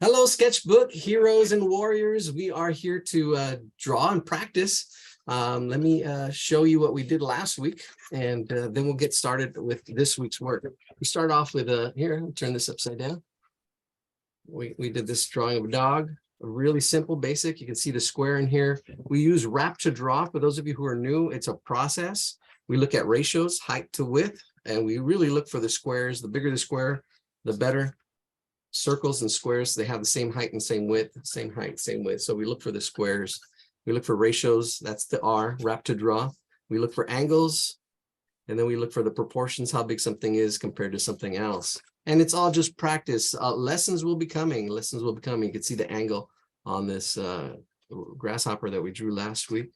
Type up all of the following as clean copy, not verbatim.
Hello, sketchbook heroes and warriors. We are here to draw and practice. Let me show you what we did last week, and then we'll get started with this week's work. We start off with here, I'll turn this upside down. We did this drawing of a dog, really simple, basic. You can see the square in here. We use wrap to draw. For those of you who are new, it's a process. We look at ratios, height to width, and we really look for the squares. The bigger the square, the better. Circles and squares, they have the same height and same width, same height, same width. So we look for the squares. We look for ratios. That's the R, wrap to draw. We look for angles, and then we look for the proportions, how big something is compared to something else. And it's all just practice. Lessons will be coming. Lessons will be coming. You can see the angle on this grasshopper that we drew last week.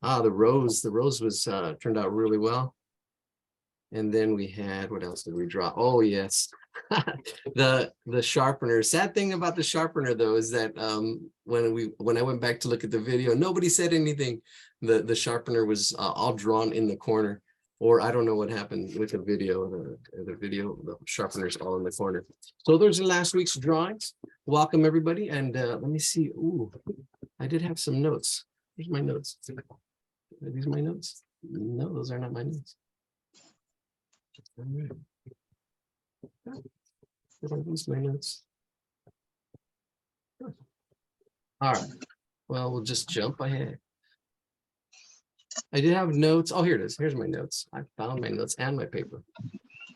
The rose was turned out really well. And then we had, what else did we draw? Oh, yes. the sharpener. Sad thing about the sharpener, though, is that when I went back to look at the video, nobody said anything. The sharpener was all drawn in the corner, or I don't know what happened with the video. The sharpener's all in the corner. So those are last week's drawings. Welcome, everybody. And let me see. Ooh, I did have some notes. Here's my notes. Are these my notes? No, those are not my notes. All right. Did I lose my notes? All right. Well, we'll just jump ahead. I did have notes. Oh, here it is. Here's my notes. I found my notes and my paper.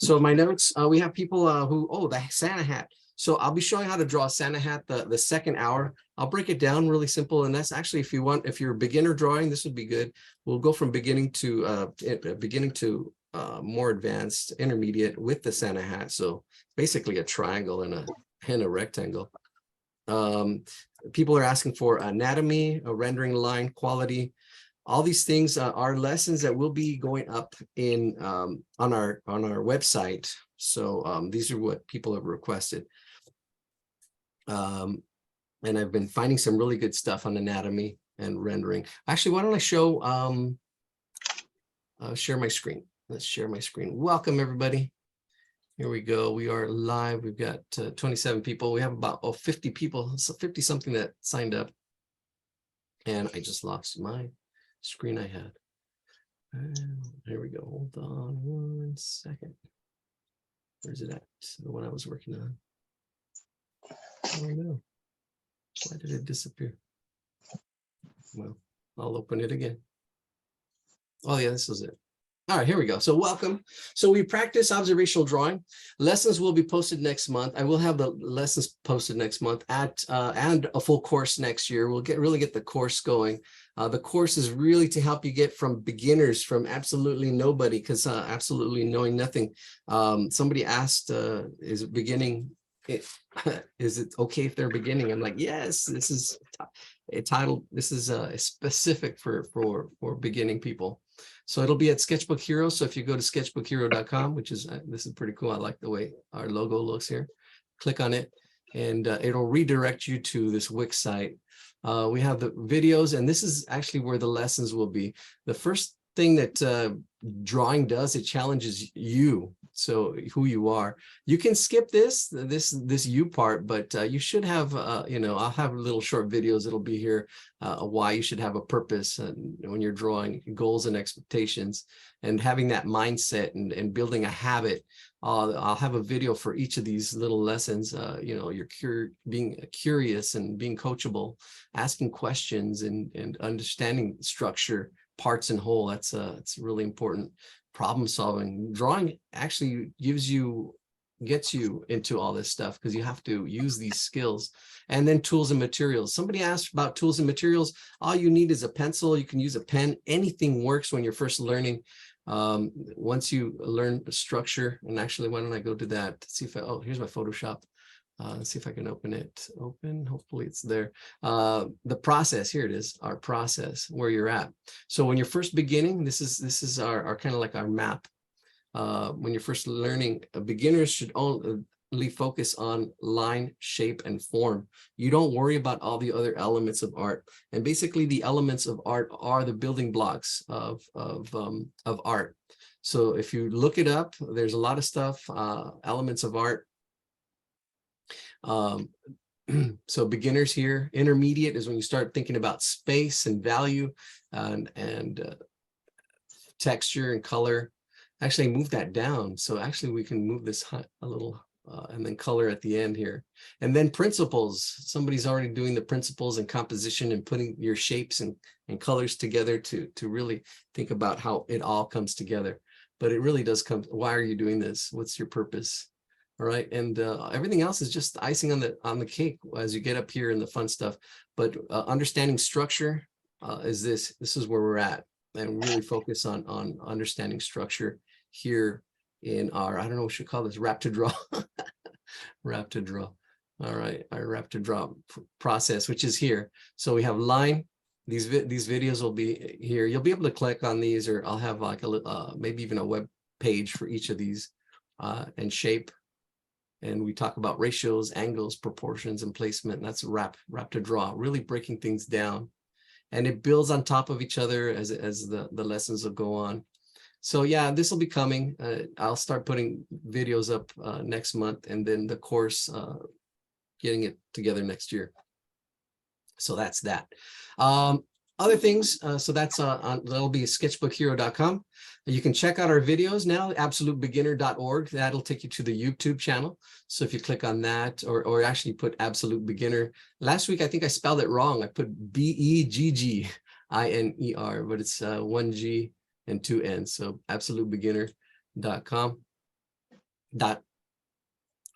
So my notes, we have people who, the Santa hat. So I'll be showing how to draw a Santa hat the second hour. I'll break it down really simple. And that's actually, if you're a beginner drawing, this would be good. We'll go from beginning to more advanced, intermediate with the Santa hat. So basically a triangle and a rectangle. People are asking for anatomy, a rendering line, quality. All these things are lessons that will be going up in on our website. So these are what people have requested. And I've been finding some really good stuff on anatomy and rendering. Actually, why don't I show share my screen? Let's share my screen. Welcome, everybody. Here we go. We are live. We've got 27 people. We have about 50 people, so 50 something that signed up. And I just lost my screen I had. Here we go. Hold on 1 second. Where's it at? The one I was working on. Oh no. Why did it disappear? Well, I'll open it again. Oh yeah, this was it. All right, here we go. So welcome. So we practice observational drawing. Lessons will be posted next month. I will have the lessons posted next month and a full course next year. We'll really get the course going. The course is really to help you get from beginners, from absolutely nobody, because absolutely knowing nothing. Somebody asked, is it okay if they're beginning? I'm like, yes, this is a title. This is specific for beginning people. So it'll be at Sketchbook Hero. So if you go to sketchbookhero.com, which is, this is pretty cool. I like the way our logo looks here. Click on it and it'll redirect you to this Wix site. We have the videos, and this is actually where the lessons will be. The first thing that drawing does, it challenges you. So who you are. You can skip this you part, but you should have, I'll have little short videos. It'll be here why you should have a purpose when you're drawing, goals and expectations, and having that mindset and building a habit. I'll have a video for each of these little lessons. You're being curious and being coachable, asking questions and understanding structure, parts and whole. That's really important. Problem solving. Drawing actually gets you into all this stuff because you have to use these skills. And then tools and materials. Somebody asked about tools and materials. All you need is a pencil. You can use a pen. Anything works when you're first learning. Once you learn the structure, and actually, why don't I go to that? See if here's my Photoshop. Let's see if I can open it. Hopefully it's there. The process, here it is, our process, where you're at. So when you're first beginning, this is our kind of like our map. When you're first learning, beginners should only focus on line, shape, and form. You don't worry about all the other elements of art. And basically the elements of art are the building blocks of art. So if you look it up, there's a lot of stuff, elements of art. So beginners here. Intermediate is when you start thinking about space and value and texture and color. Actually move that down. So actually we can move this a little and then color at the end here. And then principles. Somebody's already doing the principles and composition and putting your shapes and colors together to really think about how it all comes together. But it really does come. Why are you doing this? What's your purpose? All right. And everything else is just icing on the cake as you get up here in the fun stuff. But understanding structure is this is where we're at, and really focus on understanding structure here in our, I don't know what you call this, wrap to draw. Wrap to draw. All right, our wrap to draw process, which is here. So we have line. These videos will be here. You'll be able to click on these, or I'll have like a maybe even a web page for each of these, and shape. And we talk about ratios, angles, proportions, and placement. And that's wrap to draw, really breaking things down. And it builds on top of each other as the lessons will go on. So yeah, this will be coming. I'll start putting videos up next month, and then the course, getting it together next year. So that's that. Other things, so that's that'll be sketchbookhero.com. You can check out our videos now, absolutebeginner.org. That'll take you to the YouTube channel. So if you click on that, or actually put Absolute Beginner. Last week, I think I spelled it wrong. I put BEGGINER, but it's 1 G and 2 N. So absolutebeginner.com.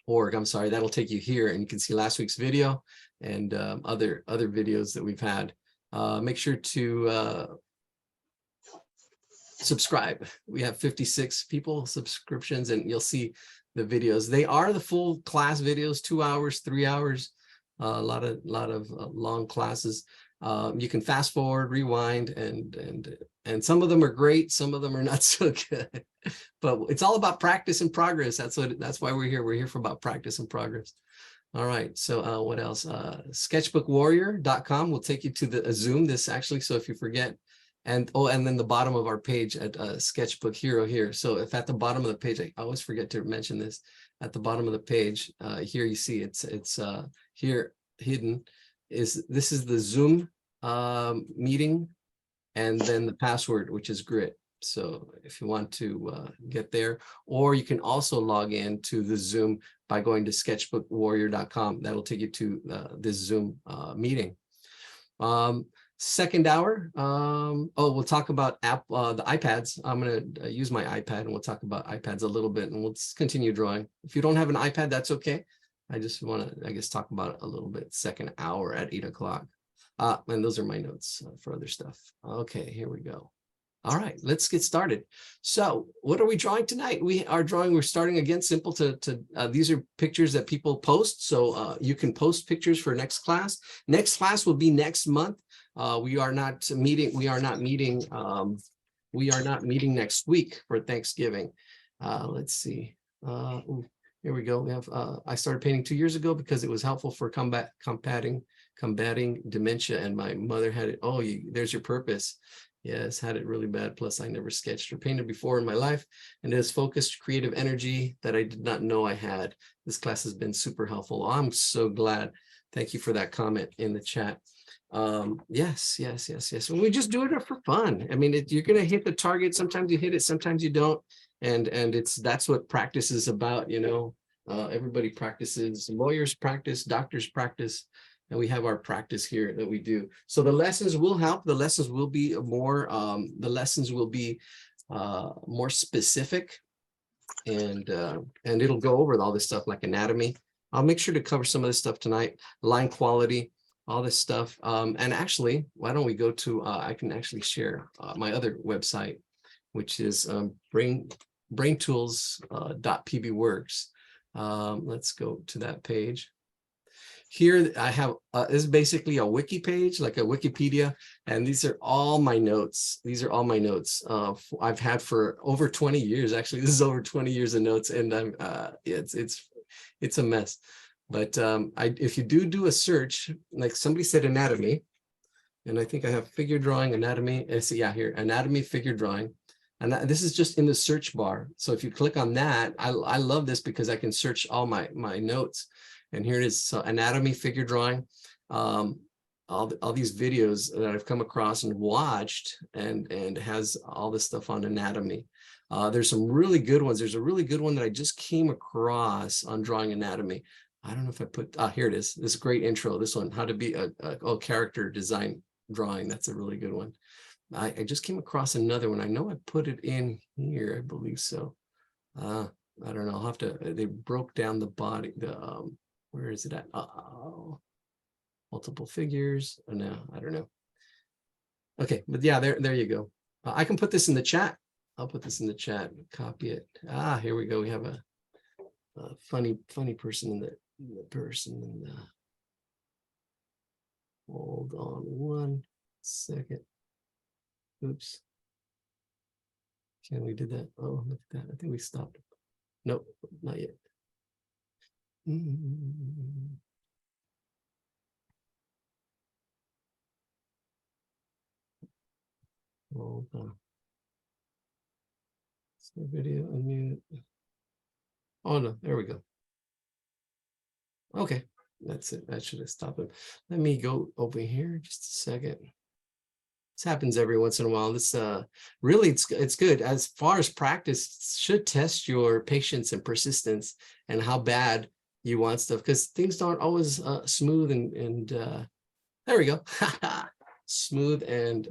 .org, I'm sorry, that'll take you here, and you can see last week's video and other videos that we've had. Make sure to subscribe. We have 56 people subscriptions, and you'll see the videos. They are the full class videos, 2 hours, 3 hours, a lot of long classes. You can fast forward, rewind, and some of them are great, some of them are not so good. But it's all about practice and progress. That's why we're here. We're here for about practice and progress. All right. So what else? Sketchbookwarrior.com will take you to the Zoom. This actually, so if you forget, and then the bottom of our page at Sketchbook Hero here. So if at the bottom of the page, I always forget to mention this, at the bottom of the page here, you see it's here hidden. This is the Zoom meeting, and then the password, which is grit. So if you want to get there, or you can also log in to the Zoom by going to sketchbookwarrior.com. That'll take you to this Zoom meeting. Second hour, we'll talk about the iPads. I'm going to use my iPad, and we'll talk about iPads a little bit, and we'll continue drawing. If you don't have an iPad, that's okay. I just want to, I guess, talk about it a little bit. Second hour at 8 o'clock. And those are my notes for other stuff. Okay, here we go. All right, let's get started. So what are we drawing tonight? We're starting again simple these are pictures that people post. So you can post pictures for next class. Next class will be next month. We are not meeting next week for Thanksgiving. Let's see. Here we go. We have I started painting 2 years ago because it was helpful for combating dementia, and my mother had it. Oh, there's your purpose. Yes, had it really bad. Plus, I never sketched or painted before in my life, and it has focused creative energy that I did not know I had. This class has been super helpful. Oh, I'm so glad. Thank you for that comment in the chat. Yes. And we just do it for fun. I mean, you're going to hit the target. Sometimes you hit it, sometimes you don't. And that's what practice is about. You know, everybody practices. Lawyers practice, doctors practice. And we have our practice here that we do. So the lessons will help. The lessons will be more. More specific, and it'll go over all this stuff like anatomy. I'll make sure to cover some of this stuff tonight. Line quality, all this stuff. And actually, why don't we go to? I can actually share my other website, which is braintools.pbworks. Let's go to that page. Here I have, this is basically a wiki page, like a Wikipedia, and these are all my notes. These are all my notes I've had for over 20 years. Actually, this is over 20 years of notes, and it's a mess. But if you do a search, like somebody said anatomy, and I think I have figure drawing, anatomy. Yeah, here, anatomy, figure drawing. And this is just in the search bar. So if you click on that, I love this because I can search all my notes. And here it is. So anatomy, figure drawing, all these videos that I've come across and watched, and has all this stuff on anatomy. There's some really good ones. There's a really good one that I just came across on drawing anatomy. I don't know if I put, here it is. This great intro, this one, how to be a character design drawing. That's a really good one. I just came across another one. I know I put it in here, I believe so. I don't know, I'll have to, they broke down the body, where is it at? Multiple figures. Oh, no, I don't know. Okay, but yeah, there you go. I can put this in the chat. I'll put this in the chat, copy it. Here we go. We have a funny person in the hold on 1 second. Oops. Can we do that? Oh, look at that. I think we stopped. Nope, not yet. Hold on. So video unmute. Oh no, there we go. Okay, that's it. That should have stopped it. Let me go over here just a second. This happens every once in a while. This really it's good. As far as practice, should test your patience and persistence and how bad you want stuff, because things aren't always smooth and there we go. Smooth and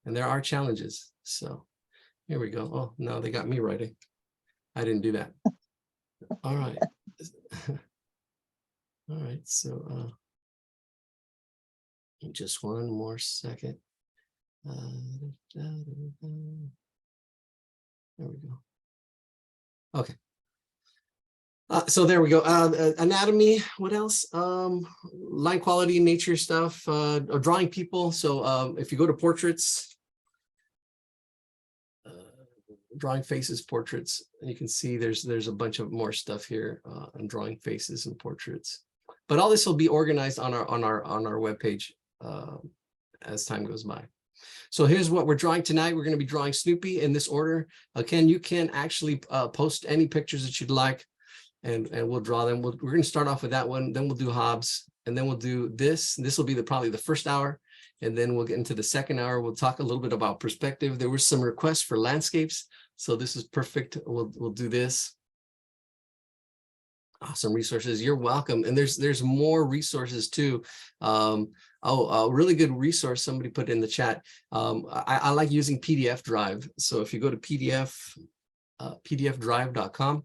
there are challenges. So here we go. Oh, now they got me writing. I didn't do that. All right. All right. So just one more second. There we go. Okay. So there we go. Anatomy. What else? Line quality, nature stuff. Drawing people. So if you go to portraits, drawing faces, portraits, you can see there's a bunch of more stuff here on drawing faces and portraits. But all this will be organized on our webpage as time goes by. So here's what we're drawing tonight. We're going to be drawing Snoopy in this order. Ken, you can actually post any pictures that you'd like, and we'll draw them. We're going to start off with that one. Then we'll do Hobbs, and then we'll do this. This will be probably the first hour, and then we'll get into the second hour. We'll talk a little bit about perspective. There were some requests for landscapes, so this is perfect. We'll do this. Awesome resources. You're welcome. And there's more resources too. A really good resource somebody put in the chat. I like using PDF Drive. So if you go to pdfdrive.com,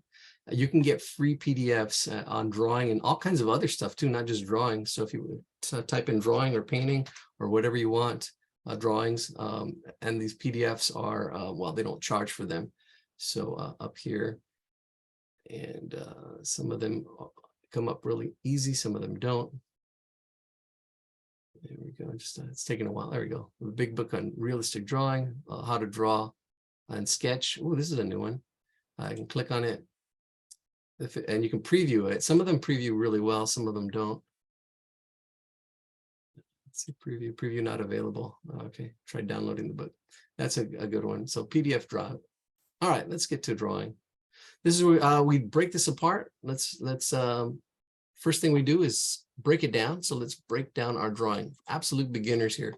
you can get free PDFs on drawing and all kinds of other stuff too, not just drawing. So if you type in drawing or painting or whatever you want, drawings, and these PDFs are, well, they don't charge for them. So up here, and some of them come up really easy, some of them don't. There we go. Just it's taking a while. There we go. The big book on realistic drawing, how to draw and sketch. Oh, this is a new one. I can click on it, and you can preview it. Some of them preview really well, some of them don't. Let's see, preview not available. Okay, try downloading the book. That's a good one. So PDF Drive. All right, let's get to drawing. This is where we break this apart. Let's first thing we do is break it down. So let's break down our drawing. Absolute beginners here.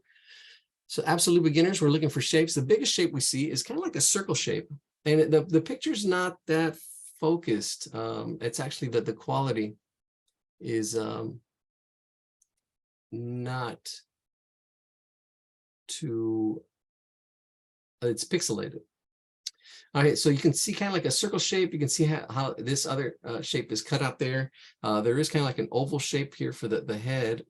So absolute beginners, we're looking for shapes. The biggest shape we see is kind of like a circle shape, and the picture's not that focused. It's actually that the quality is not too. It's pixelated. All right, so you can see kind of like a circle shape. You can see how this other shape is cut out there. There is kind of like an oval shape here for the head.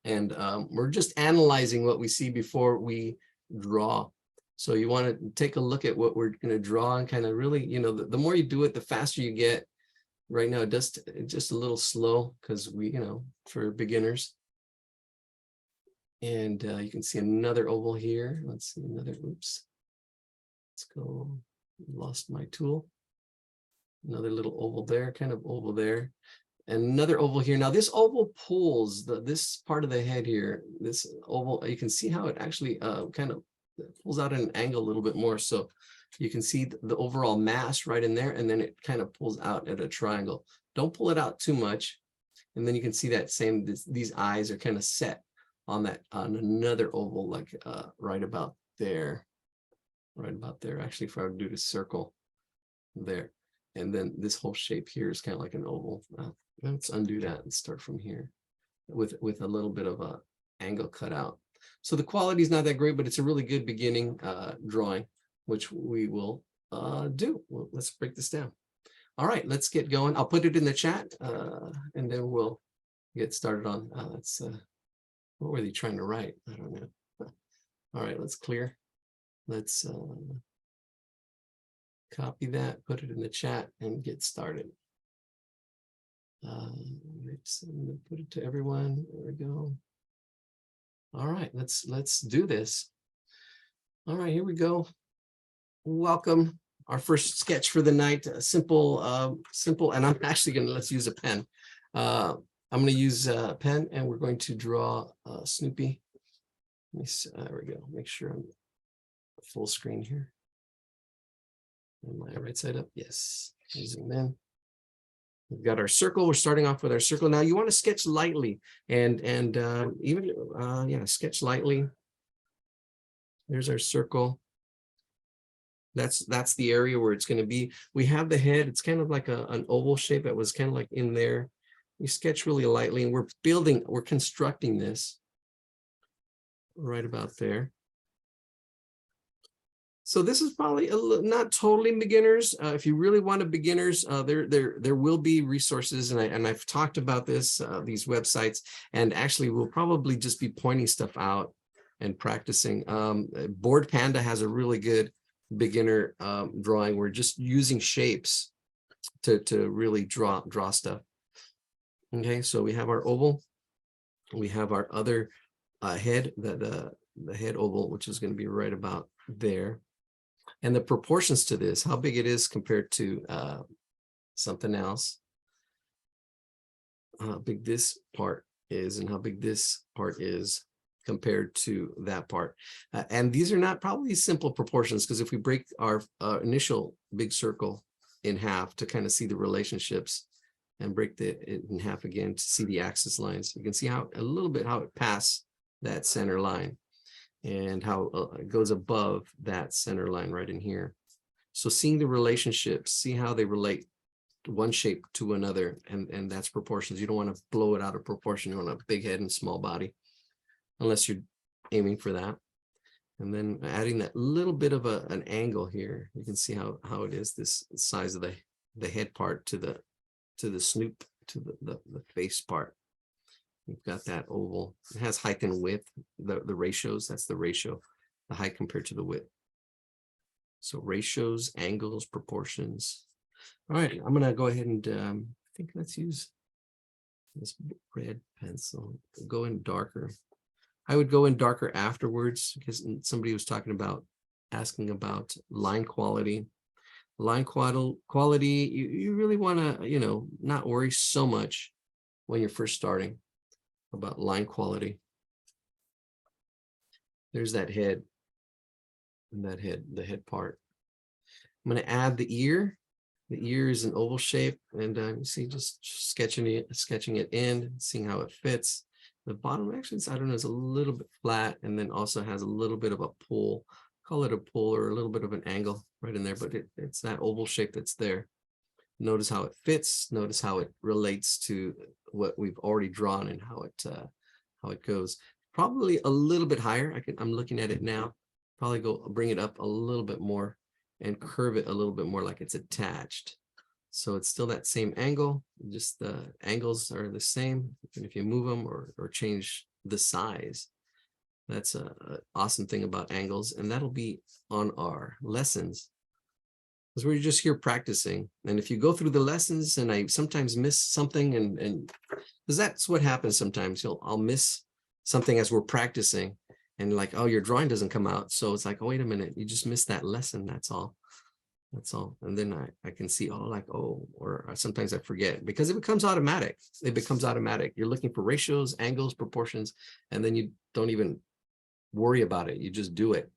And we're just analyzing what we see before we draw. So you want to take a look at what we're going to draw and kind of really, you know, the more you do it, the faster you get. Right now, it's just a little slow because we, you know, for beginners. And you can see another oval here. Let's see another, oops. Let's go, lost my tool. Another little oval there, kind of oval there. And another oval here. Now this oval pulls this part of the head here, this oval, you can see how it actually kind of pulls out at an angle a little bit more. So you can see the overall mass right in there, and then it kind of pulls out at a triangle. Don't pull it out too much. And then you can see that these eyes are kind of set on another oval, like right about there. Actually, if I would do the circle there. And then this whole shape here is kind of like an oval. Let's undo that and start from here with a little bit of a angle cut out. So the quality is not that great, but it's a really good beginning drawing, which we will do. Well, let's break this down. All right, let's get going. I'll put it in the chat and then we'll get started on, what were they trying to write? I don't know. All right, let's clear. Let's copy that, put it in the chat and get started. Let's put it to everyone. There we go. All right, let's do this. All right, here we go. Welcome. Our first sketch for the night, simple, and I'm actually gonna, let's use a pen. I'm gonna use a pen and we're going to draw Snoopy. There we go, make sure I'm full screen here. Am I right side up? Yes, zoom in. We've got our circle. We're starting off with our circle. Now you want to sketch lightly and even sketch lightly. There's our circle. That's the area where it's going to be. We have the head. It's kind of like an oval shape that was kind of like in there. You sketch really lightly, and we're constructing this right about there. So this is probably not totally beginners. If you really want to beginners, there will be resources, and I've talked about this, these websites, and actually we'll probably just be pointing stuff out and practicing. Board Panda has a really good beginner drawing. We're just using shapes to really draw stuff. Okay, so we have our oval, we have our other head, the head oval, which is going to be right about there. And the proportions to this, how big it is compared to something else, how big this part is and how big this part is compared to that part. And these are not probably simple proportions, because if we break our initial big circle in half to kind of see the relationships and break it in half again to see the axis lines, you can see how a little bit how it passed that center line and how it goes above that center line right in here. So seeing the relationships, see how they relate one shape to another, and that's proportions. You don't want to blow it out of proportion. You want a big head and small body, unless you're aiming for that. And then adding that little bit of an angle here, you can see how it is this size of the head part to the snoop, to the face part. We've got that oval. It has height and width, the ratios. That's the ratio, the height compared to the width. So ratios, angles, proportions. All right, I'm gonna go ahead and I think let's use this red pencil. Go in darker. I would go in darker afterwards, because somebody was asking about line quality. Line quality, you really want to, not worry so much when you're first starting about line quality. There's that head, and the head part. I'm going to add the ear. The ear is an oval shape, and you see, just sketching it in, seeing how it fits. The bottom actually, I don't know, is a little bit flat, and then also has a little bit of a pull. Call it a pull or a little bit of an angle right in there, but it's that oval shape that's there. Notice how it fits. Notice how it relates to what we've already drawn and how it goes. Probably a little bit higher. I'm looking at it now. Probably bring it up a little bit more and curve it a little bit more like it's attached. So it's still that same angle, just the angles are the same. And if you move them or change the size, that's an awesome thing about angles. And that'll be on our lessons, because we're just here practicing. And if you go through the lessons and I sometimes miss something, and because that's what happens sometimes, I'll miss something as we're practicing, and like, oh, your drawing doesn't come out. So it's like, oh, wait a minute, you just missed that lesson. That's all. And then I can see, or sometimes I forget, because it becomes automatic. You're looking for ratios, angles, proportions, and then you don't even worry about it. You just do it.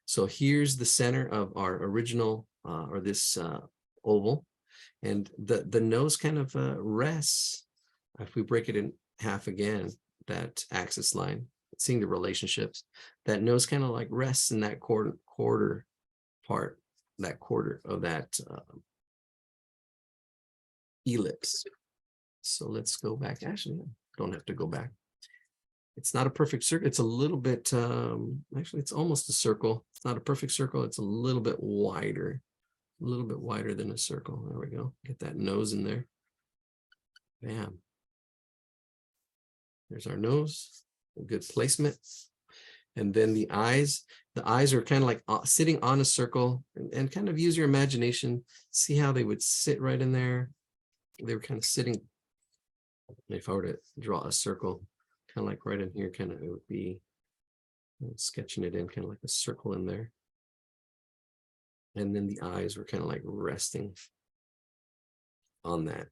So here's the center of our original or this oval, and the nose kind of rests. If we break it in half again, that axis line, seeing the relationships, that nose kind of like rests in that quarter part, that quarter of that ellipse. So let's go back. Actually, don't have to go back. It's not a perfect circle. It's a little bit, actually, it's almost a circle. It's not a perfect circle. It's a little bit wider than a circle. There we go. Get that nose in there. Bam. There's our nose. A good placement. And then the eyes are kind of like sitting on a circle, and kind of use your imagination. See how they would sit right in there. They were kind of sitting. If I were to draw a circle, kind of like right in here, kind of, it would be sketching it in kind of like a circle in there. And then the eyes were kind of like resting on that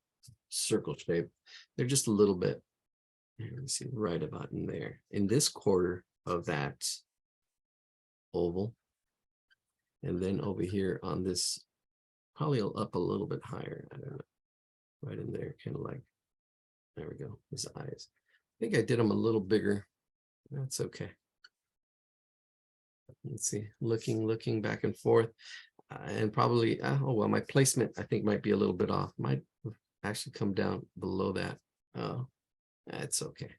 circle shape. They're just a little bit, let me see, right about in there, in this quarter of that oval. And then over here on this, probably up a little bit higher, I don't know, right in there, kind of like, there we go, his eyes. I think I did them a little bigger. That's okay. Let's see, looking back and forth, and probably, oh well, my placement I think might be a little bit off. Might actually come down below that. Oh, that's okay.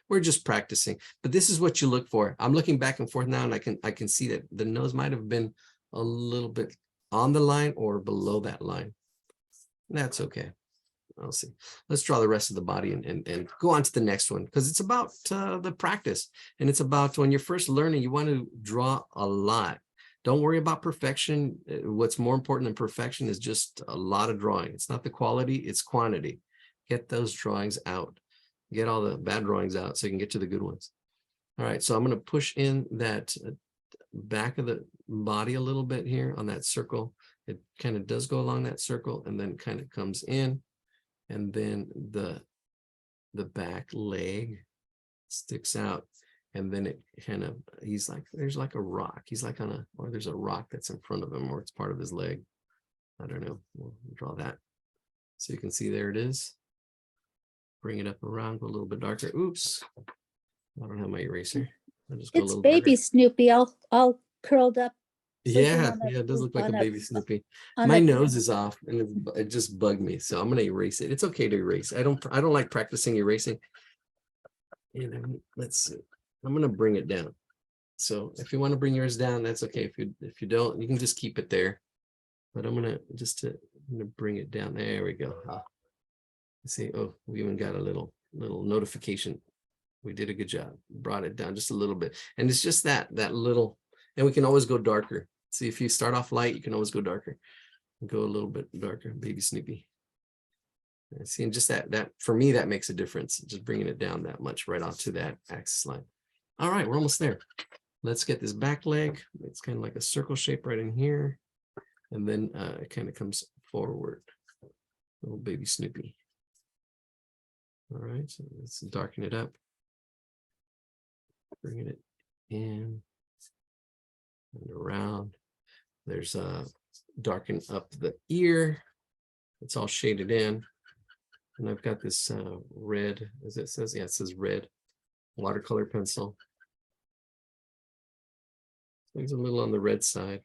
We're just practicing, but this is what you look for. I'm looking back and forth now, and I can see that the nose might have been a little bit on the line or below that line. That's okay. I'll see. Let's draw the rest of the body and go on to the next one, because it's about the practice, and it's about when you're first learning, you want to draw a lot. Don't worry about perfection. What's more important than perfection is just a lot of drawing. It's not the quality, it's quantity. Get those drawings out. Get all the bad drawings out so you can get to the good ones. All right, so I'm going to push in that back of the body a little bit here on that circle. It kind of does go along that circle and then kind of comes in. And then the back leg sticks out, and then it kind of, he's like, there's like a rock. He's like on a, or there's a rock that's in front of him, or it's part of his leg. I don't know. We'll draw that. So you can see there it is. Bring it up around, go a little bit darker. Oops. I don't have my eraser. I'll just go a little baby darker. Snoopy all curled up. Yeah, it does look like a baby Snoopy. My nose is off, and it just bugged me, so I'm gonna erase it. It's okay to erase. I don't like practicing erasing. And let's see. I'm gonna bring it down. So if you want to bring yours down, that's okay. If you don't, you can just keep it there. But I'm gonna bring it down. There we go. See, oh, we even got a little notification. We did a good job. Brought it down just a little bit, and it's just that little. And we can always go darker. See, if you start off light, you can always go darker. Go a little bit darker, baby Snoopy. See, and just that for me, that makes a difference. Just bringing it down that much right onto that axis line. All right, we're almost there. Let's get this back leg. It's kind of like a circle shape right in here. And then it kind of comes forward. Little baby Snoopy. All right, so let's darken it up. Bringing it in and around. There's darken up the ear. It's all shaded in. And I've got this red, as it says, yeah, it says red watercolor pencil. So it's a little on the red side,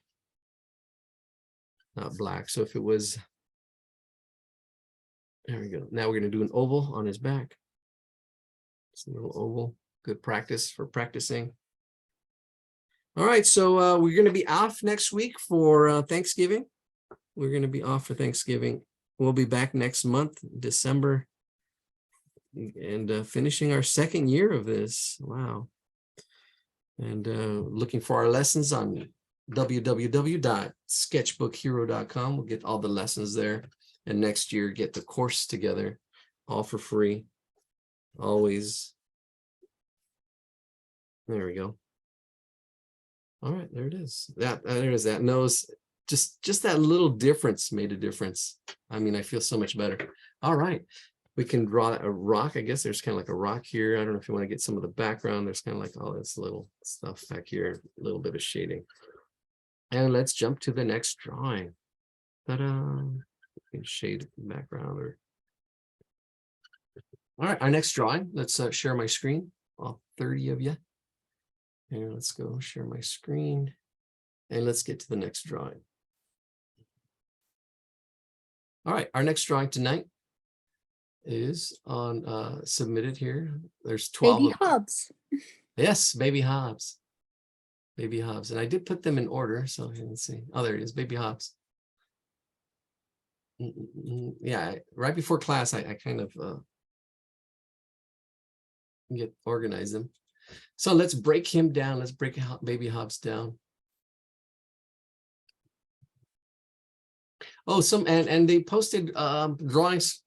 not black. So if it was, there we go. Now we're going to do an oval on his back. It's a little oval. Good practice for practicing. All right, so we're going to be off next week for Thanksgiving. We're going to be off for Thanksgiving. We'll be back next month, December, and finishing our second year of this. Wow. And looking for our lessons on www.sketchbookhero.com. We'll get all the lessons there. And next year, get the course together, all for free. Always. There we go. All right, there it is. There's that nose. Just that little difference made a difference. I mean, I feel so much better. All right, we can draw a rock. I guess there's kind of like a rock here. I don't know if you want to get some of the background. There's kind of like all this little stuff back here, a little bit of shading. And let's jump to the next drawing. Ta-da! Shade the background. All right, our next drawing. Let's share my screen. All 30 of you. And let's go share my screen. And let's get to the next drawing. All right, our next drawing tonight is on submitted here. There's 12 Baby of Hobbs. Yes, baby Hobbs. Baby Hobbs. And I did put them in order. So let's see. Oh, there it is, baby Hobbs. Yeah, right before class, I kind of get organize them. So let's break him down. Let's break baby Hobbs down. Oh, and they posted drawings.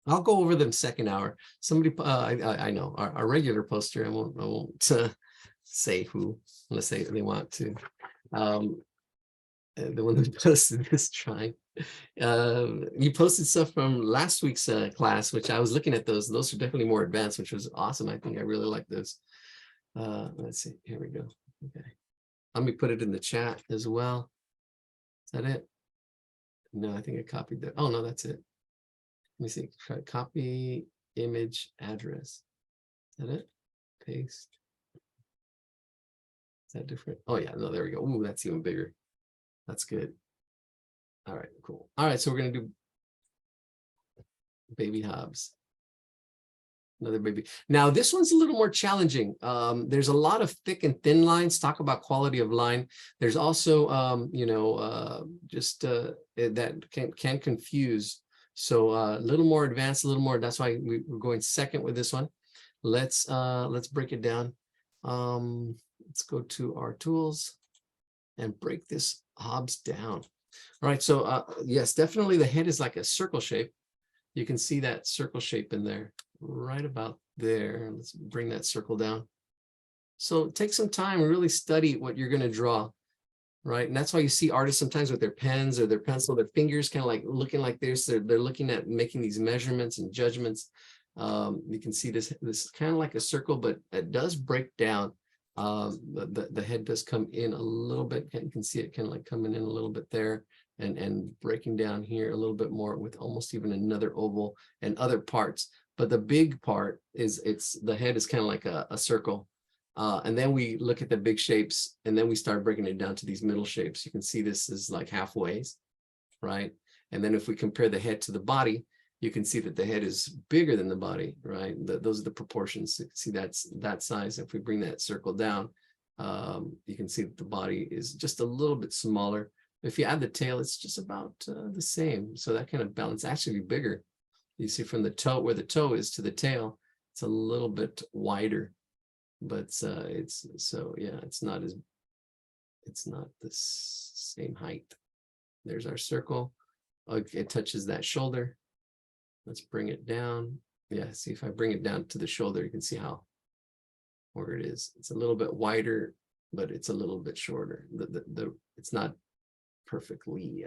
I'll go over them second hour. Somebody, I know our regular poster. I won't say who unless they want to. The one that posted this drawing. You posted stuff from last week's class, which I was looking at those. Those are definitely more advanced, which was awesome. I think I really like those. Let's see. Here we go. Okay. Let me put it in the chat as well. Is that it? No, I think I copied that. Oh, no, that's it. Let me see. Try copy image address. Is that it? Paste. Is that different? Oh, yeah. No, there we go. Ooh, that's even bigger. That's good. All right, cool. All right, so we're going to do baby Hobbs. Another baby. Now, this one's a little more challenging. There's a lot of thick and thin lines. Talk about quality of line. There's also, that can confuse. So a little more advanced, a little more. That's why we're going second with this one. Let's break it down. Let's go to our tools and break this Hobbs down. All right, so yes, definitely the head is like a circle shape. You can see that circle shape in there, right about there. Let's bring that circle down. So take some time and really study what you're going to draw, right? And that's why you see artists sometimes with their pens or their pencil, their fingers kind of like looking like this. They're looking at making these measurements and judgments. You can see this kind of like a circle, but it does break down. The head does come in a little bit. You can see it kind of like coming in a little bit there and breaking down here a little bit more with almost even another oval and other parts. But the big part is the head is kind of like a circle. And then we look at the big shapes and then we start breaking it down to these middle shapes. You can see this is like halfways, right? And then if we compare the head to the body, you can see that the head is bigger than the body, right? Those are the proportions. See, that's that size. If we bring that circle down, you can see that the body is just a little bit smaller. If you add the tail, it's just about the same. So that kind of balance actually bigger. You see from the toe, where the toe is to the tail, it's a little bit wider, but it's not the same height. There's our circle. Okay, it touches that shoulder. Let's bring it down. Yeah, see if I bring it down to the shoulder, you can see where it is. It's a little bit wider, but it's a little bit shorter. It's not perfectly,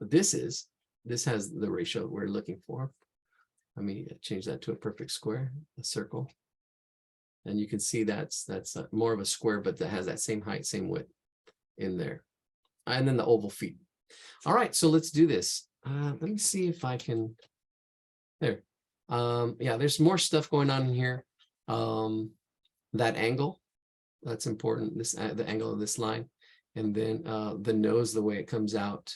but this has the ratio we're looking for. Let me change that to a perfect square, a circle. And you can see that's more of a square, but that has that same height, same width in there. And then the oval feet. All right, so let's do this. Let me see if I can, there. Yeah, there's more stuff going on in here. That angle, that's important, the angle of this line. And then the nose, the way it comes out.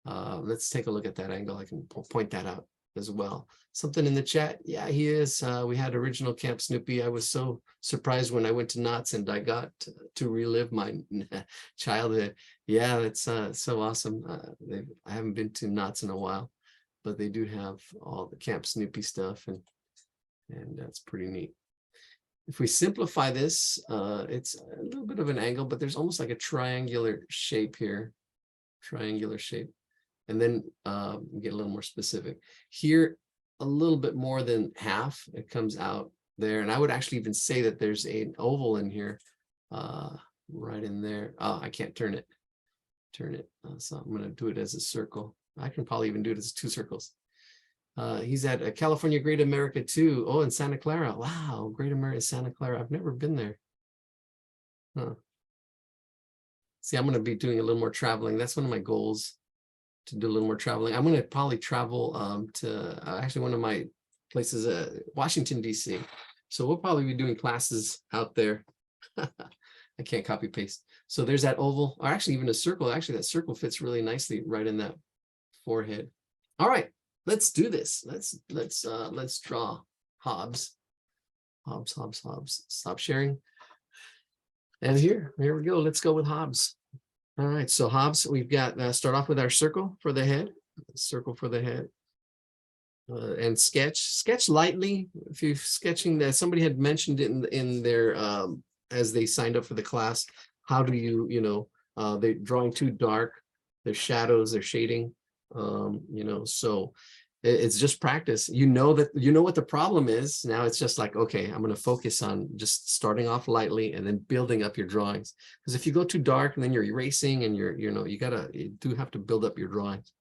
Let's take a look at that angle. I can point that out as well. Something in the chat. Yeah, he is. We had original Camp Snoopy. I was so surprised when I went to Knott's and I got to relive my childhood. Yeah, it's so awesome. I haven't been to Knott's in a while, but they do have all the Camp Snoopy stuff, and that's pretty neat. If we simplify this, it's a little bit of an angle, but there's almost like a triangular shape here. Triangular shape. And then get a little more specific. Here, a little bit more than half, it comes out there. And I would actually even say that there's an oval in here, right in there. Oh, I can't turn it. So I'm going to do it as a circle. I can probably even do it as two circles. He's at California Great America too. Oh, in Santa Clara. Wow, Great America, Santa Clara. I've never been there. Huh. See, I'm going to be doing a little more traveling. That's one of my goals, to do a little more traveling. I'm going to probably travel to actually one of my places, Washington, D.C. So we'll probably be doing classes out there. I can't copy paste. So there's that oval, or actually even a circle. Actually, that circle fits really nicely right in that forehead. All right, let's do this. Let's draw Hobbs. Hobbs. Stop sharing. And here we go. Let's go with Hobbs. All right, so Hobbs, we've got start off with our circle for the head. Circle for the head. And sketch lightly. If you're sketching that, somebody had mentioned it in their as they signed up for the class. How do you they're drawing too dark, there's shadows, they're shading, so it's just practice. You know what the problem is. Now it's just like, okay, I'm going to focus on just starting off lightly and then building up your drawings. Because if you go too dark and then you're erasing and you do have to build up your drawings.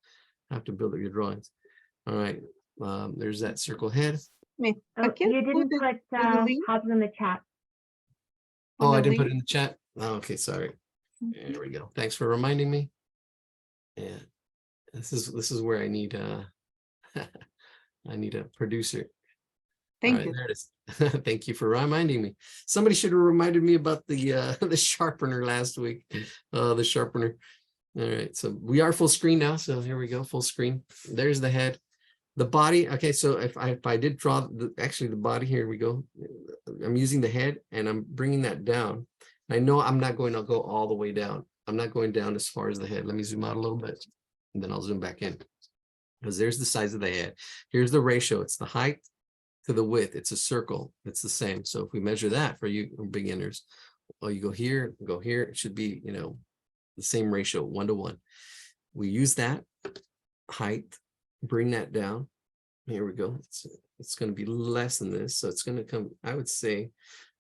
All right. There's that circle head. Oh, you didn't put Hobbs in the chat. Oh, I didn't put it in the chat. Oh, okay, sorry. There we go. Thanks for reminding me. Yeah, this is where I need I need a producer. Thank you. There it is. Thank you for reminding me. Somebody should have reminded me about the the sharpener last week. The sharpener. All right, so we are full screen now. So here we go, full screen. There's the head. The body. Okay, so if I did draw actually the body, here we go. I'm using the head and I'm bringing that down. I know I'm not going to go all the way down. I'm not going down as far as the head. Let me zoom out a little bit and then I'll zoom back in, because there's the size of the head. Here's the ratio. It's the height to the width. It's a circle. It's the same. So if we measure that for you beginners, well, you go here, it should be, the same ratio, 1:1. We use that height, bring that down. Here we go. It's going to be less than this. So it's going to come, I would say,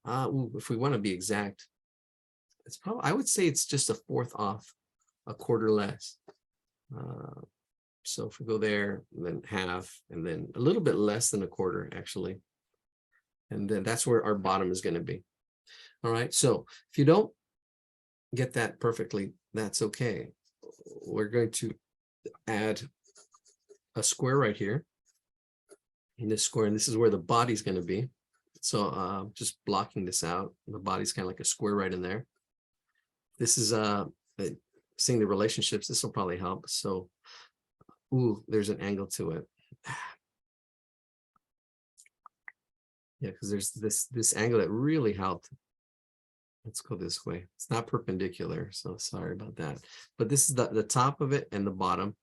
if we want to be exact, it's probably, I would say it's just 1/4 off, 1/4 less. So if we go there, and then half, and then a little bit less than 1/4 actually. And then that's where our bottom is going to be. All right. So if you don't get that perfectly, that's okay. We're going to add a square right here in this square, and this is where the body's going to be. So just blocking this out. The body's kind of like a square right in there. This is seeing the relationships. This will probably help. So, there's an angle to it. Yeah, because there's this angle that really helped. Let's go this way. It's not perpendicular, so sorry about that. But this is the top of it and the bottom.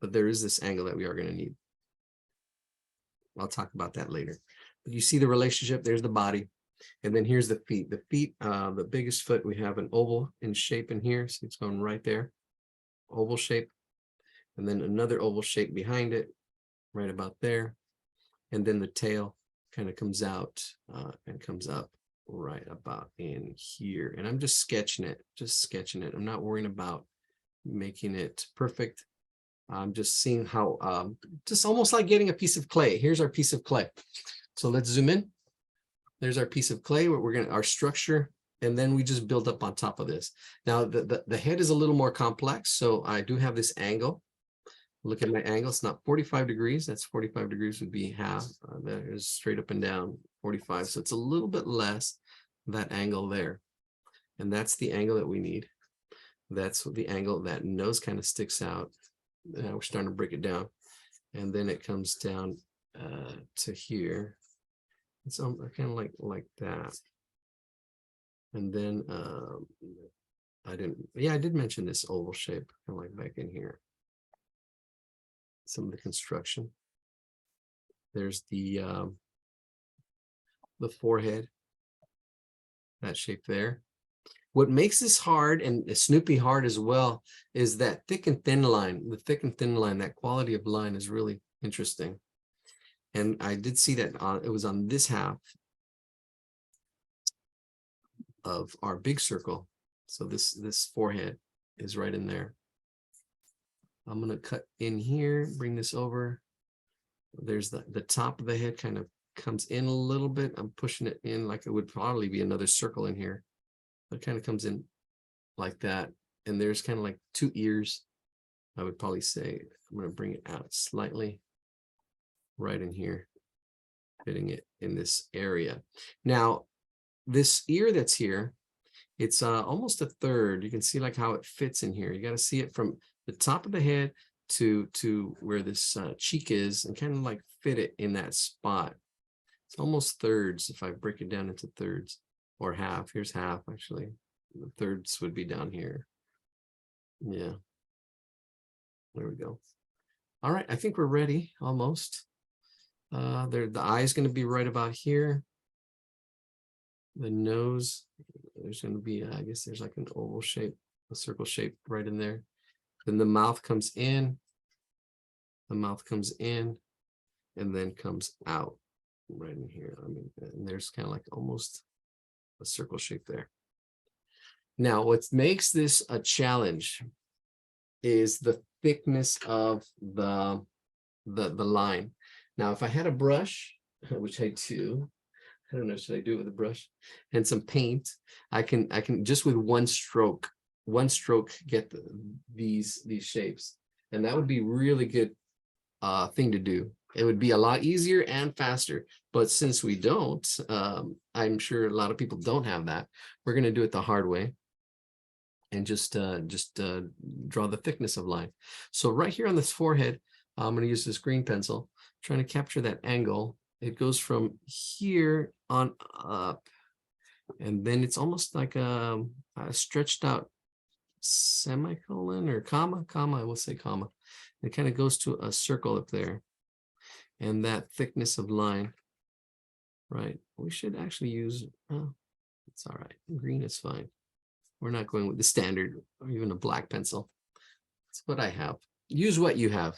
But there is this angle that we are going to need. I'll talk about that later. But you see the relationship. There's the body. And then here's the feet. The feet, the biggest foot, we have an oval in shape in here. So it's going right there. Oval shape. And then another oval shape behind it, right about there. And then the tail kind of comes out and comes up right about in here. And I'm just sketching it. I'm not worrying about making it perfect. I'm just seeing how, just almost like getting a piece of clay. Here's our piece of clay. So let's zoom in. There's our piece of clay, where we're going to, our structure, and then we just build up on top of this. Now, the head is a little more complex. So I do have this angle. Look at my angle. It's not 45 degrees. That's 45 degrees would be half. That is straight up and down 45. So it's a little bit less, that angle there. And that's the angle that we need. That's the angle that nose kind of sticks out. Now we're starting to break it down. And then it comes down to here. It's kind of like that. And then I did mention this oval shape, kind of like back in here. Some of the construction. There's the forehead, that shape there. What makes this hard, and Snoopy hard as well, is that thick and thin line. The thick and thin line, that quality of line is really interesting. And I did see that it was on this half of our big circle. So this forehead is right in there. I'm going to cut in here, bring this over. There's the top of the head kind of comes in a little bit. I'm pushing it in like it would probably be another circle in here. It kind of comes in like that. And there's kind of like 2 ears. I would probably say I'm going to bring it out slightly right in here, fitting it in this area. Now, this ear that's here, it's almost a third. You can see like how it fits in here. You got to see it from the top of the head to where this cheek is, and kind of like fit it in that spot. It's almost thirds if I break it down into thirds, or half. Here's half actually. The thirds would be down here. Yeah. There we go. All right, I think we're ready almost. The eye is going to be right about here. The nose, there's going to be, I guess there's like an oval shape, a circle shape right in there. Then the mouth comes in. The mouth comes in and then comes out right in here. I mean, and there's kind of like almost a circle shape there. Now, what makes this a challenge is the thickness of the line. Now, if I had a brush, which I do, I don't know, should I do it with a brush and some paint? I can just with one stroke get these shapes, and that would be really good thing to do. It would be a lot easier and faster. But since we don't, I'm sure a lot of people don't have that. We're going to do it the hard way and just draw the thickness of line. So right here on this forehead, I'm going to use this green pencil, trying to capture that angle. It goes from here on up, and then it's almost like a stretched out semicolon or comma, I will say comma. It kind of goes to a circle up there, and that thickness of line, right? We should actually use, it's all right. Green is fine. We're not going with the standard or even a black pencil. That's what I have. Use what you have.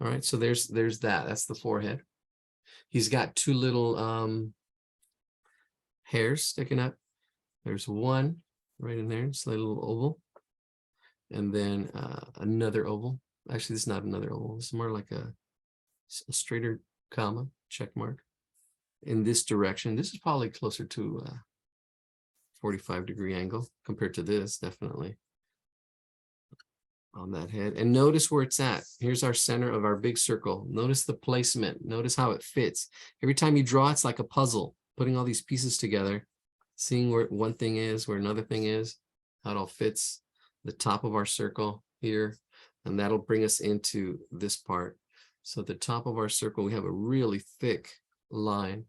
All right, so there's that. That's the forehead. He's got 2 little hairs sticking up. There's one right in there, just like a little oval. And then another oval. Actually, this is not another oval. It's more like a straighter comma, check mark. In this direction, this is probably closer to 45-degree angle compared to this, definitely. On that head, and notice where it's at. Here's our center of our big circle. Notice the placement. Notice how it fits. Every time you draw, it's like a puzzle, putting all these pieces together, seeing where one thing is, where another thing is, how it all fits. The top of our circle here, and that'll bring us into this part. So at the top of our circle, we have a really thick line.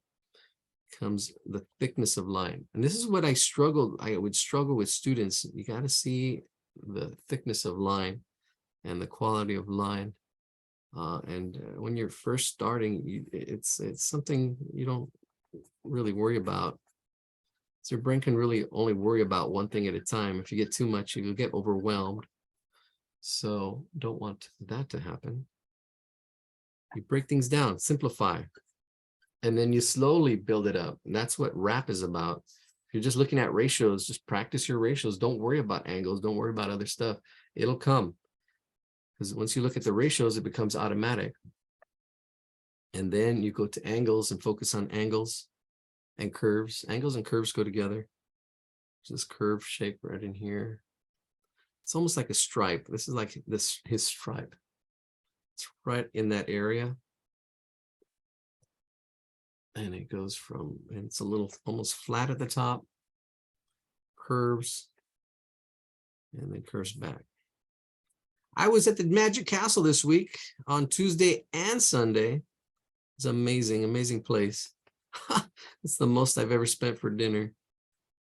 Comes the thickness of line, and this is what I would struggle with students. You got to see the thickness of line and the quality of line, and when you're first starting, it's something you don't really worry about. So your brain can really only worry about one thing at a time. If you get too much, you'll get overwhelmed. So don't want that to happen. You break things down, simplify, and then you slowly build it up. And that's what rap is about. If you're just looking at ratios, just practice your ratios. Don't worry about angles. Don't worry about other stuff. It'll come. Because once you look at the ratios, it becomes automatic. And then you go to angles and focus on angles and curves. Angles and curves go together. This curve shape right in here. It's almost like a stripe. This is like his stripe. It's right in that area. And it goes from, and it's a little almost flat at the top, curves, and then curves back. I was at the Magic Castle this week on Tuesday and Sunday. It's amazing, amazing place. It's the most I've ever spent for dinner.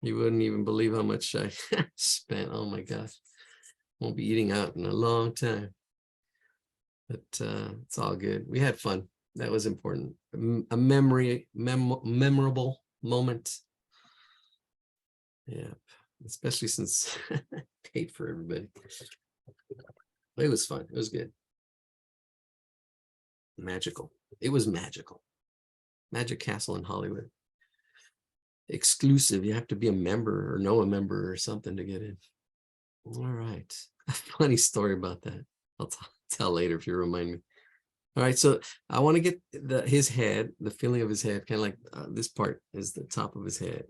You wouldn't even believe how much I spent. Oh my gosh. Won't be eating out in a long time. But it's all good. We had fun. That was important. A memorable moment. Yeah, especially since I paid for everybody. It was fun. It was good. Magical. It was magical. Magic Castle in Hollywood. Exclusive. You have to be a member or know a member or something to get in. All right. A funny story about that. I'll tell later if you remind me. All right, so I want to get his head, the feeling of his head, kind of like this part is the top of his head.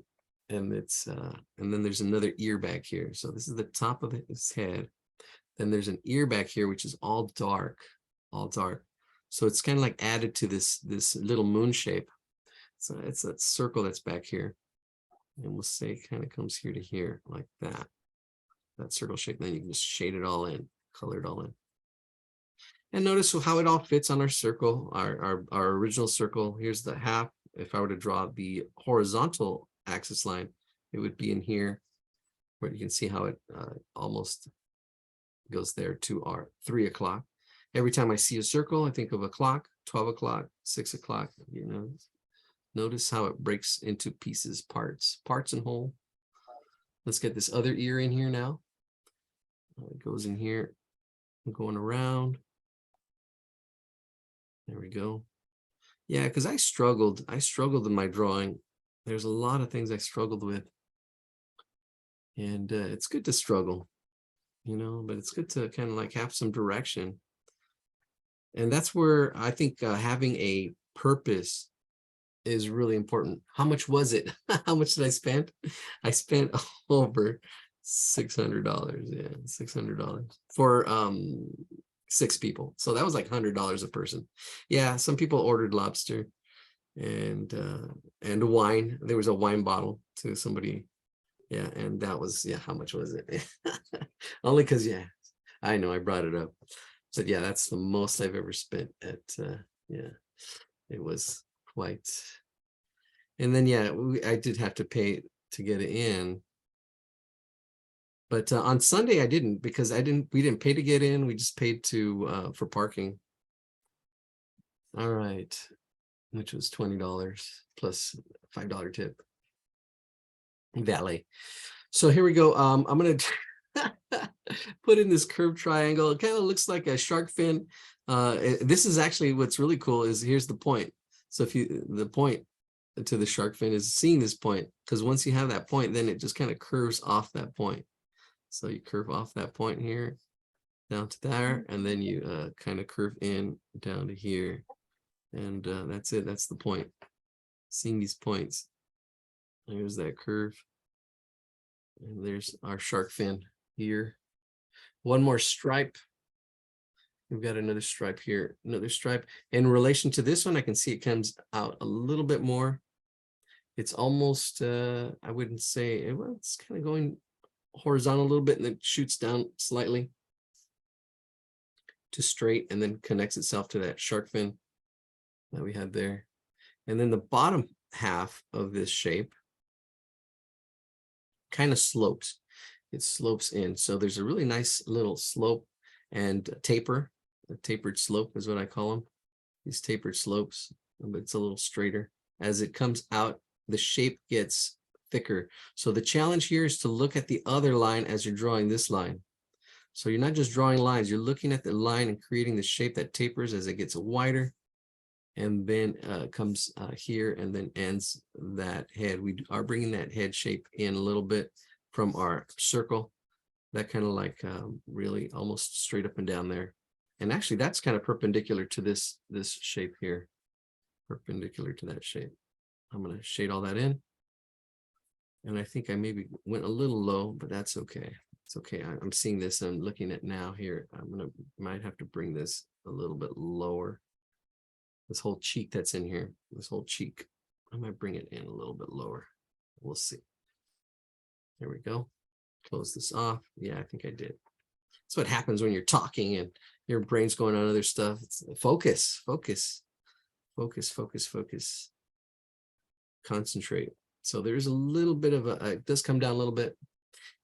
and it's and then there's another ear back here. So this is the top of his head. Then there's an ear back here, which is all dark, all dark. So it's kind of like added to this little moon shape. So it's that circle that's back here. And we'll say it kind of comes here to here like that. That circle shape. Then you can just shade it all in, color it all in. And notice how it all fits on our circle, our original circle. Here's the half. If I were to draw the horizontal axis line, it would be in here, where you can see how it almost goes there to our 3 o'clock. Every time I see a circle, I think of a clock, 12 o'clock, 6 o'clock, you know. Notice how it breaks into pieces, parts and whole. Let's get this other ear in here now. It goes in here, going around. There we go. Yeah, because I struggled in my drawing. There's a lot of things I struggled with. And it's good to struggle, you know, but it's good to kind of like have some direction. And that's where I think having a purpose is really important. How much was it? How much did I spend? I spent over $600. Yeah, $600 for 6 people. So that was like $100 a person. Yeah, some people ordered lobster and wine. There was a wine bottle to somebody. Yeah, and that was, yeah, how much was it? Only because, yeah, I know I brought it up. Said, yeah, that's the most I've ever spent at yeah, it was quite. And then yeah, I did have to pay to get it in, but on Sunday I didn't, because we didn't pay to get in. We just paid to for parking. All right, which was $20 plus $5 tip valet. So here we go. I'm gonna put in this curved triangle. It kind of looks like a shark fin. This is actually what's really cool is here's the point. So the point to the shark fin is seeing this point, because once you have that point, then it just kind of curves off that point. So you curve off that point here down to there, and then you kind of curve in down to here, and that's it. That's the point. Seeing these points. There's that curve, and there's our shark fin here. One more stripe. We've got another stripe here, another stripe. In relation to this one, I can see it comes out a little bit more. It's almost, I wouldn't say, well, it's kind of going horizontal a little bit, and then shoots down slightly to straight, and then connects itself to that shark fin that we had there. And then the bottom half of this shape kind of slopes. It slopes in. So there's a really nice little slope and taper. A tapered slope is what I call them. These tapered slopes, but it's a little straighter. As it comes out, the shape gets thicker. So the challenge here is to look at the other line as you're drawing this line. So you're not just drawing lines, you're looking at the line and creating the shape that tapers as it gets wider, and then comes here and then ends that head. We are bringing that head shape in a little bit from our circle. That kind of like really almost straight up and down there. And actually that's kind of perpendicular to this shape here, perpendicular to that shape. I'm going to shade all that in. And I think I maybe went a little low, but that's okay. It's okay. I'm seeing this. I'm looking at now here. Might have to bring this a little bit lower. This whole cheek that's in here, this whole cheek, I might bring it in a little bit lower. We'll see. There we go. Close this off. Yeah, I think I did. That's what happens when you're talking and your brain's going on other stuff. It's focus, focus, focus, focus, focus. Concentrate. So there's a little bit of it does come down a little bit.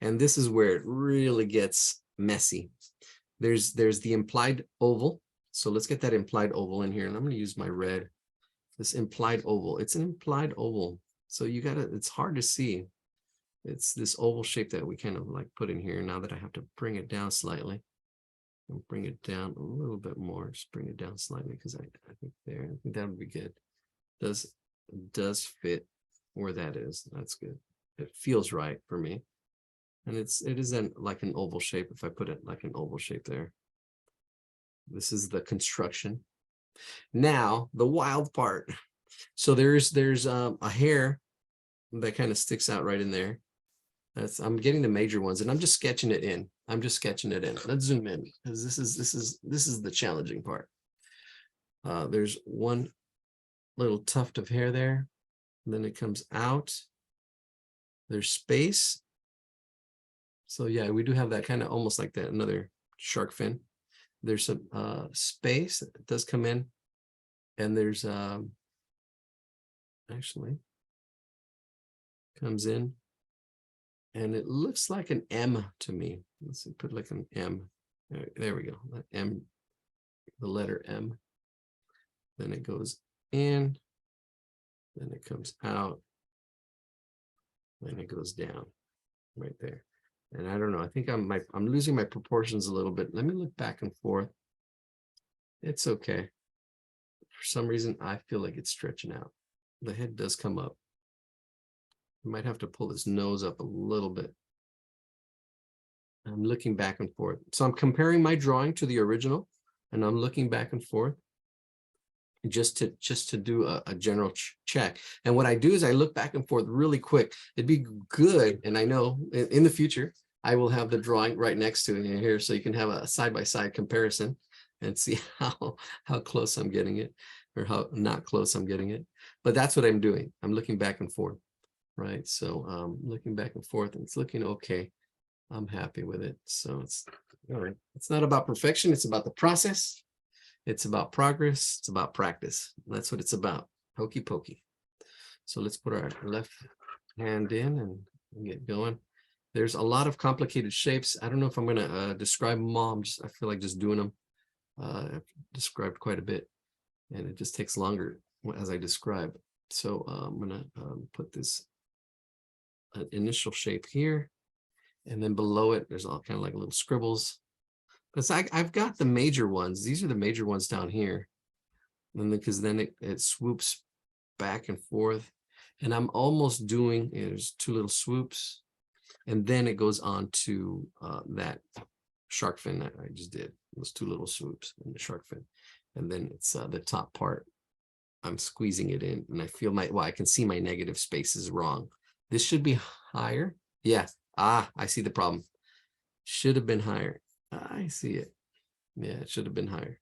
And this is where it really gets messy. There's the implied oval. So let's get that implied oval in here. And I'm going to use my red. This implied oval. It's an implied oval. So it's hard to see. It's this oval shape that we kind of like put in here. Now that I have to bring it down slightly. I'll bring it down a little bit more. Just bring it down slightly because I think there. I think that would be good. Does fit where that is. That's good. It feels right for me. And it is then like an oval shape if I put it like an oval shape there. This is the construction. Now the wild part. So there's a hair that kind of sticks out right in there. I'm getting the major ones, and I'm just sketching it in. Let's zoom in, because this is the challenging part. There's one little tuft of hair there, and then it comes out. There's space. So yeah, we do have that kind of almost like that another shark fin. There's some space that does come in, and there's actually comes in, and it looks like an M to me. Let's see, put like an M. There we go. That M, the letter M. Then it goes in, then it comes out, then it goes down right there. And I don't know, I think I'm losing my proportions a little bit. Let me look back and forth. It's okay. For some reason, I feel like it's stretching out. The head does come up. I might have to pull his nose up a little bit. I'm looking back and forth. So I'm comparing my drawing to the original, and I'm looking back and forth just to do a general check. And what I do is I look back and forth really quick. It'd be good, and I know in the future I will have the drawing right next to it here, so you can have a side-by-side comparison and see how close I'm getting it, or how not close I'm getting it. But that's what I'm doing. I'm looking back and forth, right? So looking back and forth, and it's looking okay. I'm happy with it. So it's all right. It's not about perfection. It's about the process. It's about progress. It's about practice. That's what it's about. Hokey pokey. So let's put our left hand in and get going. There's a lot of complicated shapes. I don't know if I'm going to describe them all. I feel like just doing them. I've described quite a bit, and it just takes longer as I describe. So I'm going to put this initial shape here, and then below it, there's all kind of like little scribbles. Because I've got the major ones. These are the major ones down here. And because then it swoops back and forth. And I'm almost doing, there's two little swoops. And then it goes on to that shark fin that I just did. Those two little swoops in the shark fin. And then it's the top part. I'm squeezing it in. And I feel I can see my negative space is wrong. This should be higher. Yeah. I see the problem. Should have been higher. I see it. Yeah, it should have been higher.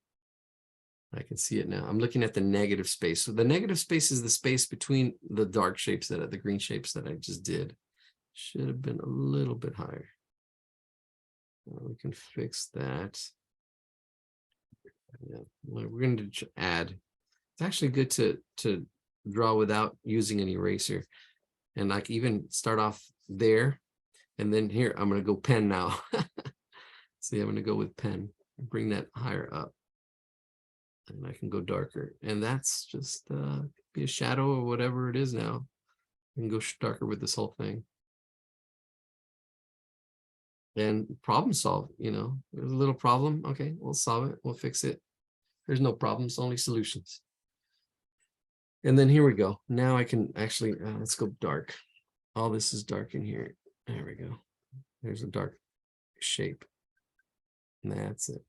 I can see it now. I'm looking at the negative space. So the negative space is the space between the dark shapes, the green shapes that I just did. Should have been a little bit higher. We can fix that. Yeah, we're going to add. It's actually good to draw without using an eraser, and like even start off there, and then here I'm going to go pen now. See, I'm going to go with pen, bring that higher up, and I can go darker. And that's just be a shadow or whatever it is now. I can go darker with this whole thing. And problem solve, there's a little problem. Okay, we'll solve it. We'll fix it. There's no problems, only solutions. And then here we go. Now I can actually, let's go dark. All this is dark in here. There we go. There's a dark shape. And that's it.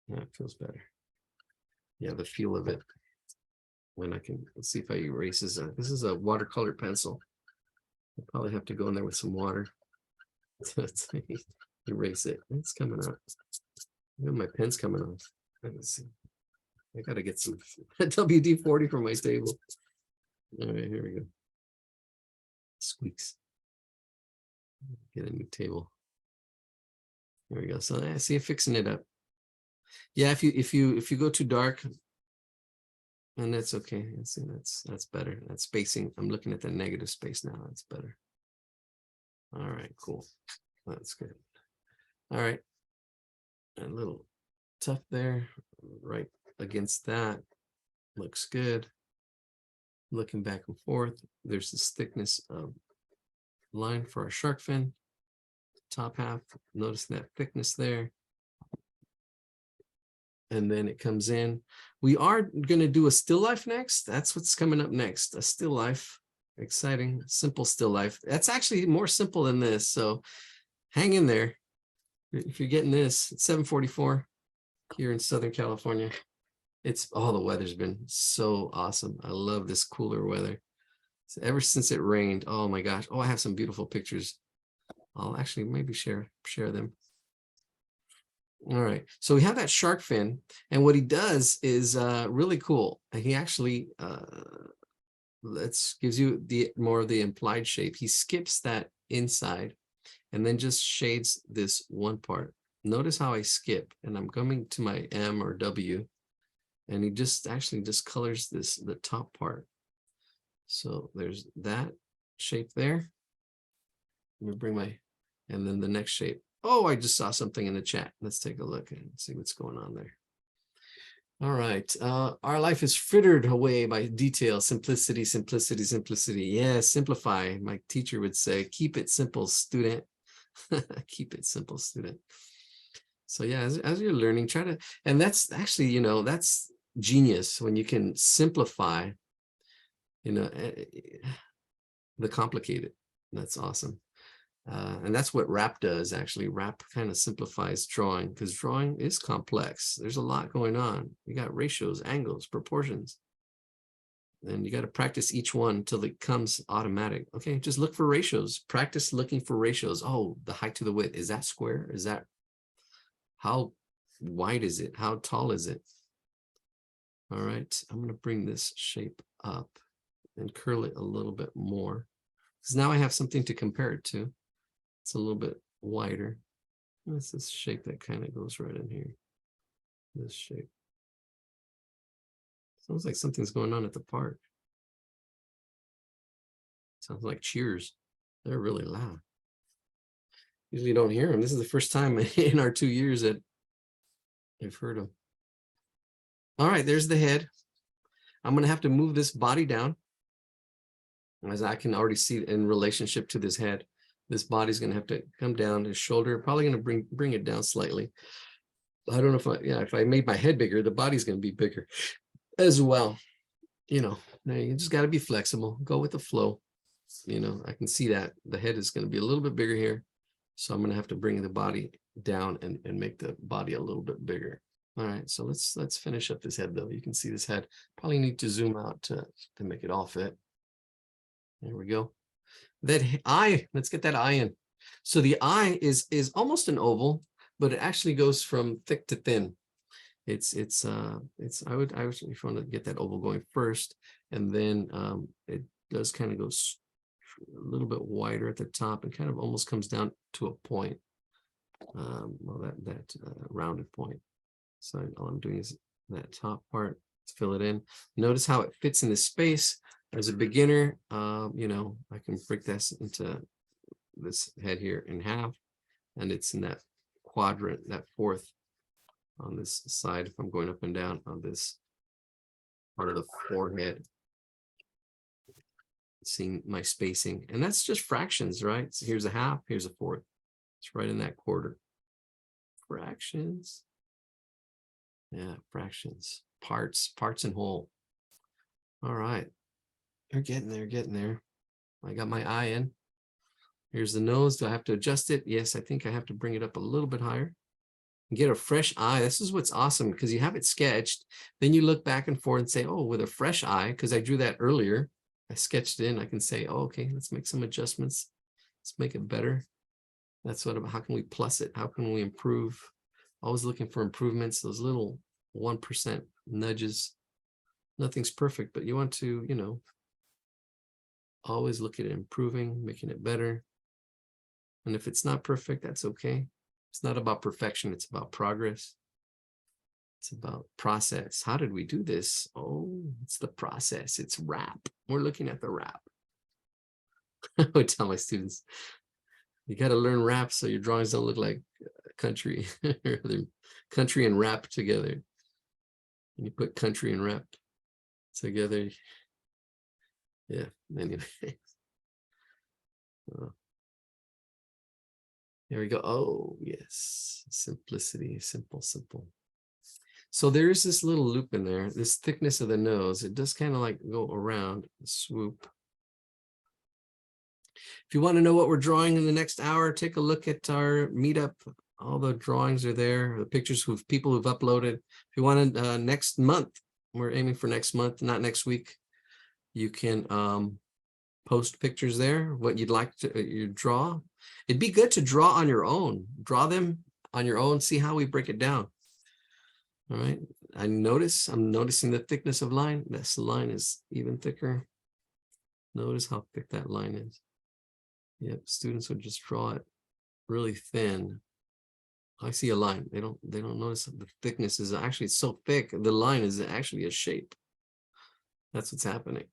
That feels better. Yeah, the feel of it. When let's see if I erase this. This is a watercolor pencil. I'll probably have to go in there with some water. Erase it. It's coming out. My pen's coming off. Let's see. I gotta get some WD-40 for my table. All right, here we go. Squeaks. Get a new table. There we go. So I see it fixing it up. Yeah, if you go too dark, and that's okay. See, that's better. That's spacing. I'm looking at the negative space now. That's better. All right, cool. That's good. All right. A little tough there, right against that. Looks good. Looking back and forth. There's this thickness of line for our shark fin. Top half, notice that thickness there. And then it comes in. We are going to do a still life next. That's what's coming up next. A still life. Exciting, simple still life. That's actually more simple than this. So hang in there. If you're getting this, it's 7:44 here in Southern California. The weather's been so awesome. I love this cooler weather. So ever since it rained, oh my gosh. Oh, I have some beautiful pictures. I'll actually maybe share them. All right, so we have that shark fin, and what he does is really cool. He actually gives you the more of the implied shape. He skips that inside and then just shades this one part. Notice how I skip, and I'm coming to my M or W, and he just actually just colors the top part. So there's that shape there. Let me bring and then the next shape. Oh, I just saw something in the chat. Let's take a look and see what's going on there. All right. Our life is frittered away by detail, simplicity, simplicity, simplicity. Yes, simplify. My teacher would say, keep it simple, student. Keep it simple, student. So yeah, as you're learning, try to, and that's actually, that's genius when you can simplify, the complicated. That's awesome. And that's what rap does, actually. Rap kind of simplifies drawing, because drawing is complex. There's a lot going on. You got ratios, angles, proportions. And you got to practice each one until it comes automatic. Okay, just look for ratios. Practice looking for ratios. Oh, the height to the width. Is that square? Is that, how wide is it? How tall is it? All right, I'm going to bring this shape up and curl it a little bit more, because now I have something to compare it to. It's a little bit wider. That's this shape that kind of goes right in here. This shape. Sounds like something's going on at the park. Sounds like cheers. They're really loud. Usually you don't hear them. This is the first time in our 2 years that I've heard them. All right, there's the head. I'm going to have to move this body down, as I can already see in relationship to this head. This body's going to have to come down. His shoulder, probably going to bring it down slightly. I don't know if I made my head bigger, the body's going to be bigger as well. You just got to be flexible. Go with the flow. I can see that the head is going to be a little bit bigger here. So I'm going to have to bring the body down and make the body a little bit bigger. All right, so let's finish up this head though. You can see this head. Probably need to zoom out to make it all fit. There we go. That eye, let's get that eye in. So the eye is almost an oval, but it actually goes from thick to thin. I would if you want to get that oval going first, and then it does kind of go a little bit wider at the top and kind of almost comes down to a point. Well, that rounded point. So all I'm doing is that top part, let's fill it in. Notice how it fits in this space. As a beginner, I can break this into this head here in half, and it's in that quadrant, that fourth on this side. If I'm going up and down on this part of the forehead, seeing my spacing, and that's just fractions, right? So here's a half, here's a fourth. It's right in that quarter. Fractions. Yeah, fractions, parts and whole. All right. You're getting there. I got my eye in. Here's the nose. Do I have to adjust it? Yes, I think I have to bring it up a little bit higher. And get a fresh eye. This is what's awesome, because you have it sketched. Then you look back and forth and say, oh, with a fresh eye, because I drew that earlier. I sketched in. I can say, oh, okay, let's make some adjustments. Let's make it better. That's what about how can we plus it? How can we improve? Always looking for improvements, those little 1% nudges. Nothing's perfect, but you want to, always look at it improving, making it better. And if it's not perfect, that's okay. It's not about perfection. It's about progress. It's about process. How did we do this? Oh, it's the process. It's rap. We're looking at the rap. I would tell my students, you got to learn rap so your drawings don't look like country. Country and rap together. And you put country and rap together. Yeah, anyway. There we go. Oh, yes. Simplicity, simple. So there's this little loop in there, this thickness of the nose. It does kind of like go around, swoop. If you want to know what we're drawing in the next hour, take a look at our meetup. All the drawings are there, the pictures of people who've uploaded. If you want to, next month, we're aiming for next month, not next week. You can post pictures there, what you'd like to you draw. It'd be good to draw on your own. Draw them on your own. See how we break it down. All right. I'm noticing the thickness of line. This line is even thicker. Notice how thick that line is. Yep. Students would just draw it really thin. I see a line. They don't notice the thickness is actually so thick. The line is actually a shape. That's what's happening.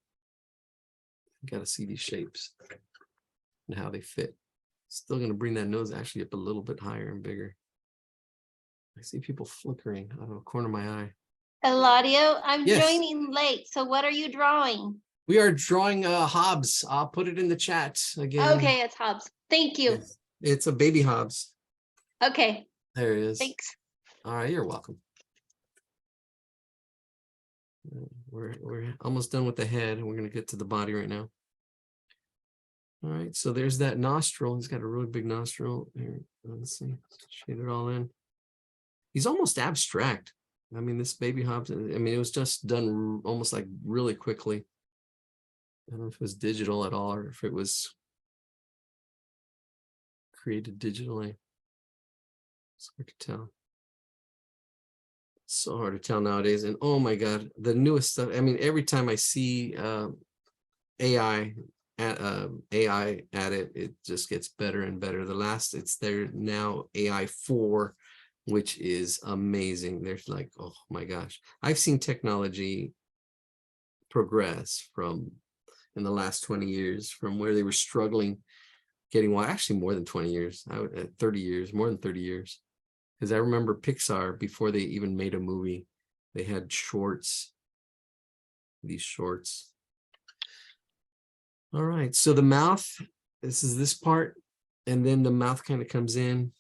You got to see these shapes and how they fit. Still going to bring that nose actually up a little bit higher and bigger. I see people flickering out of the corner of my eye. Eladio, I'm Yes. joining late. So what are you drawing? We are drawing Hobbs. I'll put it in the chat again. Okay, it's Hobbs. Thank you. Yes. It's a baby Hobbs. Okay, There it is. thanks. All right, you're welcome. We're almost done with the head, and we're going to get to the body right now. All right, so there's that nostril. He's got a really big nostril. Here, let's see, shade it all in. He's almost abstract. I mean, this baby Hobbs, I mean, it was just done almost like really quickly. I don't know if it was digital at all or if it was created digitally. It's hard to tell. So hard to tell nowadays. And oh my God, the newest stuff. I mean, every time I see AI at it, it just gets better and better. It's there now, AI 4, which is amazing. There's like, oh my gosh, I've seen technology progress from in the last 20 years from where they were struggling getting, well, actually more than 20 years, 30 years, more than 30 years. Because I remember Pixar, before they even made a movie, they had shorts, these shorts. All right, so the mouth, this is this part, and then the mouth kind of comes in,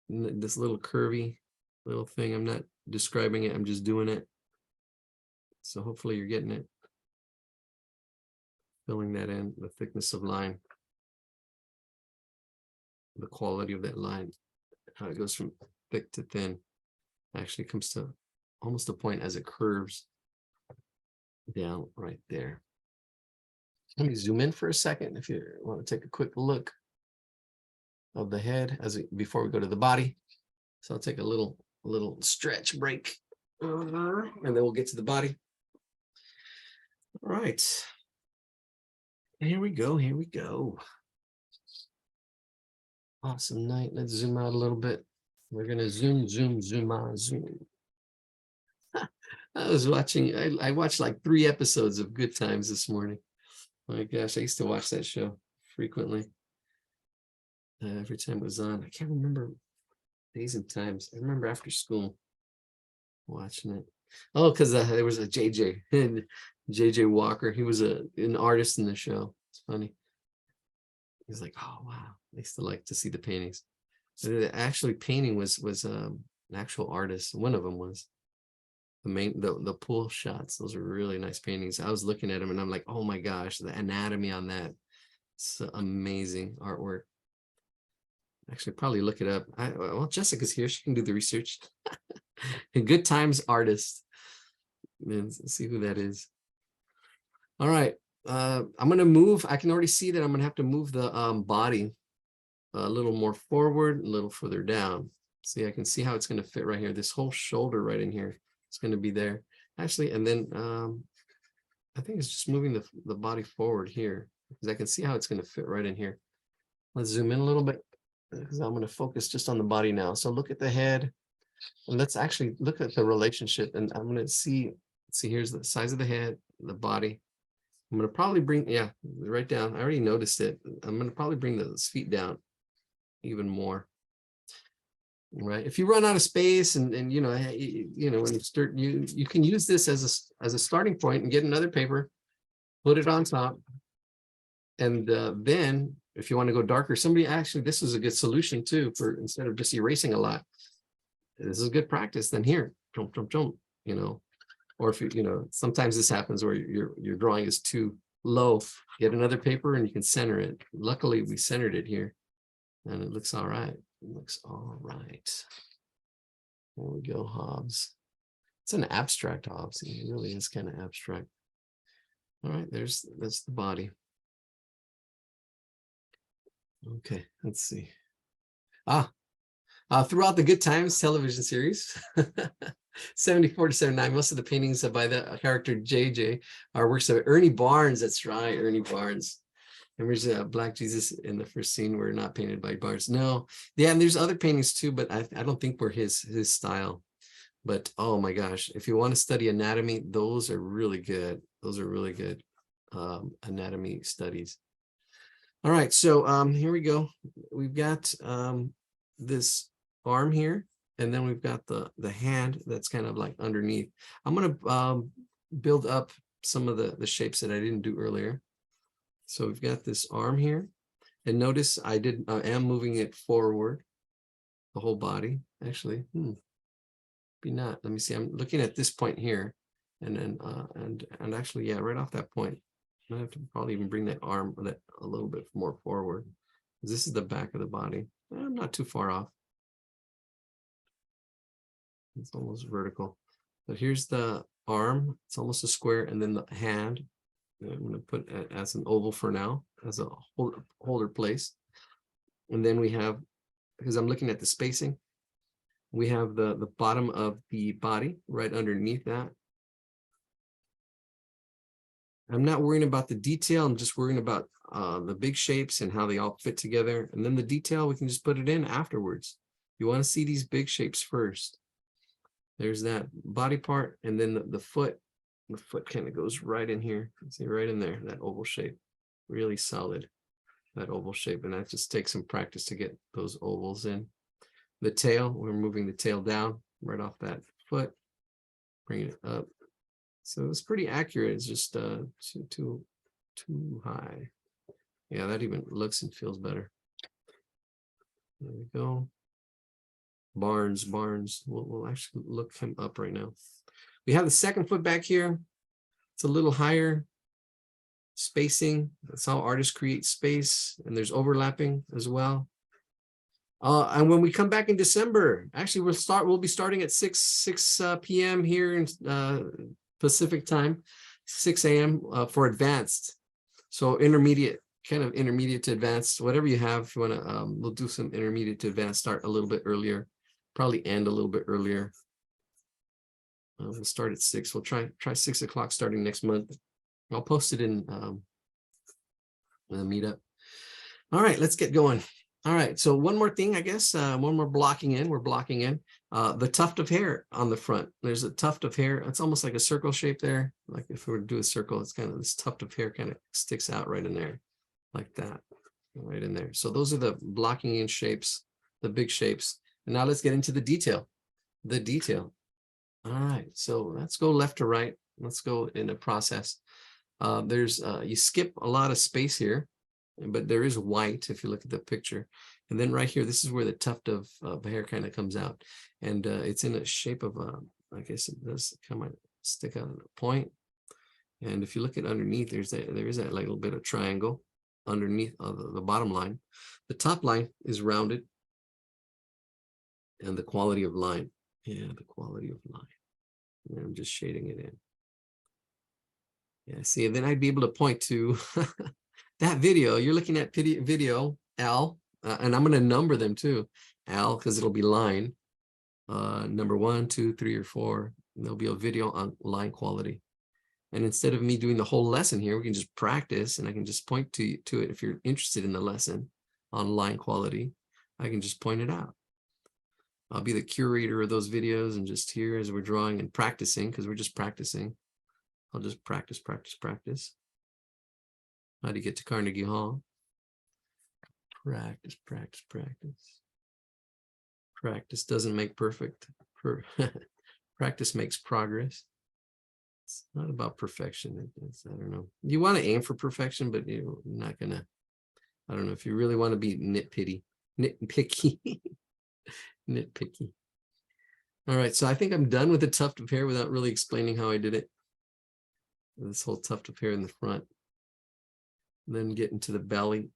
this little curvy little thing. I'm not describing it, I'm just doing it. So hopefully you're getting it. Filling that in, the thickness of line, the quality of that line, how it goes from thick to thin, actually comes to almost a point as it curves down right there. Let me zoom in for a second if you want to take a quick look of the head before we go to the body. So I'll take a little stretch break, and then we'll get to the body. All right. Here we go. Here we go. Awesome night. Let's zoom out a little bit. We're going to zoom out, zoom. I was watching, I watched like 3 episodes of Good Times this morning. Oh my gosh, I used to watch that show frequently. Every time it was on. I can't remember days and times. I remember after school watching it. Oh, because there was a JJ, JJ Walker. He was an artist in the show. It's funny. He's like, oh wow, I used to like to see the paintings. But actually, painting was an actual artist. One of them was the pool shots. Those are really nice paintings. I was looking at them and I'm like, oh my gosh, the anatomy on that. It's amazing artwork. Actually, probably look it up. Well, Jessica's here. She can do the research. A Good Times artist. Let's see who that is. All right. I'm going to move. I can already see that I'm going to have to move the body a little more forward, a little further down. See, I can see how it's going to fit right here. This whole shoulder right in here. It's going to be there. Actually, and then I think it's just moving the body forward here because I can see how it's going to fit right in here. Let's zoom in a little bit because I'm going to focus just on the body now. So look at the head and let's actually look at the relationship. And I'm going to see, here's the size of the head, the body. I'm going to probably bring, yeah, right down. I already noticed it. I'm going to probably bring those feet down even more. Right. If you run out of space and when you start, you can use this as a starting point and get another paper, put it on top. And then if you want to go darker, this is a good solution too, for instead of just erasing a lot. This is good practice. Then here, jump, or if sometimes this happens where your drawing is too low, get another paper and you can center it. Luckily, we centered it here and it looks all right. It looks all right. There we go, Hobbs. It's an abstract Hobbs. It really is kind of abstract. All right, that's the body. Okay, let's see. Throughout the Good Times television series, 74 to 79, most of the paintings by the character JJ are works of Ernie Barnes. That's right, Ernie Barnes. And there's a Black Jesus in the first scene were not painted by Barnes. No, yeah, and there's other paintings too, but I don't think were his style. But oh my gosh, if you want to study anatomy, those are really good. Those are really good anatomy studies. All right, so here we go. We've got this arm here, and then we've got the hand that's kind of like underneath. I'm going to build up some of the shapes that I didn't do earlier. So we've got this arm here, and notice I am moving it forward, the whole body. Actually, be not. Let me see. I'm looking at this point here, and then and actually, yeah, right off that point. I have to probably even bring that arm a little bit more forward. This is the back of the body. I'm not too far off. It's almost vertical. But here's the arm. It's almost a square, and then the hand. I'm going to put it as an oval for now, as a holder place. And then we have, because I'm looking at the spacing, we have the bottom of the body right underneath that. I'm not worrying about the detail. I'm just worrying about the big shapes and how they all fit together. And then the detail, we can just put it in afterwards. You want to see these big shapes first. There's that body part, and then the foot. The foot kind of goes right in here. See, right in there, that oval shape. Really solid, that oval shape. And that just takes some practice to get those ovals in. The tail, we're moving the tail down right off that foot, bringing it up. So it's pretty accurate. It's just too high. Yeah, that even looks and feels better. There we go. Barnes. We'll actually look him up right now. We have the second foot back here. It's a little higher spacing. That's how artists create space, and there's overlapping as well. And when we come back in December, actually we'll be starting at 6 p.m. here in Pacific time, 6 a.m. For advanced. So intermediate, kind of intermediate to advanced, whatever you have. If you want to, we'll do some intermediate to advanced, start a little bit earlier, probably end a little bit earlier. We'll start at 6. We'll try 6 o'clock starting next month. I'll post it in the meetup. All right, let's get going. All right, so one more thing, I guess, one more blocking in. We're blocking in the tuft of hair on the front. There's a tuft of hair. It's almost like a circle shape there. Like if we were to do a circle, it's kind of this tuft of hair kind of sticks out right in there, like that, right in there. So those are the blocking in shapes, the big shapes. And now let's get into the detail. The detail. All right, so let's go left to right. Let's go in a process. You skip a lot of space here, but there is white if you look at the picture. And then right here, this is where the tuft of hair kind of comes out. And it's in a shape of, I guess it does come out, stick out at a point. And if you look at underneath, there is that like little bit of triangle underneath the bottom line. The top line is rounded. And the quality of line. Yeah, the quality of line. And I'm just shading it in. Yeah, see, and then I'd be able to point to that video. You're looking at video L, and I'm going to number them too. L, because it'll be line. Number 1, 2, 3, or 4. And there'll be a video on line quality. And instead of me doing the whole lesson here, we can just practice, and I can just point to it if you're interested in the lesson on line quality. I can just point it out. I'll be the curator of those videos, and just here as we're drawing and practicing, because we're just practicing. I'll just practice. How to get to Carnegie Hall. Practice. Practice doesn't make perfect. Practice makes progress. It's not about perfection. I don't know. You want to aim for perfection, but you're not going to, I don't know, if you really want to be nitpicky. Nitpicky. All right, so I think I'm done with the tuft of hair without really explaining how I did it. This whole tuft of hair in the front. And then get into the belly.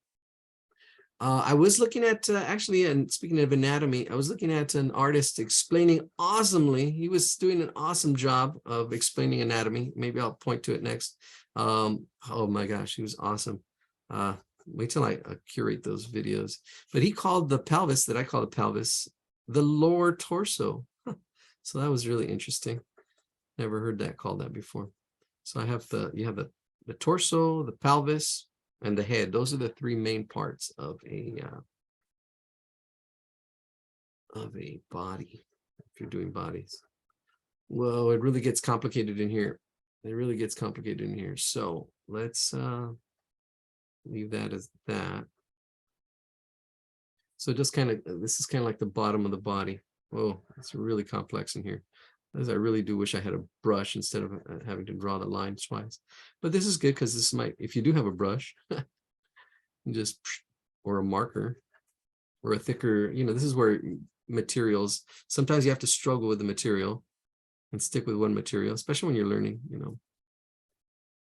I was looking at, actually, and speaking of anatomy, I was looking at an artist explaining awesomely. He was doing an awesome job of explaining anatomy. Maybe I'll point to it next. Oh my gosh, he was awesome. wait till I curate those videos. But he called the pelvis that I call the pelvis the lower torso. So that was really interesting. Never heard that called that before. So I have you have the torso, the pelvis, and the head. Those are the three main parts of a body. If you're doing bodies. Whoa, it really gets complicated in here. It really gets complicated in here. So let's leave that as that. So just kind of, this is kind of like the bottom of the body. Whoa, it's really complex in here. As I really do wish I had a brush instead of having to draw the lines twice. But this is good because this might, if you do have a brush, just, or a marker, or a thicker, this is where materials, sometimes you have to struggle with the material and stick with one material, especially when you're learning,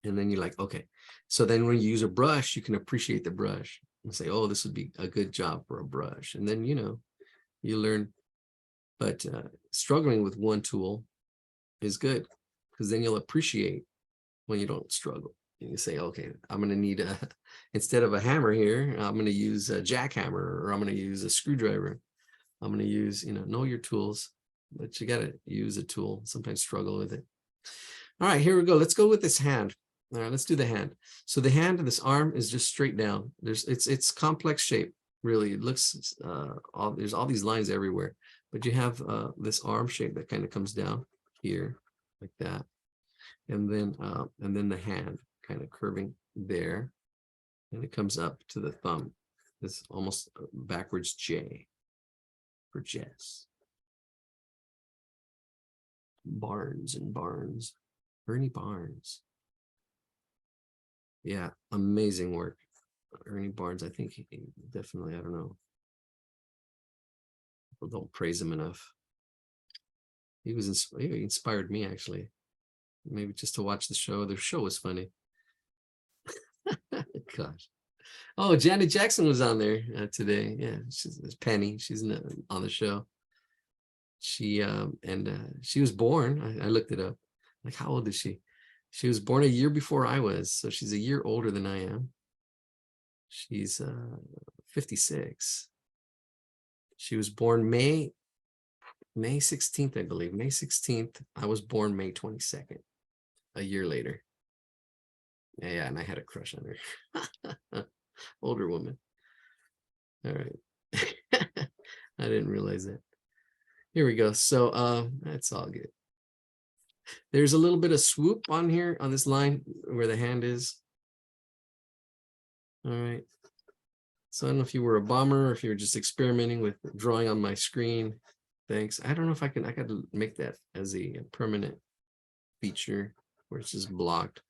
and then you're like, okay. So then when you use a brush, you can appreciate the brush and say, oh, this would be a good job for a brush. And then, you learn, but struggling with one tool is good because then you'll appreciate when you don't struggle. And you say, okay, I'm going to need instead of a hammer here, I'm going to use a jackhammer, or I'm going to use a screwdriver. I'm going to use, know your tools, but you got to use a tool, sometimes struggle with it. All right, here we go. Let's go with this hand. All right, let's do the hand. So the hand, this arm is just straight down. It's complex shape, really. It looks, there's all these lines everywhere, but you have this arm shape that kind of comes down here like that. And then the hand kind of curving there. And it comes up to the thumb. It's almost backwards J for Jess. Barnes and Barnes. Ernie Barnes. Yeah, amazing work. Ernie Barnes, I think he definitely, I don't know. People don't praise him enough. He inspired me, actually. Maybe just to watch the show. The show was funny. Gosh. Oh, Janet Jackson was on there today. Yeah, she's Penny. She's on the show. She she was born. I looked it up. Like, how old is she? She was born a year before I was, so she's a year older than I am. She's 56. She was born May 16th, I believe. May 16th. I was born May 22nd, a year later. Yeah, and I had a crush on her. Older woman. All right. I didn't realize that. Here we go. So that's all good. There's a little bit of swoop on here on this line where the hand is. All right. So I don't know if you were a bomber or if you were just experimenting with drawing on my screen. Thanks. I don't know if I got to make that as a permanent feature where it's just blocked.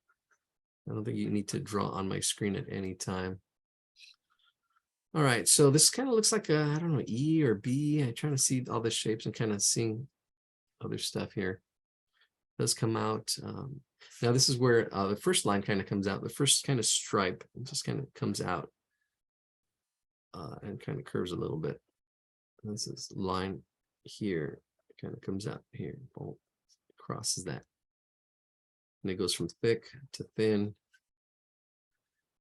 I don't think you need to draw on my screen at any time. All right, so this kind of looks like a, I don't know, E or B. I'm trying to see all the shapes and kind of seeing other stuff here. It does come out. Now this is where the first line kind of comes out. The first kind of stripe just kind of comes out and kind of curves a little bit. And this is line here. It kind of comes out here. Boom, crosses that. And it goes from thick to thin.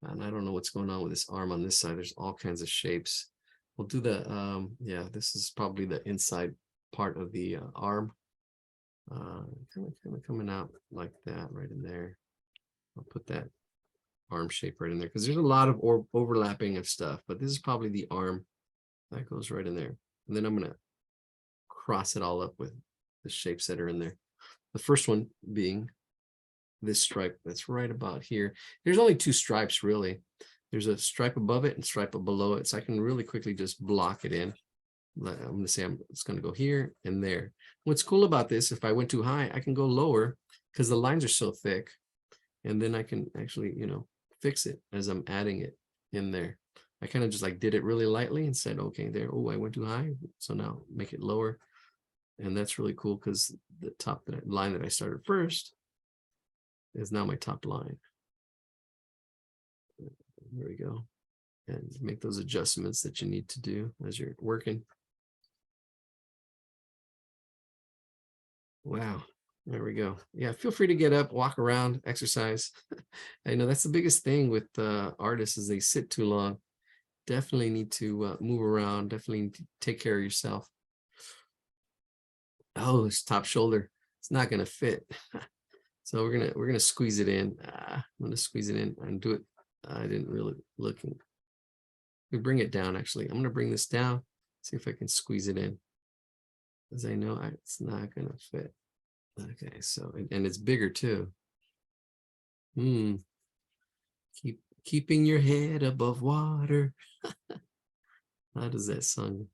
And I don't know what's going on with this arm on this side. There's all kinds of shapes. We'll do the, yeah, this is probably the inside part of the arm. Kind of coming out like that right in there. I'll put that arm shape right in there because there's a lot of overlapping of stuff, but this is probably the arm that goes right in there. And then I'm going to cross it all up with the shapes that are in there. The first one being this stripe that's right about here. There's only two stripes really. There's a stripe above it and stripe below it. So I can really quickly just block it in. I'm going to say it's going to go here and there. What's cool about this, if I went too high, I can go lower because the lines are so thick. And then I can actually, fix it as I'm adding it in there. I kind of just like did it really lightly and said, okay, there. Oh, I went too high. So now make it lower. And that's really cool because the top line that I started first is now my top line. There we go. And make those adjustments that you need to do as you're working. Wow. There we go. Yeah, feel free to get up, walk around, exercise. I know that's the biggest thing with artists is they sit too long. Definitely need to move around. Definitely need to take care of yourself. Oh, it's top shoulder. It's not gonna fit. So we're gonna squeeze it in. I'm gonna squeeze it in and do it. I didn't really look. We bring it down. Actually, I'm gonna bring this down. See if I can squeeze it in. As I know, it's not gonna fit. Okay, so and it's bigger too. Keeping your head above water. How does that song?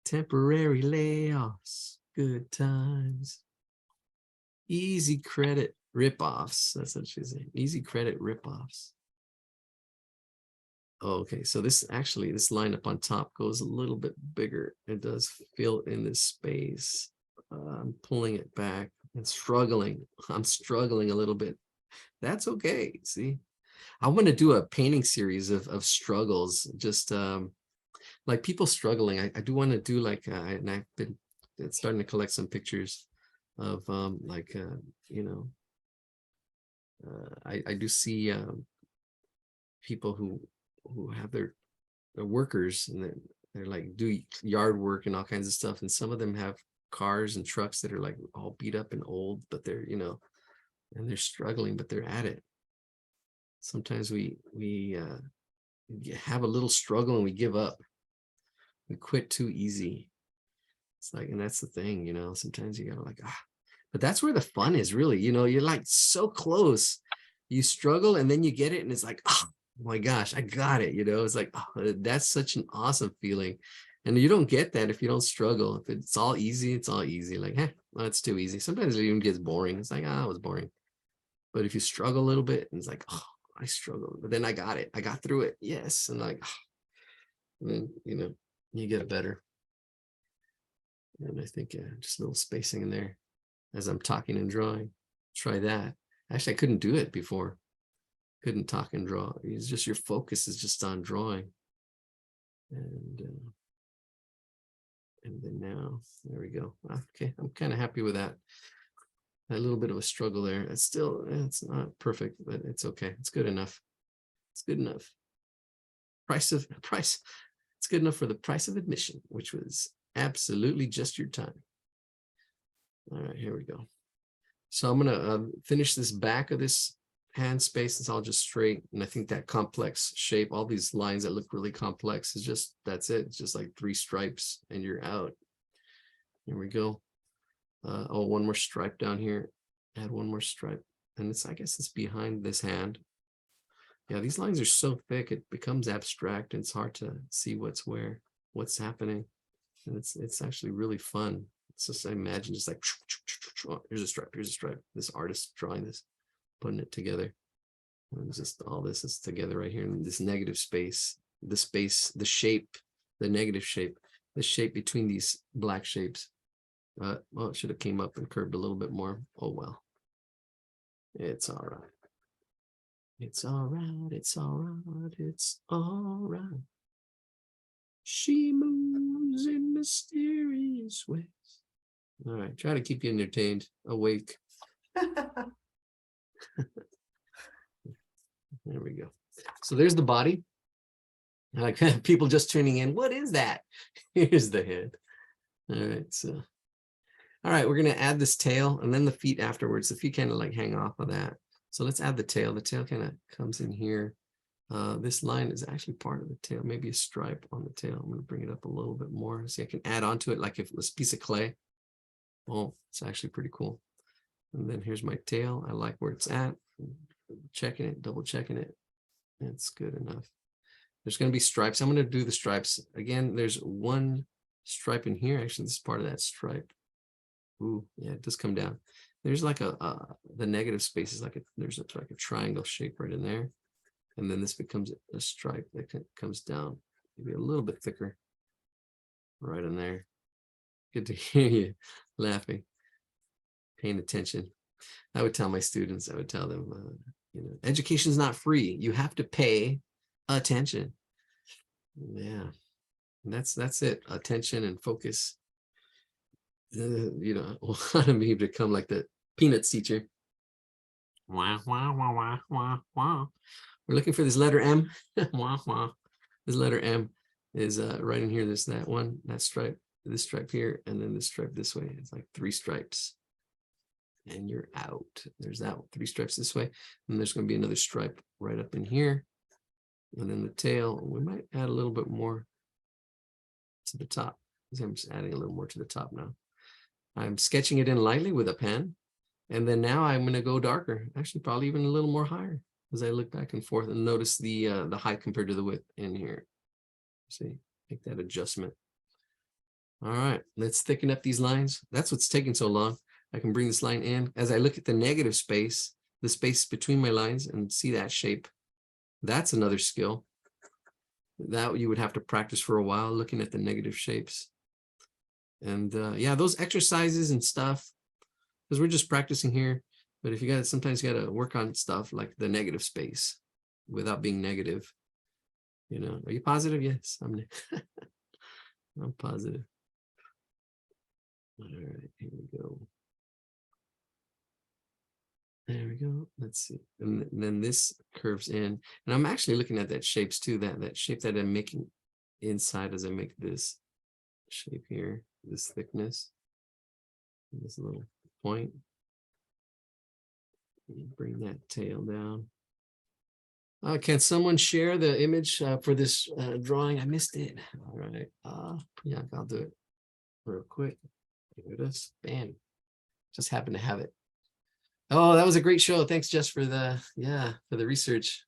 Temporary layoffs, good times. Easy credit ripoffs. That's what she's saying. Easy credit ripoffs. Oh, okay, so this line up on top goes a little bit bigger. It does feel in this space. I'm pulling it back and struggling. I'm struggling a little bit. That's okay. See, I want to do a painting series of struggles, just like people struggling. I do want to do like, and I've been starting to collect some pictures of I do see people who have their workers and they're like do yard work and all kinds of stuff, and some of them have cars and trucks that are like all beat up and old, but they're and they're struggling, but they're at it. Sometimes we have a little struggle and we give up. We quit too easy. It's like, and that's the thing, sometimes you gotta like, but that's where the fun is really, you're like so close, you struggle and then you get it and it's like, oh my gosh, I got it. It's like, oh, that's such an awesome feeling. And you don't get that if you don't struggle. If it's all easy, it's all easy. Like, well, it's too easy. Sometimes it even gets boring. It's like, it was boring. But if you struggle a little bit, and it's like, oh, I struggled, but then I got it. I got through it. Yes. And like, and then, you get better. And I think just a little spacing in there as I'm talking and drawing. Try that. Actually, I couldn't do it before. Couldn't talk and draw. It's just your focus is just on drawing. And then now, there we go. Okay, I'm kind of happy with that. A little bit of a struggle there. It's not perfect, but it's okay. It's good enough. It's good enough. Price. It's good enough for the price of admission, which was absolutely just your time. All right, here we go. So I'm gonna finish this back of this hand space. It's all just straight, and I think that complex shape, all these lines that look really complex, is just that's it. It's just like 3 stripes, and you're out. Here we go. One more stripe down here. Add one more stripe, and I guess it's behind this hand. Yeah, these lines are so thick it becomes abstract. And it's hard to see what's happening, and it's actually really fun. It's just, I imagine just like, here's a stripe, here's a stripe. This artist drawing this, putting it together, and just all this is together right here in this negative space, the shape, the negative shape, the shape between these black shapes. Well, it should have came up and curved a little bit more. Oh well, it's all right. It's all right. It's all right. It's all right. She moves in mysterious ways. All right, try to keep you entertained, awake. There we go. So there's the body. Like people just tuning in. What is that? Here's the head. All right, so. All right, we're going to add this tail and then the feet afterwards. The feet kind of like hang off of that. So let's add the tail. The tail kind of comes in here. This line is actually part of the tail, maybe a stripe on the tail. I'm going to bring it up a little bit more. See, I can add onto it like if it was a piece of clay. Oh, it's actually pretty cool. And then here's my tail. I like where it's at. Checking it, double checking it. It's good enough. There's going to be stripes. I'm going to do the stripes. Again, there's one stripe in here. Actually, this is part of that stripe. Ooh, yeah, it does come down. There's like the negative space is like there's like a triangle shape right in there. And then this becomes a stripe that comes down, maybe a little bit thicker right in there. Good to hear you laughing, paying attention. I would tell my students, I would tell them, education is not free. You have to pay attention. Yeah, and that's it. Attention and focus. you know, wanted me to become like the Peanuts teacher. Wah, wah, wah, wah, wah, wah. We're looking for this letter M. Wah, wah. This letter M is right in here. There's that one, that stripe, this stripe here, and then this stripe this way. It's like 3 stripes. And you're out. There's that one, 3 stripes this way. And there's going to be another stripe right up in here. And then the tail, we might add a little bit more to the top. I'm just adding a little more to the top now. I'm sketching it in lightly with a pen. And then now I'm going to go darker, actually probably even a little more higher as I look back and forth and notice the height compared to the width in here. See, make that adjustment. All right, let's thicken up these lines. That's what's taking so long. I can bring this line in as I look at the negative space, the space between my lines, and see that shape. That's another skill that you would have to practice for a while, looking at the negative shapes. And yeah, those exercises and stuff, because we're just practicing here. But if you got, sometimes you got to work on stuff like the negative space without being negative. You know, are you positive? Yes, I'm positive. All right, here we go. There we go. Let's see. And then this curves in. And I'm actually looking at that shapes too, that shape that I'm making inside as I make this shape here, this thickness, this little point. Bring that tail down. Can someone share the image for this drawing? I missed it. All right. Yeah, I'll do it real quick. Here it is. Bam. Just happen to have it. Oh, that was a great show. Thanks, Jess, for the research.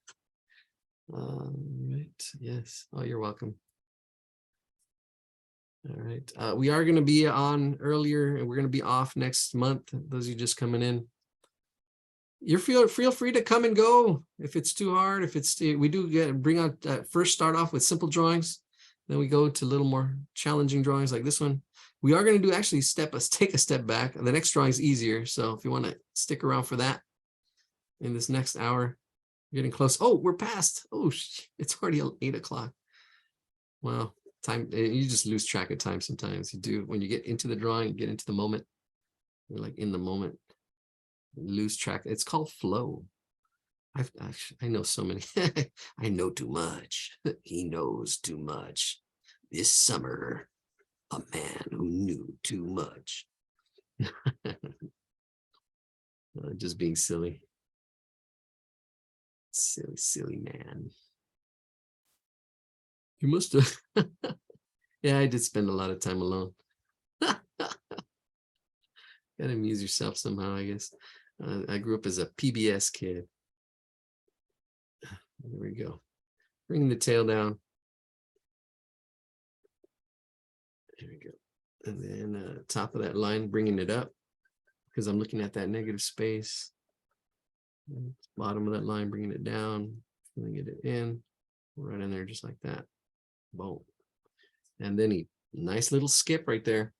Right. Yes. Oh, you're welcome. All right. We are going to be on earlier, and we're going to be off next month. Those of you just coming in, you feel free to come and go if it's too hard. If it's, we do bring out first start off with simple drawings, then we go to a little more challenging drawings like this one. We are going to do actually take a step back. The next drawing is easier, so if you want to stick around for that in this next hour, you're getting close. Oh, we're past. Oh, it's already 8 o'clock. Wow, time, you just lose track of time sometimes. You do when you get into the drawing, you get into the moment. You're like in the moment. Lose track. It's called flow. I know so many. I know too much. He knows too much. This summer, a man who knew too much. Just being silly. Silly man. You must have. Yeah, I did spend a lot of time alone. Gotta amuse yourself somehow, I guess. I grew up as a PBS kid. There we go. Bringing the tail down. There we go. And then top of that line, bringing it up because I'm looking at that negative space. Bottom of that line, bringing it down, filling it in, right in there, just like that. Boom. And then nice little skip right there.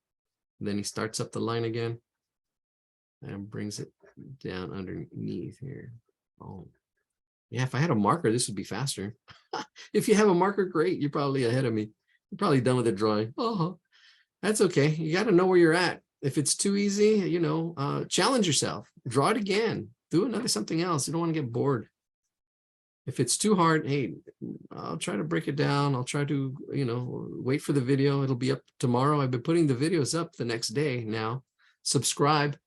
And then he starts up the line again and brings it down underneath here. Oh, yeah. If I had a marker, this would be faster. If you have a marker, great. You're probably ahead of me. You're probably done with the drawing. Oh, that's okay. You got to know where you're at. If it's too easy, you know, challenge yourself. Draw it again. Do another something else. You don't want to get bored. If it's too hard, hey, I'll try to break it down. I'll try to, you know, wait for the video. It'll be up tomorrow. I've been putting the videos up the next day now. Subscribe.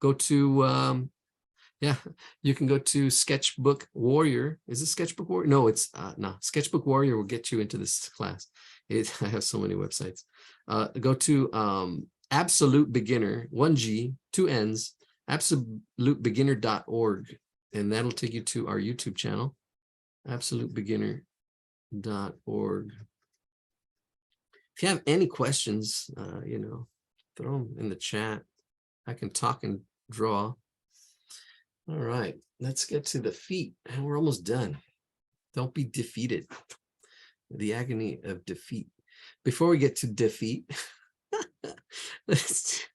Go to, yeah, you can go to Sketchbook Warrior. Is it Sketchbook Warrior? No, it's no. Sketchbook Warrior will get you into this class. I have so many websites. Go to Absolute Beginner, 1G, 2 N's, absolutebeginner.org, and that'll take you to our YouTube channel, absolutebeginner.org. If you have any questions, you know, throw them in the chat. I can talk and draw. All right, let's get to the feet, and we're almost done. Don't be defeated. The agony of defeat. Before we get to defeat, let's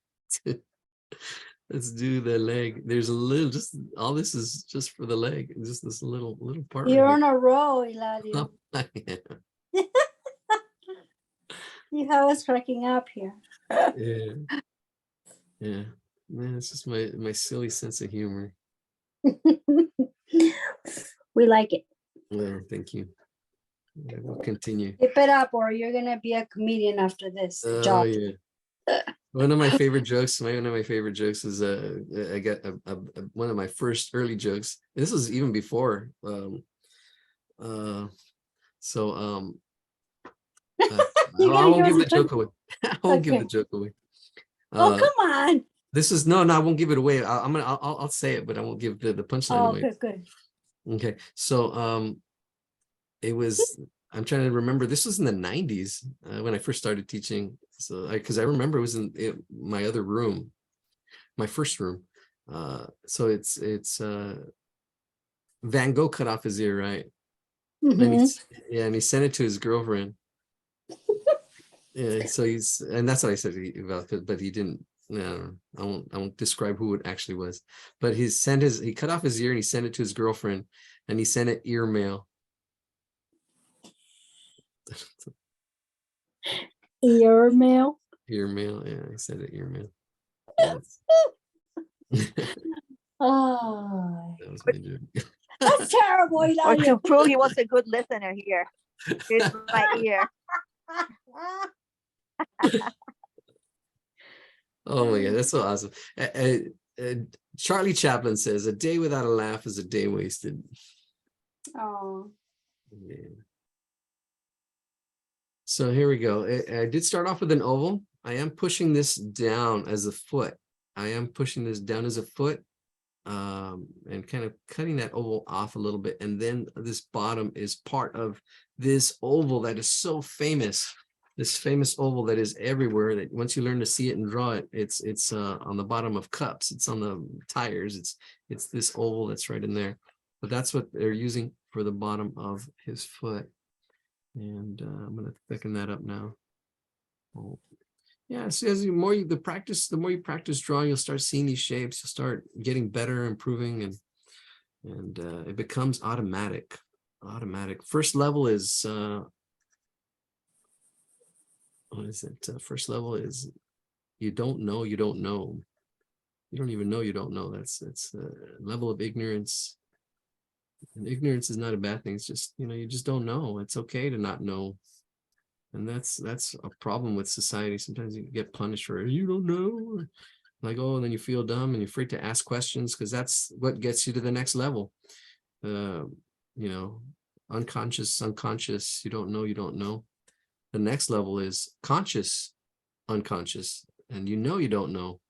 do the leg. There's a little, just all this is just for the leg. Just this little part. You're right on a roll, Eladio. You have us cracking up here. Yeah. Yeah, man, it's just my silly sense of humor. We like it. Well, thank you. Yeah, we'll continue. Keep it up, or you're gonna be a comedian after this Oh job. yeah. One of my favorite jokes. One of my favorite jokes is I got one of my first early jokes. This was even before. So I You're I gonna won't give give us the joke away. I won't give Okay. the joke away. Oh, come on. This is no, I won't give it away. I'll say it, but I won't give the punchline Oh, away. good. Okay, so it was. I'm trying to remember. This was in the 90s when I first started teaching. So because I remember it was in my other room, my first room. So it's Van Gogh cut off his ear, right? And Mhm. and he sent it to his girlfriend. Yeah, so and that's what I said about it, but he didn't. No, I won't describe who it actually was, but he cut off his ear and he sent it to his girlfriend, and he sent it ear mail. Ear mail. Ear mail, yeah, I said it ear mail. Yes. Oh, That was my joke. that's terrible, Or to Eladio. prove he was a good listener here. Here's my ear. Oh my God, that's so awesome. Charlie Chaplin says, "A day without a laugh is a day wasted." Oh, Yeah. So here we go. I did start off with an oval. I am pushing this down as a foot. I am pushing this down as a foot, and kind of cutting that oval off a little bit. And then this bottom is part of this oval that is so famous. This famous oval that is everywhere, that once you learn to see it and draw it, it's on the bottom of cups. It's on the tires. It's this oval that's right in there. But that's what they're using for the bottom of his foot. And I'm going to thicken that up now. Oh. Yeah, so as the more you practice drawing, you'll start seeing these shapes. You'll start getting better, improving, and it becomes automatic. First level is what is it? First level is you don't know. You don't know. You don't even know. You don't know. That's a level of ignorance. And ignorance is not a bad thing. It's just, you just don't know. It's okay to not know. And that's a problem with society. Sometimes you get punished for you don't know. Like, oh, and then you feel dumb and you're afraid to ask questions because that's what gets you to the next level. Unconscious, you don't know, you don't know. The next level is conscious, unconscious, and you don't know.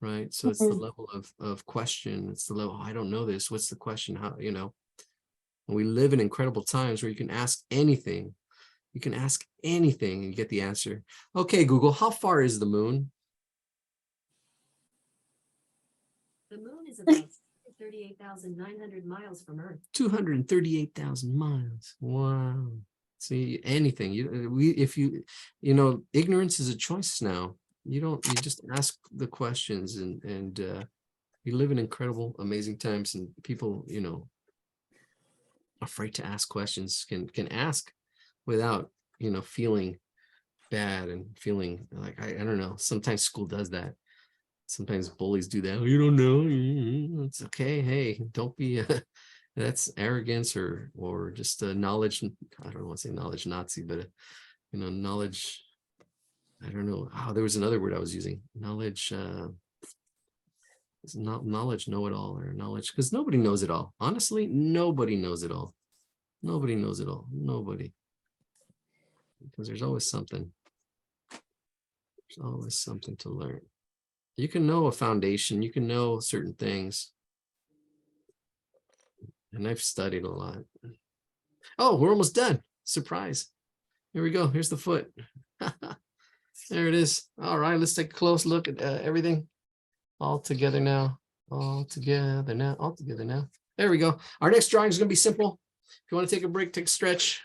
Right. So it's the level of question. It's the level, I don't know this. What's the question? How, and we live in incredible times where you can ask anything. You can ask anything and get the answer. Okay, Google, how far is the moon? The moon is about 38,900 miles from Earth. 238,000 miles. Wow. See, anything. Ignorance is a choice now. You just ask the questions, and you live in incredible, amazing times, and people, afraid to ask questions can ask without, feeling bad and feeling like, I don't know. Sometimes school does that. Sometimes bullies do that. Oh, you don't know. It's okay. Hey, don't be that's arrogance or just knowledge. I don't want to say knowledge Nazi, but knowledge. I don't know. Oh, there was another word I was using. Knowledge. It's not knowledge know-it-all, or knowledge, because nobody knows it all. Honestly, nobody knows it all. Nobody knows it all. Nobody. Because there's always something. There's always something to learn. You can know a foundation, you can know certain things. And I've studied a lot. Oh, we're almost done. Surprise. Here we go. Here's the foot. There it is. All right, let's take a close look at everything. All together now. All together now. All together now. There we go. Our next drawing is going to be simple. If you want to take a break, take a stretch.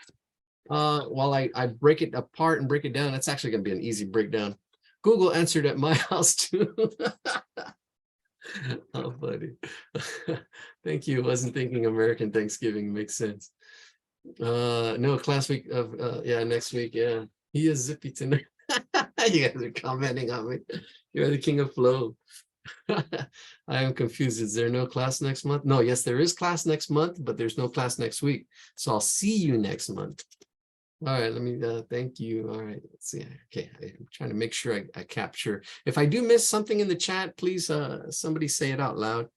While I break it apart and break it down, that's actually going to be an easy breakdown. Google answered at my house too. Oh, buddy. Thank you. Wasn't thinking American Thanksgiving. Makes sense. No, class week of next week. Yeah, he is zippy tonight. You guys are commenting on me. You're the king of flow. I am confused. Is there no class next month? No, yes, there is class next month, but there's no class next week. So I'll see you next month. All right, let me thank you. All right, let's see. Okay, I'm trying to make sure I capture. If I do miss something in the chat, please somebody say it out loud,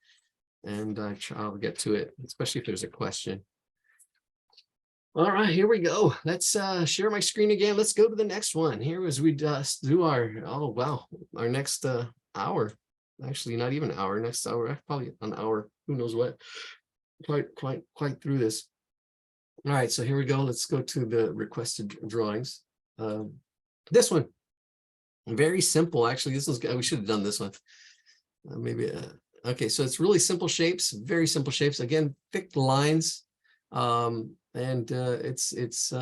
and I'll get to it, especially if there's a question. All right, here we go. Let's share my screen again. Let's go to the next one. Here as we just do our, oh wow, our next hour. Actually, not even an hour. Next hour, probably an hour. Who knows what? Quite through this. All right, so here we go. Let's go to the requested drawings. This one, very simple. Actually, this one's, we should have done this one. Maybe. Okay, so it's really simple shapes, very simple shapes. Again, thick lines. And it's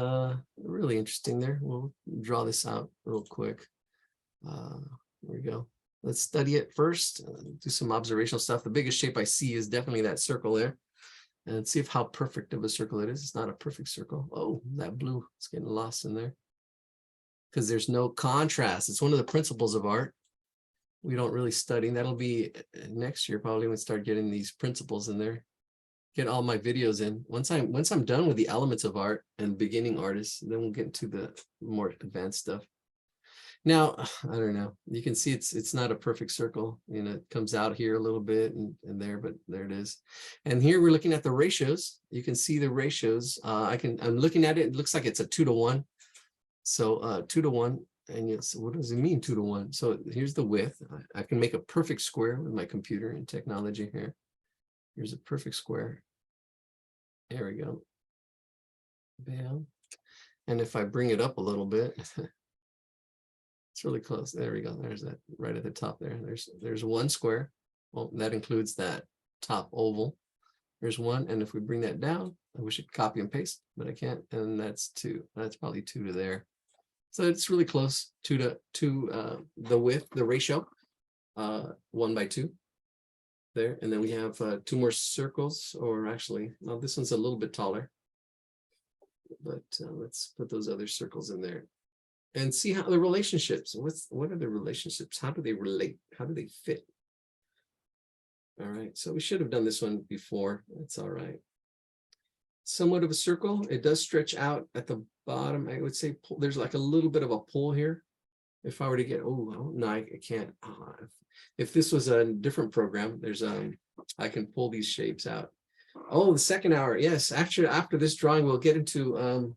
really interesting there. We'll draw this out real quick. There we go. Let's study it first, do some observational stuff. The biggest shape I see is definitely that circle there. And see how perfect of a circle it is. It's not a perfect circle. Oh, that blue is getting lost in there. Because there's no contrast. It's one of the principles of art. We don't really study. That'll be next year probably when we start getting these principles in there. Get all my videos in. Once I'm done with the elements of art and beginning artists, then we'll get into the more advanced stuff. Now, I don't know. You can see it's not a perfect circle. You know, it comes out here a little bit and there, but there it is. And here we're looking at the ratios. You can see the ratios. I'm looking at it. It looks like it's a 2-to-1. So 2-to-1. And yes, what does it mean 2-to-1? So here's the width. I can make a perfect square with my computer and technology here. Here's a perfect square. There we go. Bam. And if I bring it up a little bit, it's really close. There we go. There's that right at the top there. There's one square. Well, that includes that top oval. There's one. And if we bring that down, I wish I could copy and paste, but I can't. And that's 2. That's probably 2 to there. So it's really close. 2 to the width, the ratio, 1/2. There, and then we have 2 more circles, or actually, well, this one's a little bit taller, but let's put those other circles in there and see how the relationships, what are the relationships? How do they relate? How do they fit? All right, so we should have done this one before. That's all right. Somewhat of a circle. It does stretch out at the bottom. I would say there's like a little bit of a pull here. If I were to get, oh no, I can't. If this was a different program, there's I can pull these shapes out. Oh, the second hour, yes. Actually, after this drawing, we'll get into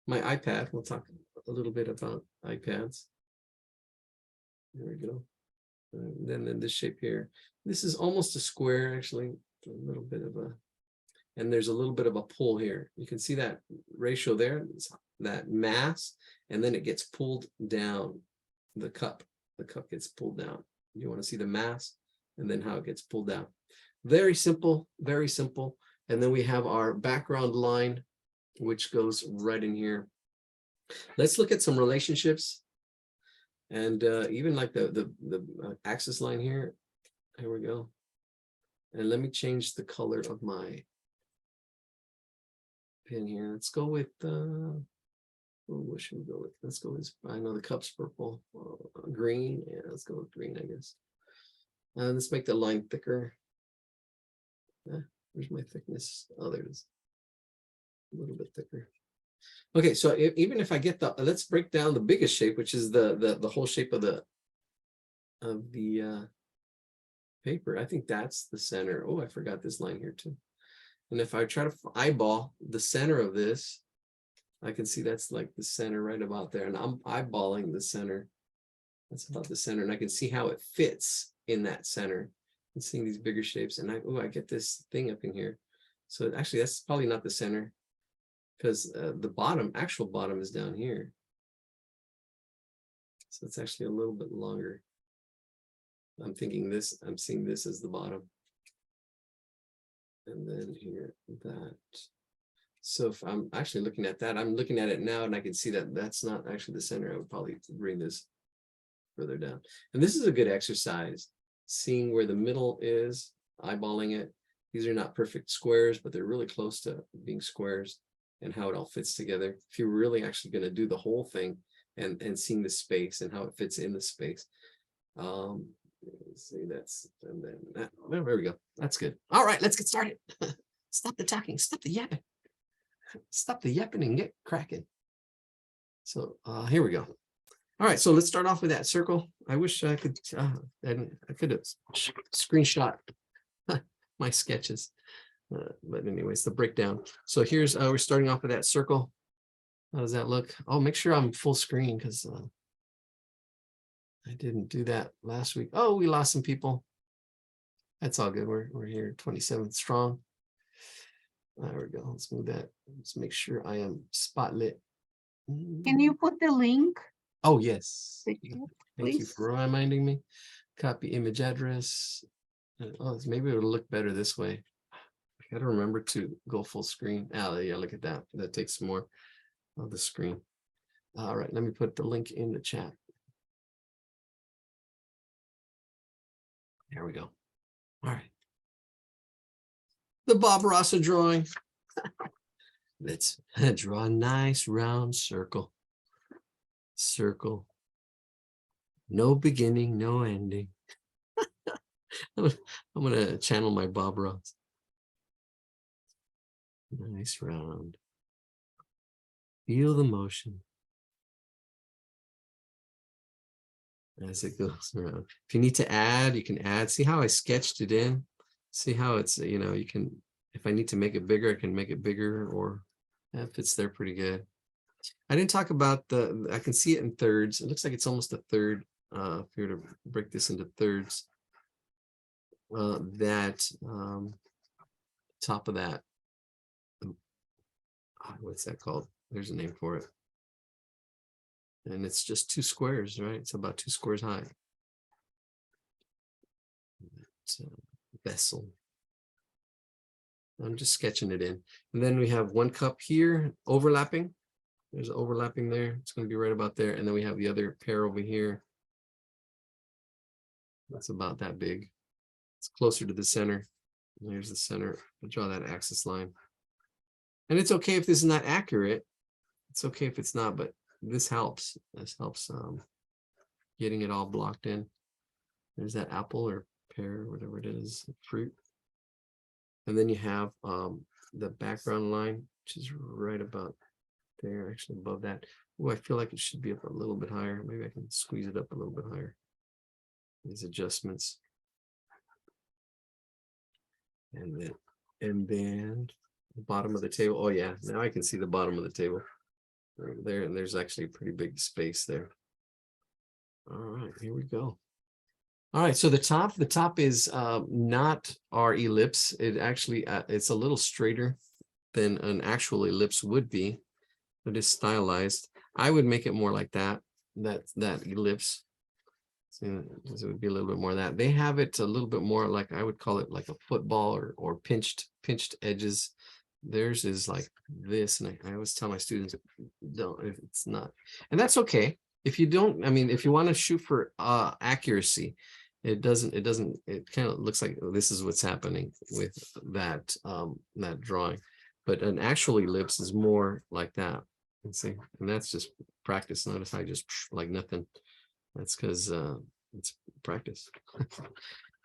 my iPad. We'll talk a little bit about iPads. There we go. And then this shape here. This is almost a square, actually. A little bit of a, and there's a little bit of a pull here. You can see that ratio there, that mass, and then it gets pulled down. The cup gets pulled down. You want to see the mass and then how it gets pulled down. Very simple, very simple. And then we have our background line, which goes right in here. Let's look at some relationships. And even like the axis line here. Here we go. And let me change the color of my pen here. Let's go with what should we go with? Let's go with, I know the cup's purple, green. Yeah, let's go with green, I guess. Let's make the line thicker. Where's my thickness? Oh, there it is. A little bit thicker. Okay, so even if I get the, let's break down the biggest shape, which is the whole shape of the paper. I think that's the center. Oh, I forgot this line here too. And if I try to eyeball the center of this, I can see that's like the center right about there. And I'm eyeballing the center. That's about the center. And I can see how it fits in that center. And seeing these bigger shapes. And I get this thing up in here. So actually, that's probably not the center, because the bottom, actual bottom is down here. So it's actually a little bit longer. I'm thinking this, I'm seeing this as the bottom. And then here, that. So if I'm actually looking at that, I'm looking at it now and I can see that that's not actually the center. I would probably bring this further down. And this is a good exercise, seeing where the middle is, eyeballing it. These are not perfect squares, but they're really close to being squares, and how it all fits together. If you're really actually going to do the whole thing and seeing the space and how it fits in the space. Let's see, that's, and then that, well, there we go. That's good. All right, let's get started. Stop the talking, stop the yapping. Stop the yapping and get cracking. So here we go. All right, so let's start off with that circle. I wish I could, I could have screenshot my sketches. But anyways, the breakdown. So here's, we're starting off with that circle. How does that look? Oh, make sure I'm full screen because I didn't do that last week. Oh, we lost some people. That's all good. We're here 27 strong. There we go. Let's move that. Let's make sure I am spotlit. Can you put the link? Oh, yes. Thank Thank you, you please. for reminding me. Copy image address. Oh, maybe it'll look better this way. I gotta remember to go full screen. Oh, yeah, look at that. That takes more of the screen. All right, let me put the link in the chat. There we go. All right. The Bob Rossa drawing. Let's draw a nice round circle. Circle. No beginning, no ending. I'm gonna channel my Bob Ross. Nice round. Feel the motion as it goes around. If you need to add, you can add. See how I sketched it in? See how it's, you can, if I need to make it bigger, I can make it bigger, or that fits there pretty good. I didn't talk about I can see it in thirds. It looks like it's almost a third. If you were to break this into thirds, top of that, what's that called? There's a name for it. And it's just 2 squares, right? It's about 2 squares high. It's a vessel. I'm just sketching it in. And then we have 1 cup here overlapping. There's overlapping there. It's going to be right about there. And then we have the other pair over here. That's about that big. It's closer to the center. There's the center. I'll draw that axis line. And it's okay if this is not accurate. It's okay if it's not, but this helps. This helps getting it all blocked in. There's that apple or pear, whatever it is, fruit. And then you have the background line, which is right about there, actually above that. Oh, I feel like it should be up a little bit higher. Maybe I can squeeze it up a little bit higher. These adjustments. And then the bottom of the table. Oh yeah, now I can see the bottom of the table right there, and there's actually a pretty big space there. All right, here we go. All right, so the top is not our ellipse. It actually it's a little straighter than an actual ellipse would be. It is stylized. I would make it more like that ellipse. So it would be a little bit more of that. They have it a little bit more like, I would call it like a football or pinched edges. Theirs is like this, and I always tell my students, don't, if it's not, and that's okay. If you don't, I mean, if you want to shoot for accuracy, it kind of looks like this is what's happening with that that drawing. But an actual ellipse is more like that. You see, and that's just practice. Notice I just like nothing. That's because it's practice.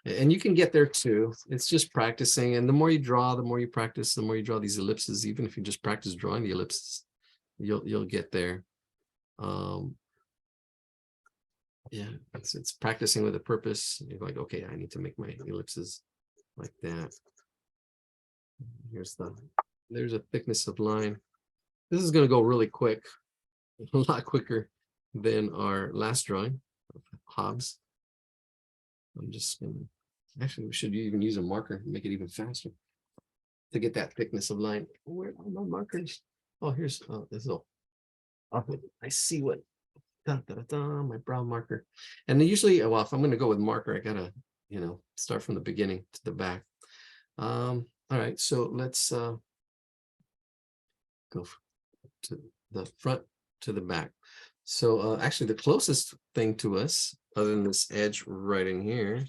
And you can get there too. It's just practicing. And the more you draw, the more you practice, the more you draw these ellipses. Even if you just practice drawing the ellipses, you'll get there. Yeah, it's practicing with a purpose. You're like, okay, I need to make my ellipses like that. There's a thickness of line. This is going to go really quick, a lot quicker than our last drawing of Hobbs. I'm just gonna, actually, we should even use a marker and make it even faster to get that thickness of line. Where are my markers? Oh, here's this little. I see what. My brown marker. And then usually, well, if I'm going to go with marker, I gotta, start from the beginning to the back. All right, so let's go to the front to the back. So actually, the closest thing to us, other than this edge right in here,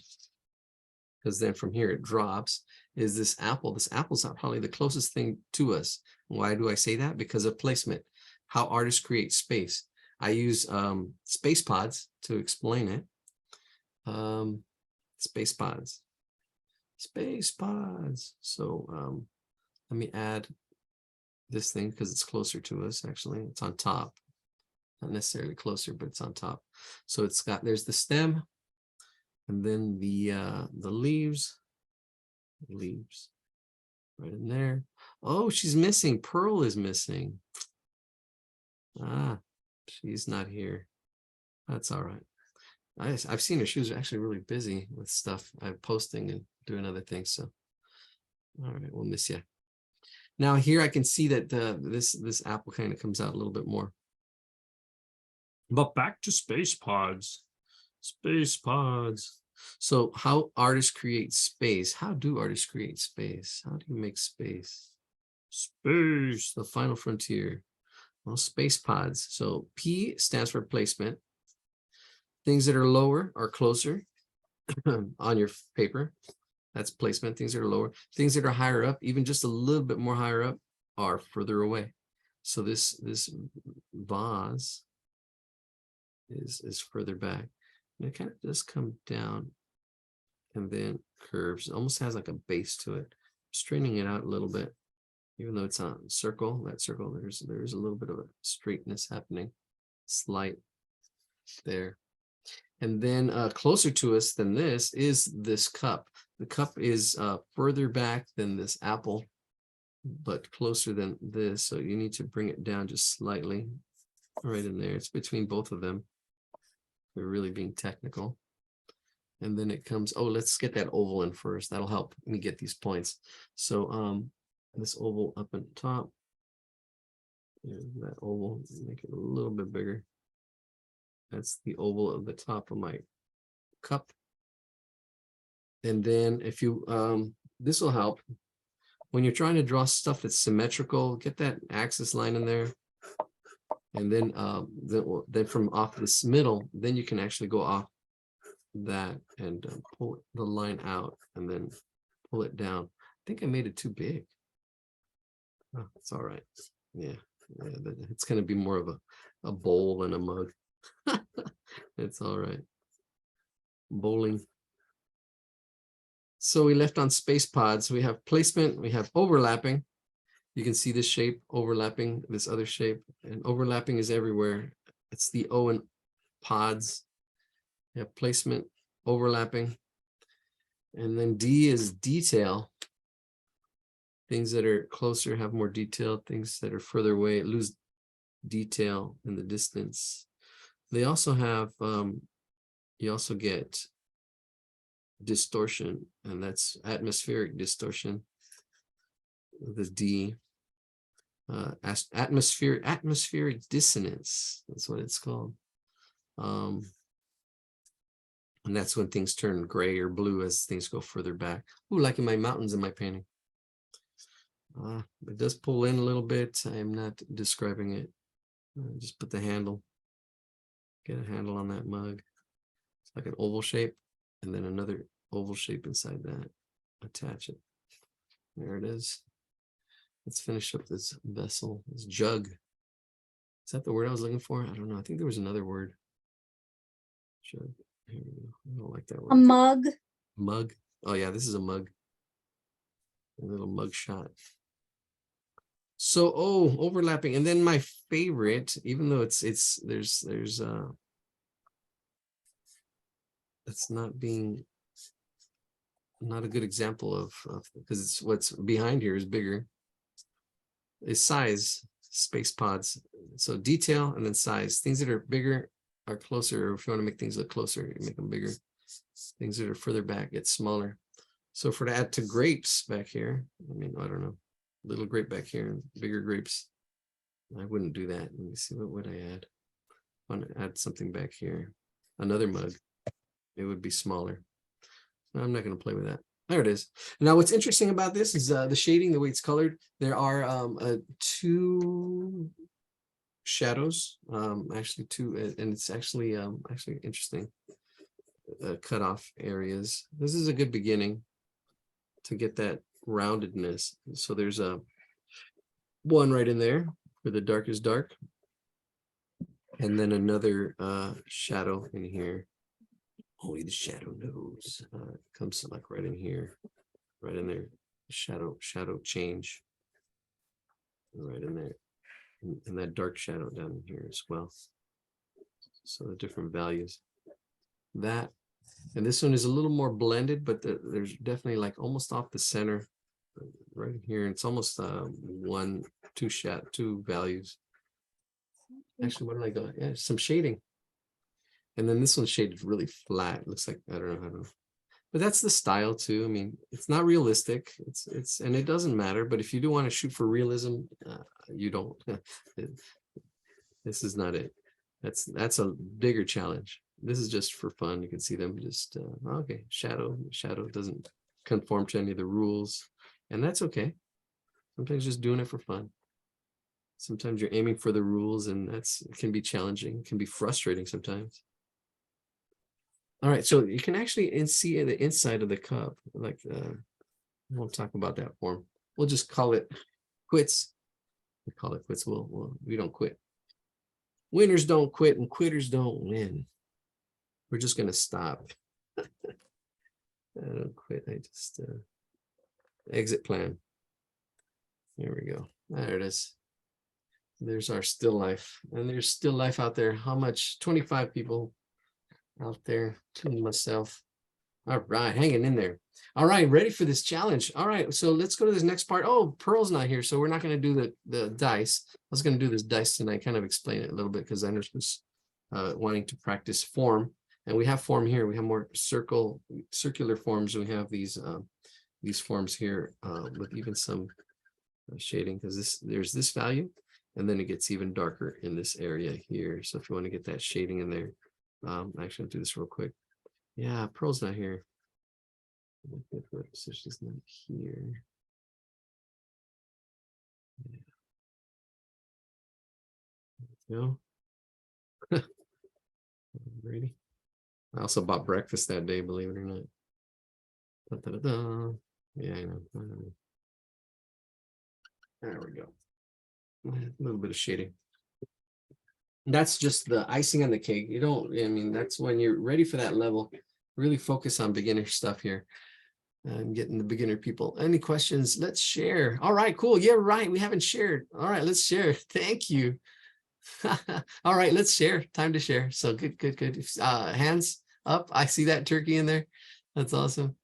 because then from here it drops, is this apple. This apple's probably the closest thing to us. Why do I say that? Because of placement, how artists create space. I use space pods to explain it. Space pods. So let me add this thing because it's closer to us. Actually, it's on top. Not necessarily closer, but it's on top. So it's got, there's the stem, and then the leaves right in there. Oh, she's missing. Pearl is missing. Ah, she's not here. That's all right. I've seen her. She was actually really busy with stuff. I'm posting and doing other things. So, all right, we'll miss you. Now here I can see that this apple kind of comes out a little bit more. But back to space pods. Space pods. So how artists create space? How do artists create space? How do you make space? Space, the final frontier. Well, space pods. So P stands for placement. Things that are lower are closer on your paper. That's placement. Things that are lower. Things that are higher up, even just a little bit more higher up, are further away. So this vase is further back. And it kind of does come down and then curves. It almost has like a base to it. Straightening it out a little bit, even though it's on circle. That circle, there's a little bit of a straightness happening, slight there. And then closer to us than this is this cup. The cup is further back than this apple, but closer than this. So you need to bring it down just slightly, right in there. It's between both of them. We're really being technical. And then it comes, oh, let's get that oval in first. That'll help me get these points. So this oval up on top, that oval, make it a little bit bigger. That's the oval of the top of my cup. And then if you, this will help. When you're trying to draw stuff that's symmetrical, get that axis line in there. And then, then from off this middle, then you can actually go off that and pull the line out and then pull it down. I think I made it too big. Oh, it's all right. Yeah, it's going to be more of a bowl than a mug. It's all right. Bowling. So we left on space pods. We have placement. We have overlapping. You can see this shape overlapping this other shape, and overlapping is everywhere. It's the O in pods. You have placement, overlapping. And then D is detail. Things that are closer have more detail. Things that are further away lose detail in the distance. They also have, you also get distortion, and that's atmospheric distortion, the D. Atmospheric dissonance, that's what it's called. And that's when things turn gray or blue as things go further back. Ooh, like in my mountains in my painting. It does pull in a little bit. I am not describing it. Just put the handle. Get a handle on that mug. It's like an oval shape, and then another oval shape inside that. Attach it. There it is. Let's finish up this vessel, this jug. Is that the word I was looking for? I don't know. I think there was another word. Jug. Here we go. I don't like that word. A mug. Mug. Oh yeah, this is a mug. A little mug shot. So, oh, overlapping. And then my favorite, even though it's it's not a good example of because it's what's behind here is bigger. Is size, space pods. So detail and then size. Things that are bigger are closer. Or if you want to make things look closer, you make them bigger. Things that are further back get smaller. So for to add to grapes back here, I mean, I don't know, little grape back here, bigger grapes. I wouldn't do that. Let me see, what would I add? I want to add something back here. Another mug. It would be smaller. No, I'm not going to play with that. There it is. Now, what's interesting about this is the shading, the way it's colored. There are two shadows, actually two, and it's actually interesting. Cutoff areas. This is a good beginning to get that roundedness. So there's a one right in there where the dark is dark. And then another shadow in here. Only the shadow knows. Comes like right in here, right in there. Shadow change. Right in there. And that dark shadow down in here as well. So the different values. That, and this one is a little more blended, but there's definitely like almost off the center right here. It's almost two values. Actually, what did I go? Yeah, some shading. And then this one's shaded really flat. Looks like, I don't know. But that's the style too. I mean, it's not realistic. It's and it doesn't matter. But if you do want to shoot for realism, you don't. This is not it. That's a bigger challenge. This is just for fun. You can see them just okay. Shadow doesn't conform to any of the rules, and that's okay. Sometimes just doing it for fun. Sometimes you're aiming for the rules, and it can be challenging. It can be frustrating sometimes. All right, so you can actually see the inside of the cup. Like, we'll talk about that form. We'll just call it quits. We call it quits. We don't quit. Winners don't quit, and quitters don't win. We're just gonna stop. I don't quit. I just exit plan. There we go. There it is. There's our still life, and there's still life out there. How much? 25 people out there, including myself. All right, hanging in there. All right, ready for this challenge. All right, so let's go to this next part. Oh, Pearl's not here, so we're not going to do the dice. I was going to do this dice tonight, kind of explain it a little bit because I know she was wanting to practice form, and we have form here. We have more circular forms. We have these forms here with even some shading because there's this value, and then it gets even darker in this area here. So if you want to get that shading in there, actually, I'll do this real quick. Yeah, Pearl's not here. So she's not here. No. Ready? I also bought breakfast that day, believe it or not. Da, da, da, da. Yeah, I know. There we go. A little bit of shading. That's just the icing on the cake. You don't, I mean, that's when you're ready for that level. Really focus on beginner stuff here. I'm getting the beginner people. Any questions? Let's share. All right, cool. Yeah, right. We haven't shared. All right, let's share. Thank you. All right, let's share. Time to share. So good. Hands up. I see that turkey in there. That's awesome.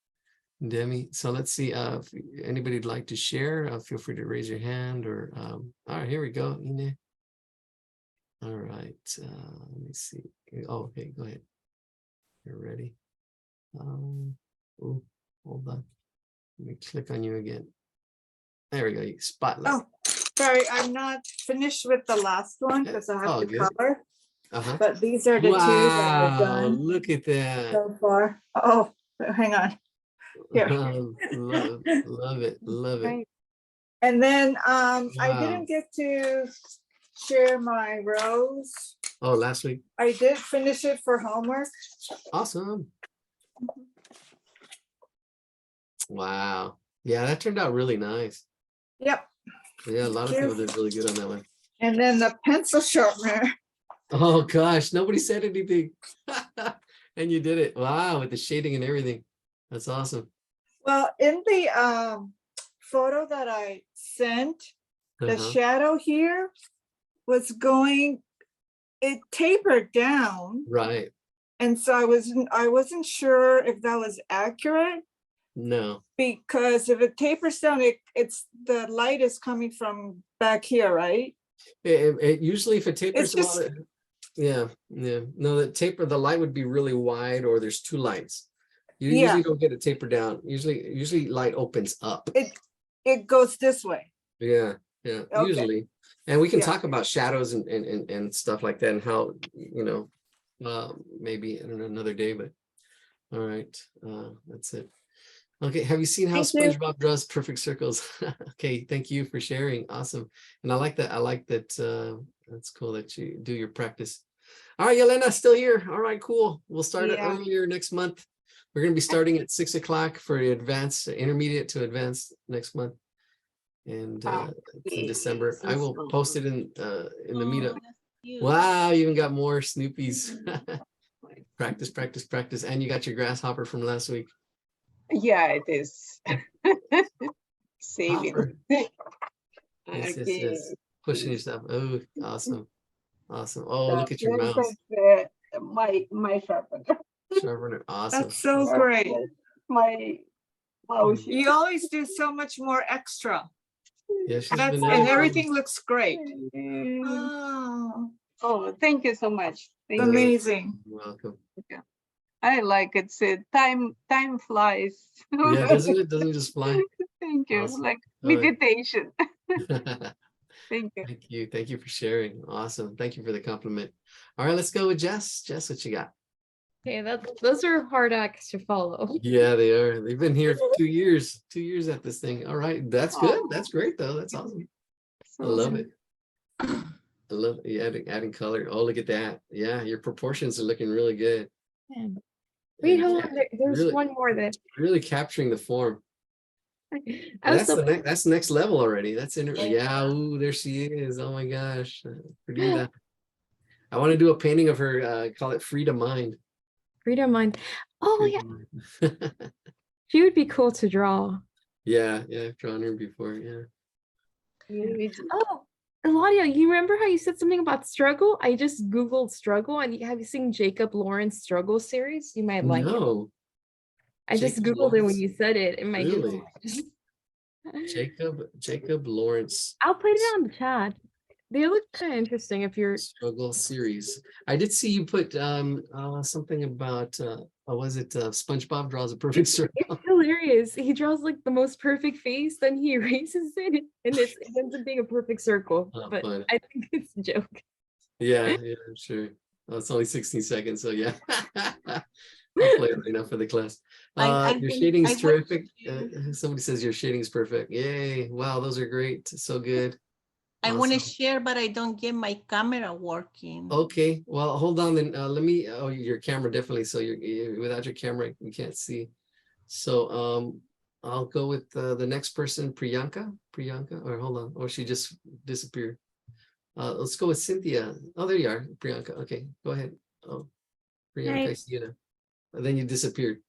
Demi. So let's see if anybody'd like to share. Feel free to raise your hand or all right, here we go. Ine. All right, let me see. Oh, okay, go ahead. You're ready. Oh, hold on. Let me click on you again. There we go. Spotlight. Oh, sorry, I'm not finished with the last one because I have to good. color. Uh-huh. But these are the two that I've done Look at that. so far. Oh, hang on. Here. Love it. Great. And then I Wow. didn't get to share my rose. Oh, last week. I did finish it for homework. Awesome. Wow. Yeah, that turned out really nice. Yep. Yeah, a lot of people did really good on that one. And then the pencil sharpener. Oh gosh, nobody said anything. And you did it. Wow, with the shading and everything. That's awesome. Well, in the photo that I sent, the shadow here was going, it tapered down. Right. And so I wasn't sure if that was accurate. No. Because if it tapers down, it's the light is coming from back here, right? It usually, if it tapers, It's just- yeah. No, the light would be really wide, or there's two lights. You Yeah. usually don't get a taper down. Usually light opens up. It goes this way. Yeah. Okay. Usually. And we can Yeah. talk about shadows and stuff like that, and how, maybe another day, but all right. That's it. Okay, have you seen how Thank you. SpongeBob draws perfect circles? Okay, thank you for sharing. Awesome. And I like that. That's cool that you do your practice. All right, Yelena, still here. All right, cool. We'll start it Yeah. earlier next month. We're going to be starting at 6 o'clock for advanced, intermediate to advanced next month. And it's in December. I will post it in the meetup. Wow, you even got more Snoopies. Practice, practice, practice. And you got your grasshopper from last week. Yeah, it is. Saving. Hopper. Yes, yes, Okay. yes. Pushing yourself. Oh, awesome. Awesome. Oh, So look at your this mouse. is, my sharpener. Sharpener. Awesome. That's so great. My mouse. You always do so much more extra. Yeah, she's That's, been and editing. everything looks great. Oh, Oh, thank you so much. Thank you. amazing. You're welcome. I like it. So time flies. Yeah, doesn't it? Doesn't it just fly? Thank you. Awesome. Like All right. meditation. Thank you. Thank you. Thank you for sharing. Awesome. Thank you for the compliment. All right, let's go with Jess. Jess, what you got? Okay, those are hard acts to follow. Yeah, they are. They've been here for 2 years. 2 years at this thing. All right. That's good. That's great though. That's awesome. I love it. I love it. You adding color. Oh, look at that. Yeah, your proportions are looking really good. Man. Wait, And hold on. There's really- one more that really capturing the form. I was That's so that's next level already. That's in yeah. Ooh, there she is. Oh my gosh. Frida. I want to do a painting of her. Call it Frida Mind. freedom mind. Oh yeah, Frida Mind. she would be cool to draw. Yeah, I've drawn her before. Yeah. Oh, Eladia, you remember how you said something about struggle? I just Googled struggle, and have you seen Jacob Lawrence struggle series? You might like it. No, I just Jacob Googled it when Lawrence? you said it in my Google. Jacob Lawrence I'll put it on the chat. They look kind of interesting if you're struggle series. I did see you put something about was it SpongeBob draws a perfect circle? it's hilarious. He draws like the most perfect face, then he erases it, and it ends up being a perfect circle. Oh, But fun. I think it's a joke. Yeah, I'm sure. Oh, it's only 16 seconds, so yeah. I'll play it right now for the class. Your shading is terrific. Somebody says your shading is perfect. Yay. Wow, those are great. So good. I want to Awesome. share, but I don't get my camera working. Okay, well, hold on then. Let me, oh, your camera definitely. So without your camera, we can't see. So I'll go with the next person, Priyanka, or hold on, or she just disappeared. Let's go with Cynthia. Oh, there you are, Priyanka. Okay, go ahead. Oh, Priyanka, I see you now. And then you disappeared.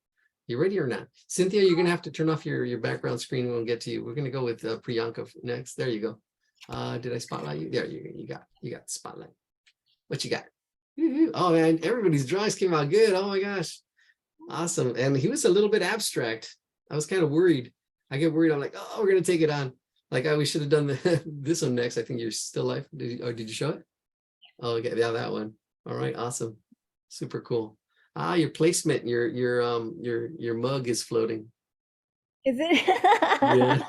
You ready or not? Cynthia, you're gonna have to turn off your background screen. We'll get to you. We're gonna go with Priyanka next. There you go. Did I spotlight you? There you got the spotlight. What you got? Oh man, everybody's drawings came out good. Oh my gosh. Awesome. And he was a little bit abstract. I was kind of worried. I get worried. I'm like, oh, we're gonna take it on. Like we should have done this one next. I think you're still live. Did you show it? Oh, okay, yeah, that one. All right, awesome. Super cool. Your placement, your mug is floating. Is it? Yeah.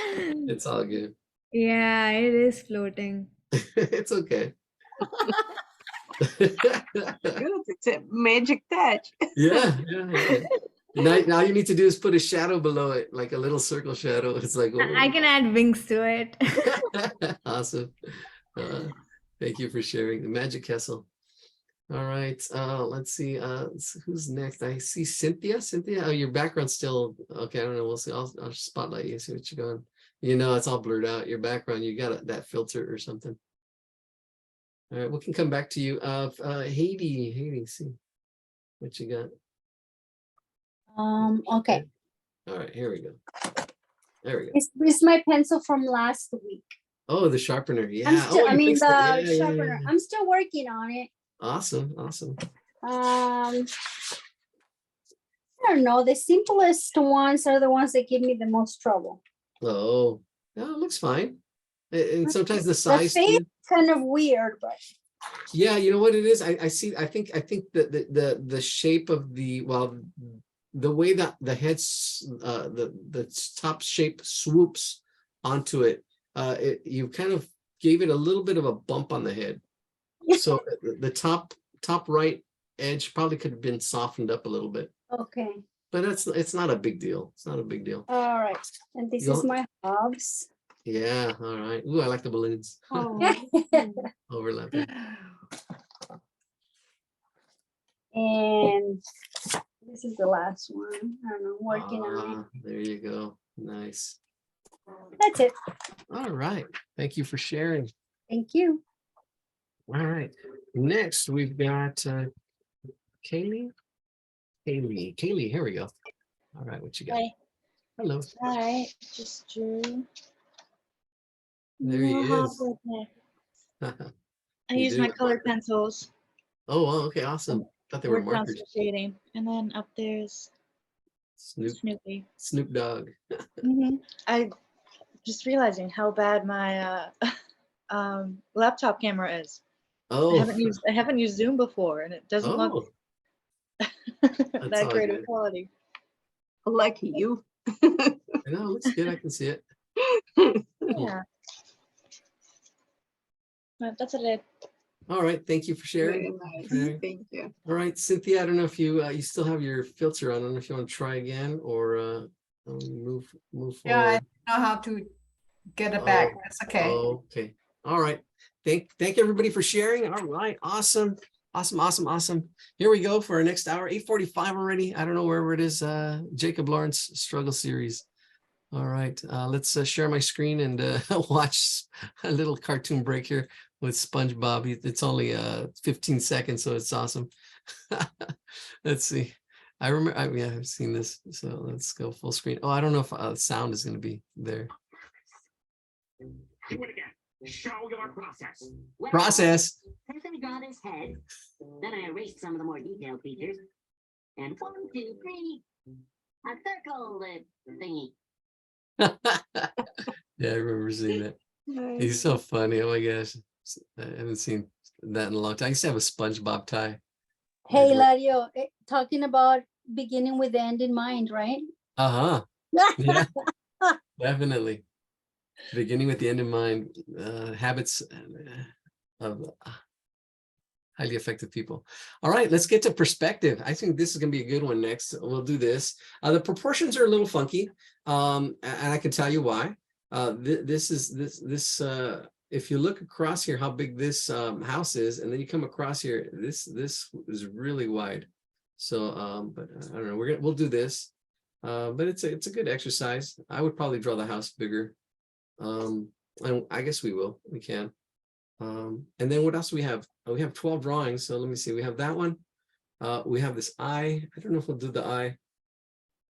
It's all good. Yeah, it is floating. It's okay. Good. It's a magic touch. Yeah. Okay. Now you need to do is put a shadow below it, like a little circle shadow. It's like, I can add wings to it. awesome. Thank you for sharing the magic castle. All right. Let's see. Who's next? I see Cynthia. Cynthia, oh, your background's still okay. I don't know. We'll see. I'll spotlight you. See what you're going. You know, it's all blurred out. Your background. You got that filter or something. All right. We can come back to you. Haiti. See what you got. Okay. All right. Here we go. There we go. This is my pencil from last week. Oh, the sharpener. Yeah. I'm still, you fixed it. the Yeah. sharpener. I'm still working on it. Awesome. I don't know. The simplest ones are the ones that give me the most trouble. Oh, no, it looks fine. And sometimes the The size face too. kind of weird, but Yeah, you know what it is? I see. I think that the shape of the the way that the head's the top shape swoops onto it, you kind of gave it a little bit of a bump on the head. So the top right edge probably could have been softened up a little bit. okay. But it's not a big deal. It's not a big deal. All right. And this is my hubs. Yeah. All right. Ooh, I like the balloons. Overlapping. And this is the last one. I don't know, working on it. There you go. Nice. That's it. All right. Thank you for sharing. Thank you. All right. Next, we've got Kaylee. Kaylee, here we go. All right, what you got? Hi. Hello. All right, just drew. There he No is. hard I You use do? my colored pencils. Oh, okay, awesome. Thought they were Worked on markers. some shading, and then up there's Snoopy. Snoop Dogg. I just realizing how bad my laptop camera is. Oh, I haven't used Zoom before, and it doesn't look oh, that's that all great good. of quality. Lucky you. I know, it looks good. I can see it. Yeah. But that's what I did. All right, thank you for sharing. Very nice. Sharing. Thank you. All right, Cynthia, I don't know if you you still have your filter on. I don't know if you want to try again or move Yeah, I forward. don't know how to get it back. That's okay. Oh, okay. All right. Thank everybody for sharing. All right. Awesome. Here we go for our next hour. 8:45 already. I don't know wherever it is. Jacob Lawrence struggle series. All right. Let's share my screen and watch a little cartoon break here with SpongeBob. It's only 15 seconds, so it's awesome. Let's see. I remember. I've seen this. So let's go full screen. Oh, I don't know if sound is going to be there. Do it again. Show your process. Process. First I draw this head. Then I erased some of the more detailed features. And 1, 2, 3. A circle thingy. Yeah, I remember seeing that. He's so funny. Oh my gosh. I haven't seen that in a long time. I used to have a SpongeBob tie. Hey, Ladio, talking about beginning with the end in mind, right? Uh-huh. Yeah, definitely. Beginning with the end in mind, habits of highly effective people. All right, let's get to perspective. I think this is going to be a good one next. We'll do this. The proportions are a little funky, and I can tell you why. If you look across here, how big this house is, and then you come across here, this is really wide. So, but I don't know. We'll do this, but it's a good exercise. I would probably draw the house bigger. And I guess we can. And then what else do we have? We have 12 drawings. So let me see. We have that one. We have this eye. I don't know if we'll do the eye.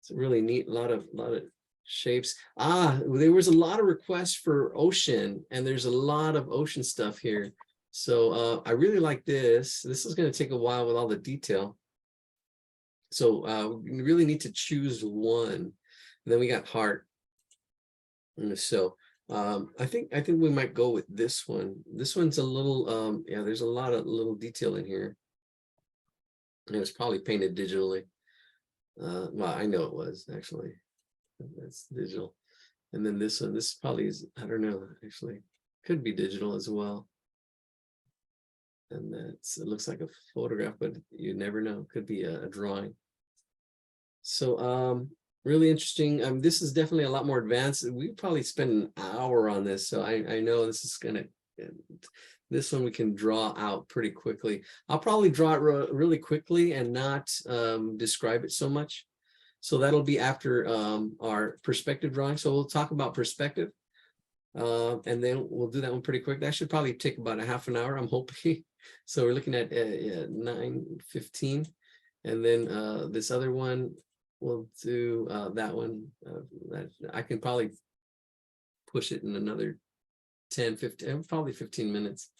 It's really neat. A lot of shapes. There was a lot of requests for ocean, and there's a lot of ocean stuff here. So I really like this. This is going to take a while with all the detail. So we really need to choose one. And then we got heart. So I think we might go with this one. This one's a little yeah, there's a lot of little detail in here. And it was probably painted digitally. Well, I know it was actually. That's digital. And then this one, this probably is, I don't know, actually could be digital as well. And it looks like a photograph, but you never know. Could be a drawing. So really interesting. This is definitely a lot more advanced. We probably spend an hour on this. So I know this is this one we can draw out pretty quickly. I'll probably draw it really quickly and not describe it so much. So that'll be after our perspective drawing. So we'll talk about perspective. And then we'll do that one pretty quick. That should probably take about a half an hour, I'm hoping. So we're looking at 9:15. And then this other one, we'll do that one. I can probably push it in another 10, 15, probably 15 minutes.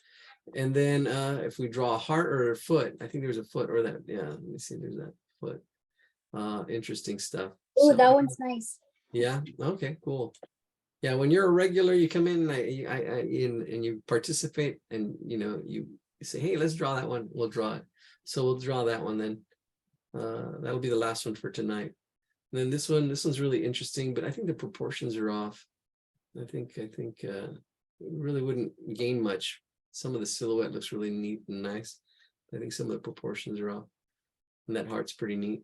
And then if we draw a heart or a foot, I think there's a foot or that. Yeah, let me see, there's that foot. Interesting stuff. Oh, So, that one's nice. yeah, okay, cool. Yeah, when you're a regular, you come in and you participate, and you say, hey, let's draw that one. We'll draw it. So we'll draw that one then. That'll be the last one for tonight. And then this one's really interesting, but I think the proportions are off. I think really wouldn't gain much. Some of the silhouette looks really neat and nice. I think some of the proportions are off. And that heart's pretty neat.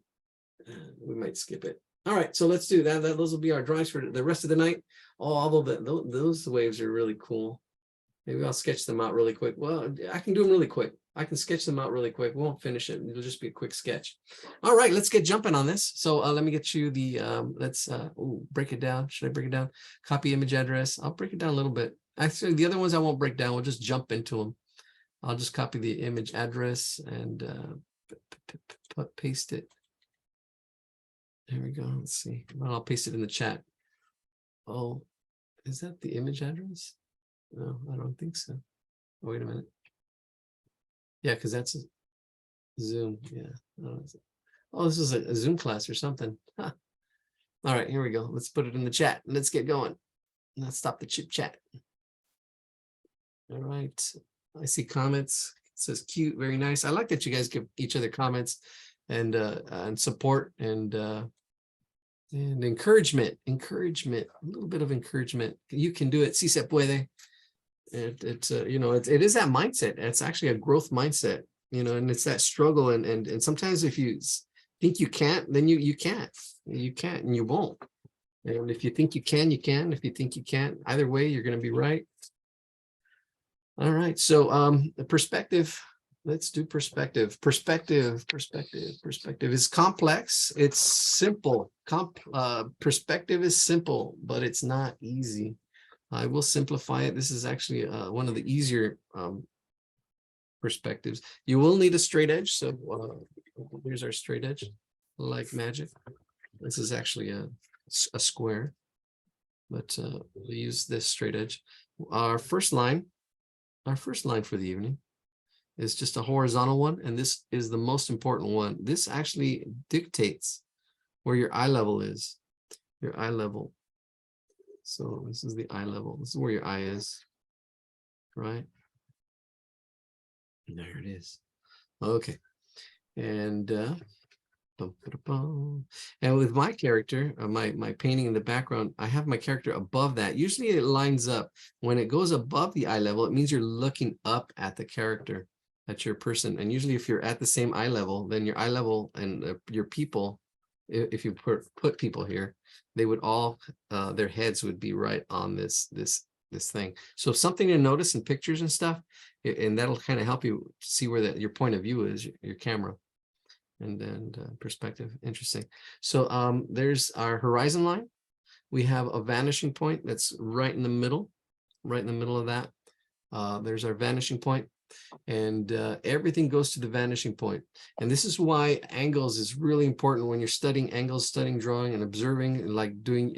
We might skip it. All right, so let's do that. Those will be our drawings for the rest of the night. Oh, although those waves are really cool. Maybe I'll sketch them out really quick. Well, I can do them really quick. I can sketch them out really quick. We won't finish it. It'll just be a quick sketch. All right, let's get jumping on this. So let me get you the, let's break it down. Should I break it down? Copy image address. I'll break it down a little bit. Actually, the other ones I won't break down. We'll just jump into them. I'll just copy the image address and paste it. There we go. Let's see. Well, I'll paste it in the chat. Oh, is that the image address? No, I don't think so. Oh, wait a minute. Yeah, because that's a Zoom. Yeah. Oh, this is a Zoom class or something. Huh. All right, here we go. Let's put it in the chat. Let's get going. Let's stop the chip chat. All right. I see comments. It says cute, very nice. I like that you guys give each other comments and support and encouragement. Encouragement, a little bit of encouragement. You can do it. Si se puede. It's you know, it is that mindset. It's actually a growth mindset, you know, and it's that struggle. And sometimes if you think you can't, then you can't. You can't and you won't. And if you think you can, you can. If you think you can't, either way, you're going to be right. All right. So the perspective, let's do perspective. Perspective is complex. It's simple. Perspective is simple, but it's not easy. I will simplify it. This is actually one of the easier perspectives. You will need a straight edge. So here's our straight edge, like magic. This is actually a square, but we'll use this straight edge. Our first line for the evening is just a horizontal one, and this is the most important one. This actually dictates where your eye level is. Your eye level. So this is the eye level. This is where your eye is, right? And there it is. Okay, and with my character, my painting in the background, I have my character above that. Usually it lines up. When it goes above the eye level, it means you're looking up at the character, at your person. And usually if you're at the same eye level, then your eye level and your people, if you put people here, they would all, their heads would be right on this thing. So something to notice in pictures and stuff, and that'll kind of help you see where your point of view is, your camera. And perspective. Interesting. So there's our horizon line. We have a vanishing point that's right in the middle of that. There's our vanishing point, and everything goes to the vanishing point. And this is why angles is really important when you're studying angles, studying drawing and observing, like doing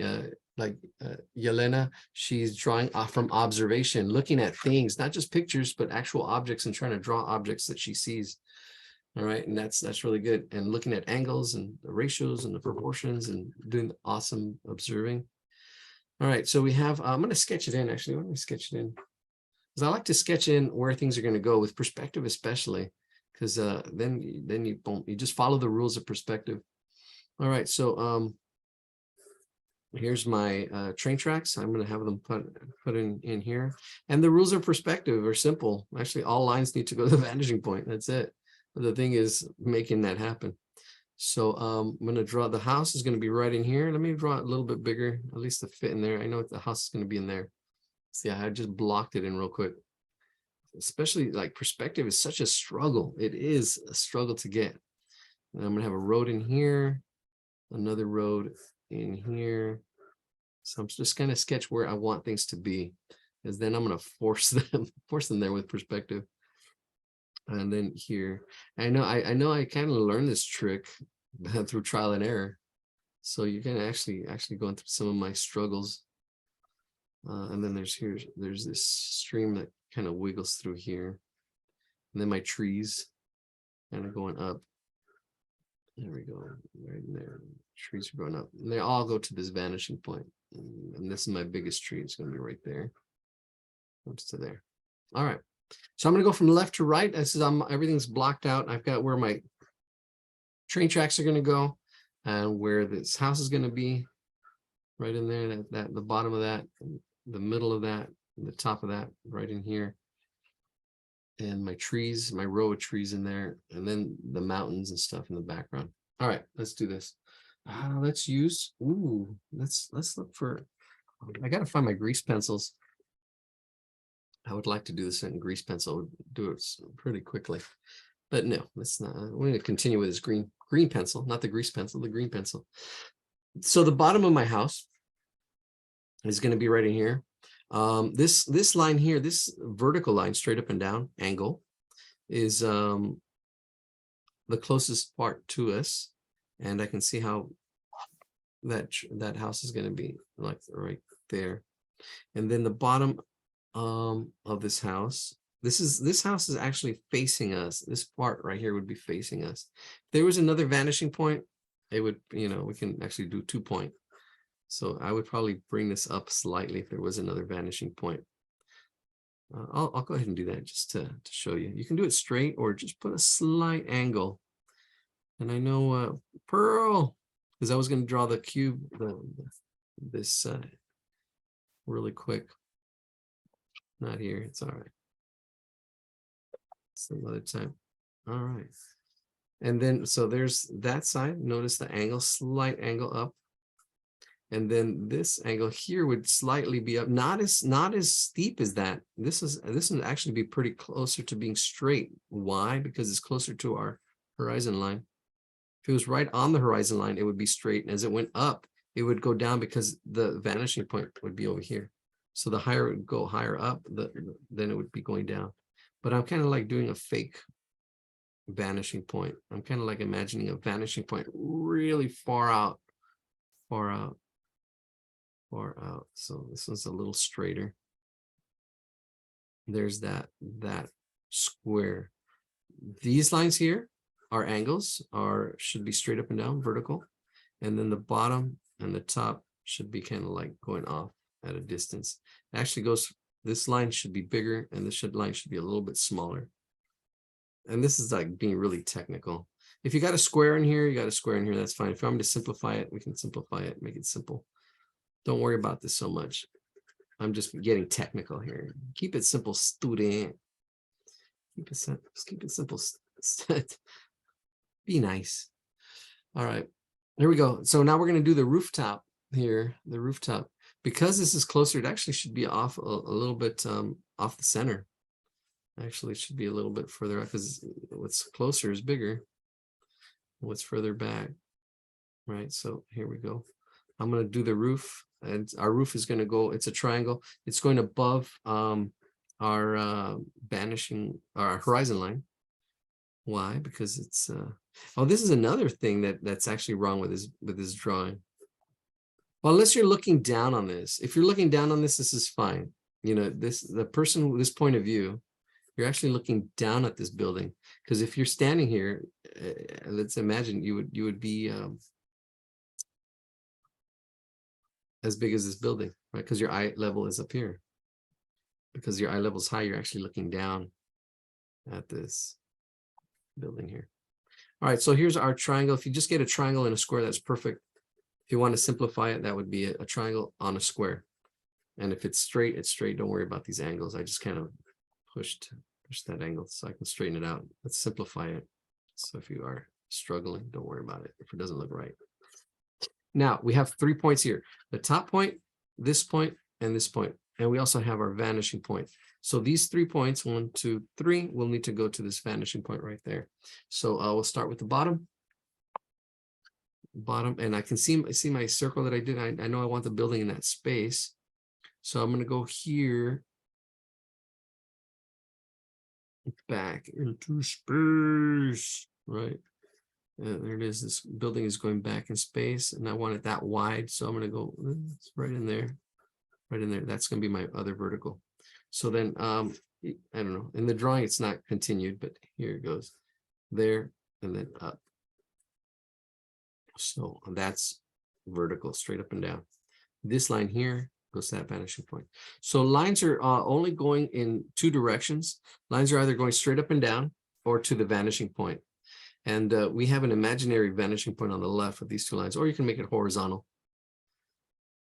Yelena, she's drawing from observation, looking at things, not just pictures, but actual objects, and trying to draw objects that she sees. All right, and that's really good. And looking at angles and the ratios and the proportions and doing awesome observing. All right, so we have, I'm going to sketch it in actually. Why don't we sketch it in? Because I like to sketch in where things are going to go with perspective, especially because then you just follow the rules of perspective. All right, so here's my train tracks. I'm going to have them put in here. And the rules of perspective are simple. Actually, all lines need to go to the vanishing point. That's it. The thing is making that happen. So I'm going to draw, the house is going to be right in here. Let me draw it a little bit bigger, at least to fit in there. I know the house is going to be in there. See, I just blocked it in real quick. Especially like perspective is such a struggle. It is a struggle to get. And I'm going to have a road in here, another road in here. So I'm just going to sketch where I want things to be, because then I'm going to force them there with perspective. And then here, I know I kind of learned this trick through trial and error. So you can actually going through some of my struggles. And then there's this stream that kind of wiggles through here. And then my trees kind of going up. There we go, right in there. Trees are going up. And they all go to this vanishing point. And this is my biggest tree. It's going to be right there. Comes to there. All right. So I'm going to go from left to right. This is everything's blocked out. I've got where my train tracks are going to go and where this house is going to be right in there, that the bottom of that, the middle of that, and the top of that, right in here. And my trees, my row of trees in there, and then the mountains and stuff in the background. All right, let's do this. Let's look for, I got to find my grease pencils. I would like to do this in grease pencil, would do it pretty quickly, but no, let's not. We're going to continue with this green pencil, not the grease pencil, the green pencil. So the bottom of my house is going to be right in here. This line here, this vertical line, straight up and down angle, is the closest part to us, and I can see how that house is going to be like right there. And then the bottom of this house, this house is actually facing us. This part right here would be facing us. If there was another vanishing point, it would, you know, we can actually do 2 point. So I would probably bring this up slightly if there was another vanishing point. I'll go ahead and do that just to show you. You can do it straight or just put a slight angle. And I know Pearl, because I was going to draw the cube, this really quick. Not here, it's all right. Some other time. All right. And then, so there's that side. Notice the angle, slight angle up. And then this angle here would slightly be up, not as steep as that. This would actually be pretty closer to being straight. Why? Because it's closer to our horizon line. If it was right on the horizon line, it would be straight. And as it went up, it would go down because the vanishing point would be over here. So the higher it would go higher up, then it would be going down. But I'm kind of like doing a fake vanishing point. I'm kind of like imagining a vanishing point really far out. So this one's a little straighter. There's that square. These lines here are angles, should be straight up and down, vertical. And then the bottom and the top should be kind of like going off at a distance. It actually goes, this line should be bigger and this line should be a little bit smaller. And this is like being really technical. If you got a square in here, you got a square in here, that's fine. If I'm going to simplify it, we can simplify it, make it simple. Don't worry about this so much. I'm just getting technical here. Keep it simple, student. Keep it simple. Be nice. All right, here we go. So now we're going to do the rooftop here, the rooftop. Because this is closer, it actually should be off a little bit off the center. Actually, it should be a little bit further out because what's closer is bigger. What's further back, right? So here we go. I'm going to do the roof, and our roof is going to go, it's a triangle. It's going above our horizon line. Why? Because it's oh, this is another thing that's actually wrong with this drawing. Well, unless you're looking down on this. If you're looking down on this, this is fine. You know, the person with this point of view, you're actually looking down at this building. Because if you're standing here, let's imagine you would be as big as this building, right? Because your eye level is up here. Because your eye level is high, you're actually looking down at this building here. All right, so here's our triangle. If you just get a triangle and a square, that's perfect. If you want to simplify it, that would be a triangle on a square. And if it's straight, it's straight. Don't worry about these angles. I just kind of pushed that angle so I can straighten it out. Let's simplify it. So if you are struggling, don't worry about it if it doesn't look right. Now we have 3 points here. The top point, this point, and this point. And we also have our vanishing point. So these 3 points, 1, 2, 3, will need to go to this vanishing point right there. So we'll start with the bottom. And I can see my circle that I did. I know I want the building in that space. So I'm going to go here. Back into space, right? There it is. This building is going back in space, and I want it that wide. So I'm going to go right in there, right in there. That's going to be my other vertical. So then, I don't know. In the drawing, it's not continued, but here it goes, there and then up. So that's vertical, straight up and down. This line here goes to that vanishing point. So lines are only going in 2 directions. Lines are either going straight up and down or to the vanishing point. And we have an imaginary vanishing point on the left of these 2 lines, or you can make it horizontal.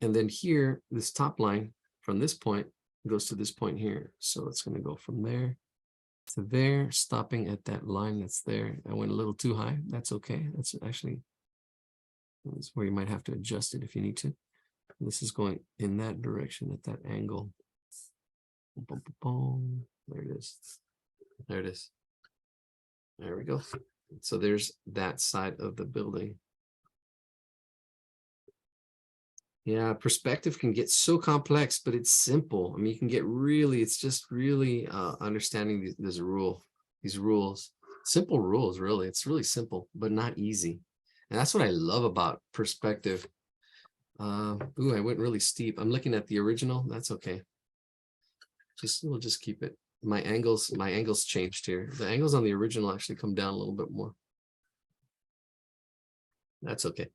And then here, this top line from this point goes to this point here. So it's going to go from there to there, stopping at that line that's there. I went a little too high. That's okay. That's where you might have to adjust it if you need to. This is going in that direction at that angle. Boom, boom, boom. There it is. There it is. There we go. So there's that side of the building. Yeah, perspective can get so complex, but it's simple. I mean, you can get really, it's just really understanding this rule. these rules. Simple rules, really. It's really simple, but not easy. And that's what I love about perspective. Ooh, I went really steep. I'm looking at the original. That's okay. We'll just keep it. My angles changed here. The angles on the original actually come down a little bit more. That's okay.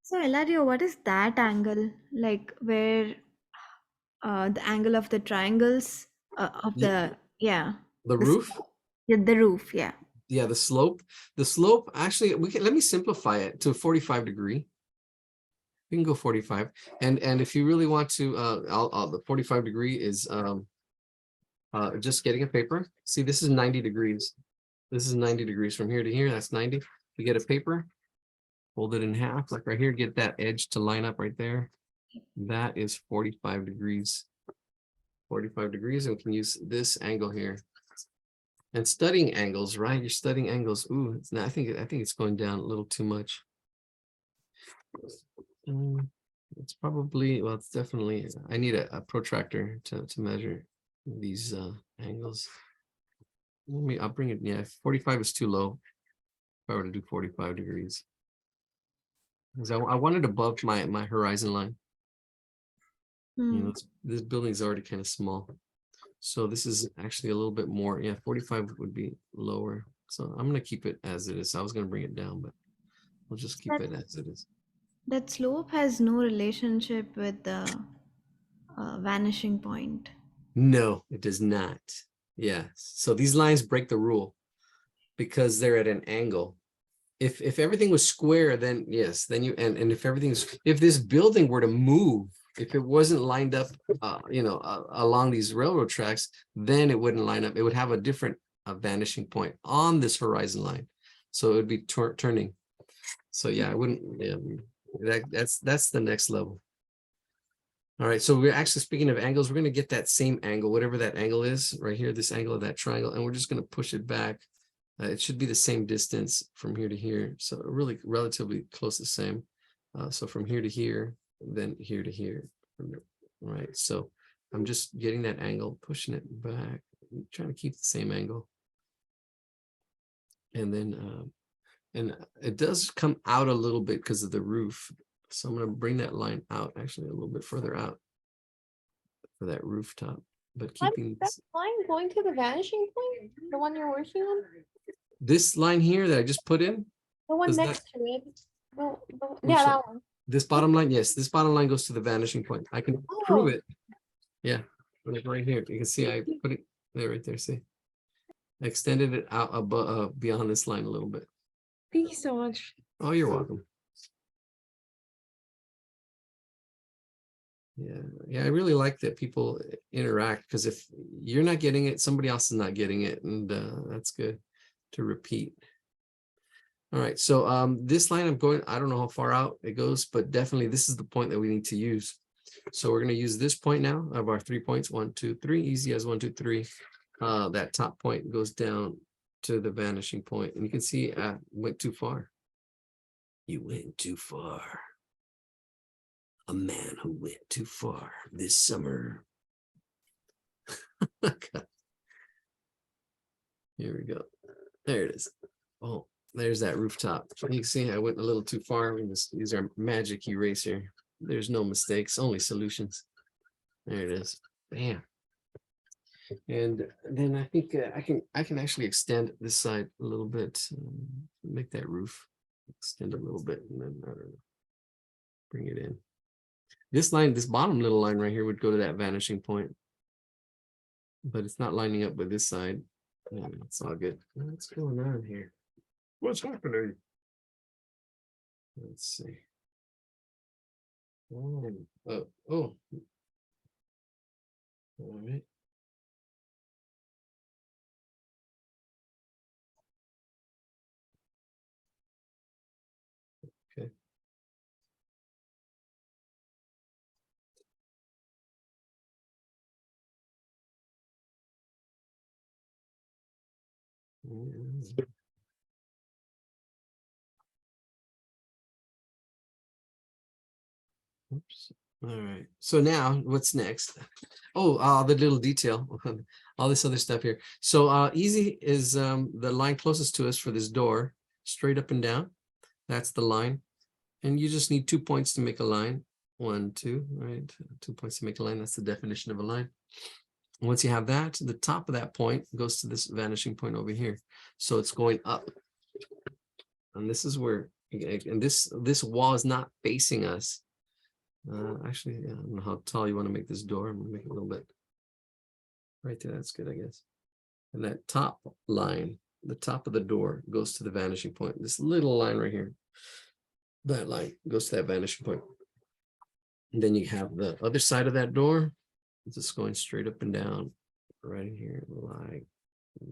So Eladio, what is that angle? Like where the angle of the triangles of the The the roof? yeah, the roof, yeah. Yeah, the slope. The slope, actually, let me simplify it to a 45 degree. We can go 45. And if you really want to, the 45 degree is just getting a paper. See, this is 90 degrees. This is 90 degrees from here to here. That's 90. You get a paper, fold it in half, like right here, get that edge to line up right there. That is 45 degrees. 45 degrees, and we can use this angle here. And studying angles, right? You're studying angles. Ooh, it's not, I think it's going down a little too much. It's probably, well, it's definitely, I need a protractor to measure these angles. I'll bring it, yeah, 45 is too low. If I were to do 45 degrees. Because I want it above my horizon line. You know, this building is already kind of small. So this is actually a little bit more. Yeah, 45 would be lower. So I'm going to keep it as it is. I was going to bring it down, but we'll just keep it as it is. That slope has no relationship with the vanishing point. No, it does not. Yeah. So these lines break the rule because they're at an angle. If everything was square, then yes, then you, and if this building were to move, if it wasn't lined up, along these railroad tracks, then it wouldn't line up. It would have a different vanishing point on this horizon line. So it would be turning. So yeah, I wouldn't, that's the next level. All right, so we're actually, speaking of angles, we're going to get that same angle, whatever that angle is right here, this angle of that triangle, and we're just going to push it back. It should be the same distance from here to here. So really relatively close the same. So from here to here, then here to here. All right, so I'm just getting that angle, pushing it back, I'm trying to keep the same angle. And then, and it does come out a little bit because of the roof. So I'm going to bring that line out, actually a little bit further out for that rooftop, but keeping That line going to the vanishing point, the one you're working on, this line here that I just put in. the one Does that- next to it. Which Yeah, one? that one. This bottom line, yes, this bottom line goes to the vanishing point. I can prove it. Yeah, like right here. You can see I put it there, right there. See, I extended it out above, beyond this line a little bit. Thank you so much. Oh, you're welcome. Yeah, I really like that people interact, because if you're not getting it, somebody else is not getting it, and that's good to repeat. All right, so this line I'm going, I don't know how far out it goes, but definitely this is the point that we need to use. So we're going to use this point now of our 3 points, 1, 2, 3, easy as 1, 2, 3. That top point goes down to the vanishing point, and you can see I went too far. You went too far. A man who went too far this summer. Here we go. There it is. Oh, there's that rooftop. You can see I went a little too far. These are magic eraser. There's no mistakes, only solutions. There it is. Bam. And then I think I can actually extend this side a little bit, make that roof extend a little bit, and then I don't know, bring it in. This line, this bottom little line right here would go to that vanishing point, but it's not lining up with this side. Yeah, it's all good. What's going on here? What's happening? Let's see. Oh. All right. Okay. Oops. All right. So now what's next? Oh, the little detail, all this other stuff here. So easy is the line closest to us for this door, straight up and down. That's the line. And you just need 2 points to make a line. 1, 2, right? 2 points to make a line. That's the definition of a line. Once you have that, the top of that point goes to this vanishing point over here. So it's going up. And this is where, and this wall is not facing us. Actually, I don't know how tall you want to make this door. I'm gonna make it a little bit right there. That's good, I guess. And that top line, the top of the door goes to the vanishing point. This little line right here, that line goes to that vanishing point. And then you have the other side of that door, just going straight up and down, right here, like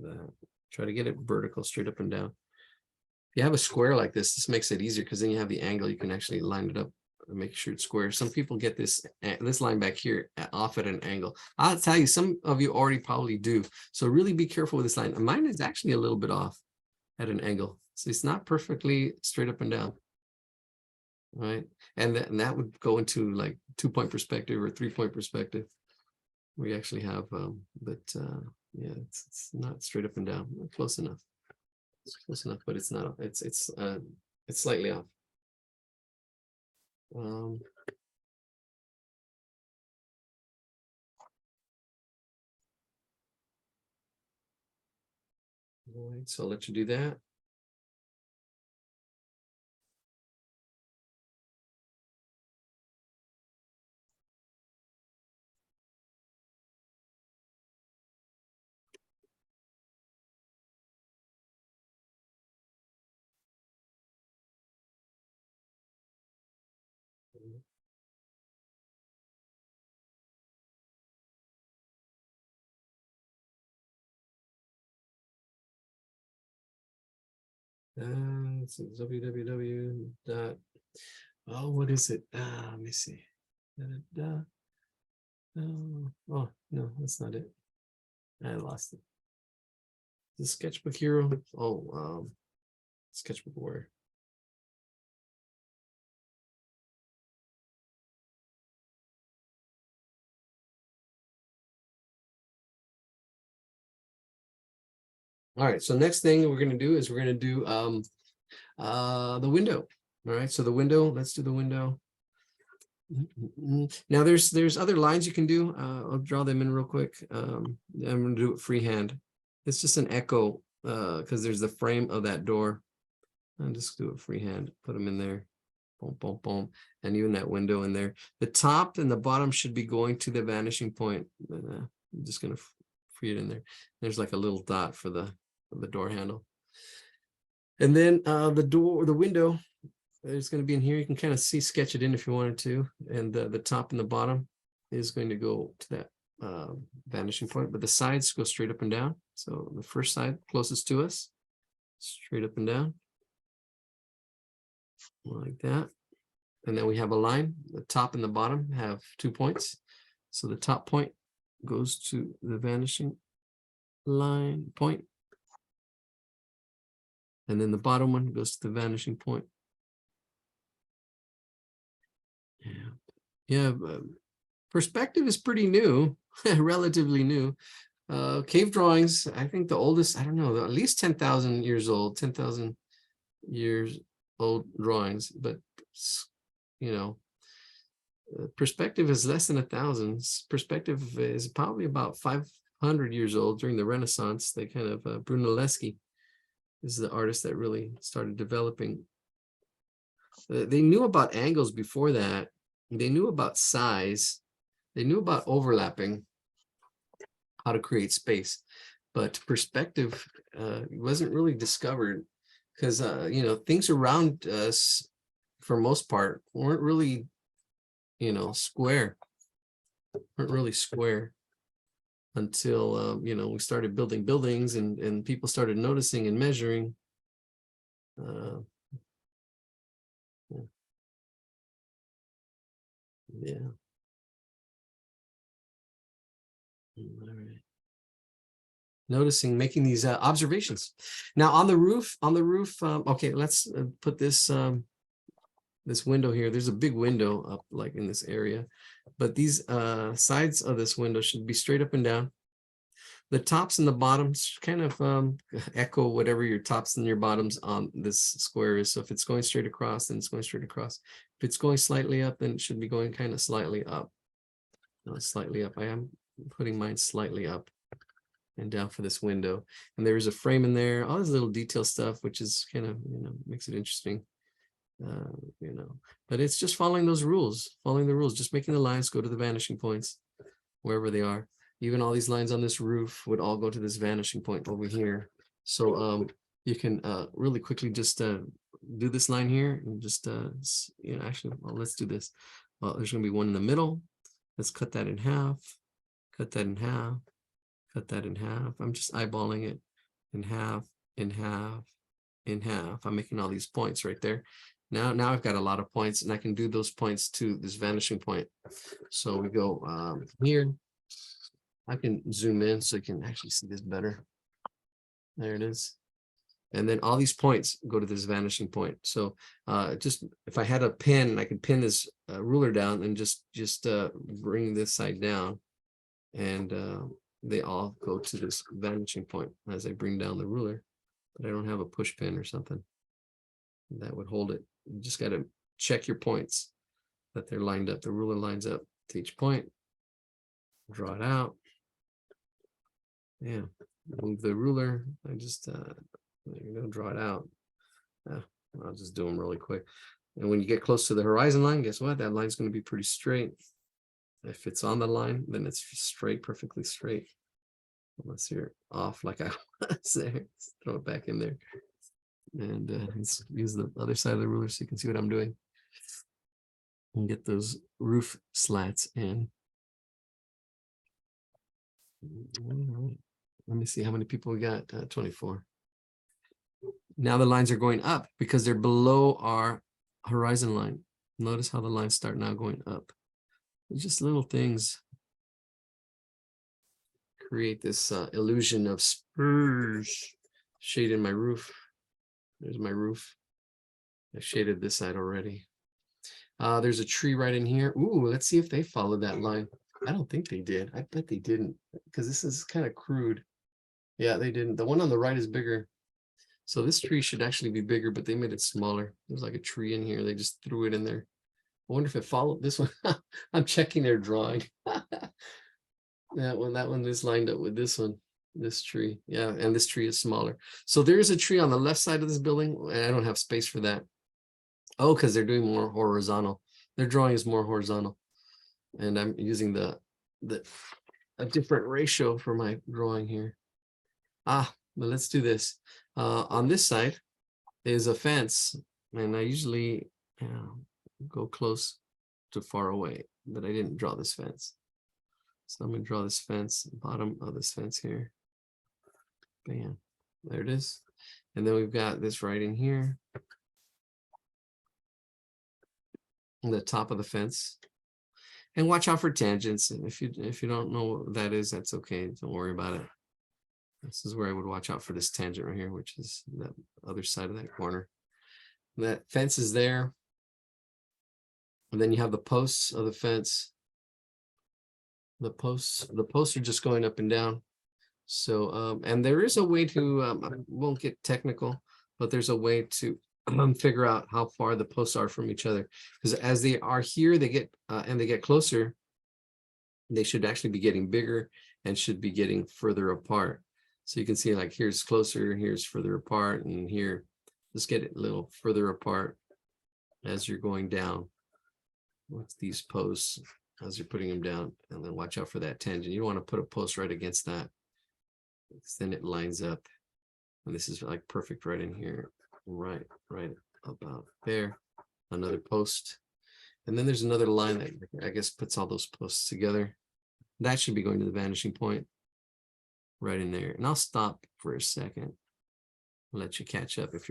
that. Try to get it vertical, straight up and down. If you have a square like this makes it easier because then you have the angle. You can actually line it up and make sure it's square. Some people get this line back here off at an angle. I'll tell you, some of you already probably do. So really be careful with this line. Mine is actually a little bit off at an angle. So it's not perfectly straight up and down. Right. And that would go into like 2-point perspective or 3-point perspective. We actually have, yeah, it's not straight up and down. Close enough. It's close enough, but it's not. It's slightly off. All right, so I'll let you do that. It's www. Oh, what is it? Let me see. Oh, no, that's not it. I lost it. The Sketchbook Hero. Oh, Sketchbook Where? All right, so next thing we're going to do is we're going to do the window. All right, so the window, let's do the window. Now there's other lines you can do. I'll draw them in real quick. I'm going to do it freehand. It's just an echo because there's the frame of that door. I'll just do it freehand, put them in there. Boom, boom, boom. And even that window in there. The top and the bottom should be going to the vanishing point. I'm just going to free it in there. There's like a little dot for the door handle. And then the window is going to be in here. You can kind of sketch it in if you wanted to. And the top and the bottom is going to go to that vanishing point, but the sides go straight up and down. So the first side closest to us, straight up and down. Like that. And then we have a line. The top and the bottom have 2 points. So the top point goes to the vanishing line point. And then the bottom one goes to the vanishing point. Yeah. Perspective is pretty new, relatively new. Cave drawings, I think the oldest, I don't know, at least 10,000 years old, 10,000 years old drawings, but you know, perspective is less than 1,000. Perspective is probably about 500 years old. During the Renaissance, they kind of Brunelleschi is the artist that really started developing. They knew about angles before that. They knew about size. They knew about overlapping, how to create space, but perspective wasn't really discovered because you know, things around us for most part weren't really, you know, square, until you know, we started building buildings and people started noticing and measuring. Yeah. All right. Noticing, making these observations. Now on the roof, okay, let's put this this window here, there's a big window up like in this area, but these sides of this window should be straight up and down. The tops and the bottoms kind of echo whatever your tops and your bottoms on this square is. So if it's going straight across, then it's going straight across. If it's going slightly up, then it should be going kind of slightly up. No, slightly up. I am putting mine slightly up and down for this window. And there is a frame in there, all this little detail stuff, which is kind of, makes it interesting. But it's just following those rules, following the rules, just making the lines go to the vanishing points wherever they are. Even all these lines on this roof would all go to this vanishing point over here. So you can really quickly just do this line here and just actually, well, let's do this. Well, there's going to be one in the middle. Let's cut that in half, cut that in half, cut that in half. I'm just eyeballing it in half, in half, in half. I'm making all these points right there. Now I've got a lot of points, and I can do those points to this vanishing point. So we go here. I can zoom in so you can actually see this better. There it is. And then all these points go to this vanishing point. So just if I had a pin, I could pin this ruler down and just bring this side down. And they all go to this vanishing point as I bring down the ruler. But I don't have a push pin or something that would hold it. You just got to check your points, that they're lined up. The ruler lines up to each point. Draw it out. Yeah, move the ruler. I just draw it out. I'll just do them really quick. And when you get close to the horizon line, guess what? That line's going to be pretty straight. If it's on the line, then it's straight, perfectly straight. Unless you're off like I was there, let's throw it back in there. And let's use the other side of the ruler so you can see what I'm doing. And get those roof slats in. All right. Let me see how many people we got. 24. Now the lines are going up because they're below our horizon line. Notice how the lines start now going up. It's just little things create this illusion of spurs. Shade in my roof. There's my roof. I shaded this side already. There's a tree right in here. Ooh, let's see if they followed that line. I don't think they did. I bet they didn't, because this is kind of crude. Yeah, they didn't. The one on the right is bigger. So this tree should actually be bigger, but they made it smaller. There's like a tree in here. They just threw it in there. I wonder if it followed this one. I'm checking their drawing. That one is lined up with this one, this tree. Yeah, and this tree is smaller. So there is a tree on the left side of this building. I don't have space for that. Oh, because they're doing more horizontal. Their drawing is more horizontal. And I'm using a different ratio for my drawing here. But let's do this. On this side is a fence, and I usually go close to far away, but I didn't draw this fence. So I'm going to draw this fence, bottom of this fence here. Bam, there it is. And then we've got this right in here. On the top of the fence. And watch out for tangents. And if you don't know what that is, that's okay. Don't worry about it. This is where I would watch out for this tangent right here, which is the other side of that corner. And that fence is there. And then you have the posts of the fence. The posts are just going up and down. So, and there is a way to, I won't get technical, but there's a way to figure out how far the posts are from each other. Because as they are here, they get, and they get closer, they should actually be getting bigger and should be getting further apart. So you can see like here's closer, here's further apart, and here, just get it a little further apart as you're going down with these posts as you're putting them down. And then watch out for that tangent. You don't want to put a post right against that, because then it lines up. And this is like perfect right in here. Right about there. Another post. And then there's another line that I guess puts all those posts together. That should be going to the vanishing point right in there. And I'll stop for a second. I'll let you catch up if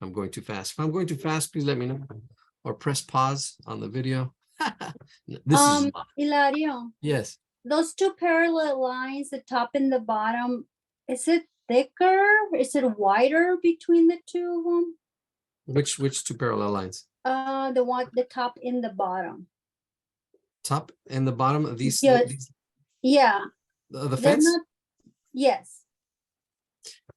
I'm going too fast. If I'm going too fast, please let me know. Or press pause on the video. This is Hilario. Yes. Those two parallel lines, the top and the bottom, is it thicker? Is it wider between the two of them? Which two parallel lines? The top and the bottom. Top and the bottom of these, Yes. these Yeah, the they're fence? not, yes.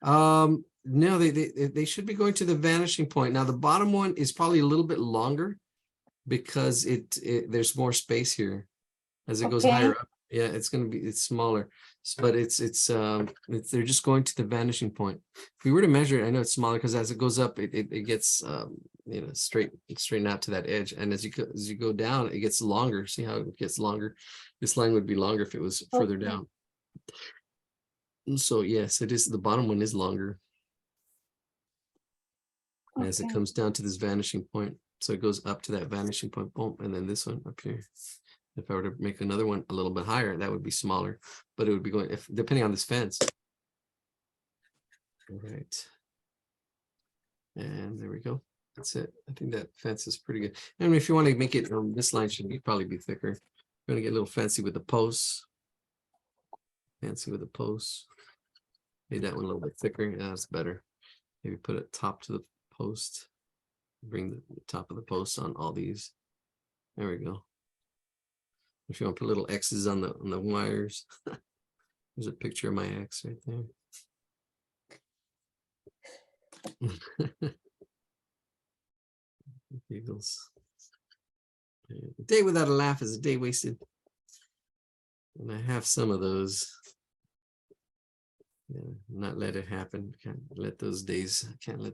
No, they should be going to the vanishing point. Now the bottom one is probably a little bit longer because there's more space here as it goes higher Okay. up. Yeah, it's smaller, but they're just going to the vanishing point. If we were to measure it, I know it's smaller because as it goes up, it gets straighten out to that edge, and as you go down, it gets longer. See how it gets longer? This line would be longer if it was further Okay. down. So yes, it is. The bottom one is longer as it Okay. comes down to this vanishing point. So it goes up to that vanishing point, boom, and then this one up here. If I were to make another one a little bit higher, that would be smaller, but it would be going depending on this fence. All right. And there we go. That's it. I think that fence is pretty good. And if you want to make it, this line should probably be thicker. We're gonna get a little fancy with the posts. Fancy with the posts. Made that one a little bit thicker. Yeah, that's better. Maybe put it top to the post. Bring the top of the post on all these. There we go. If you want to put little X's on the wires. There's a picture of my X right there. Eagles. A day without a laugh is a day wasted. And I have some of those. Yeah, not let it happen. Can't let those days. Can't let.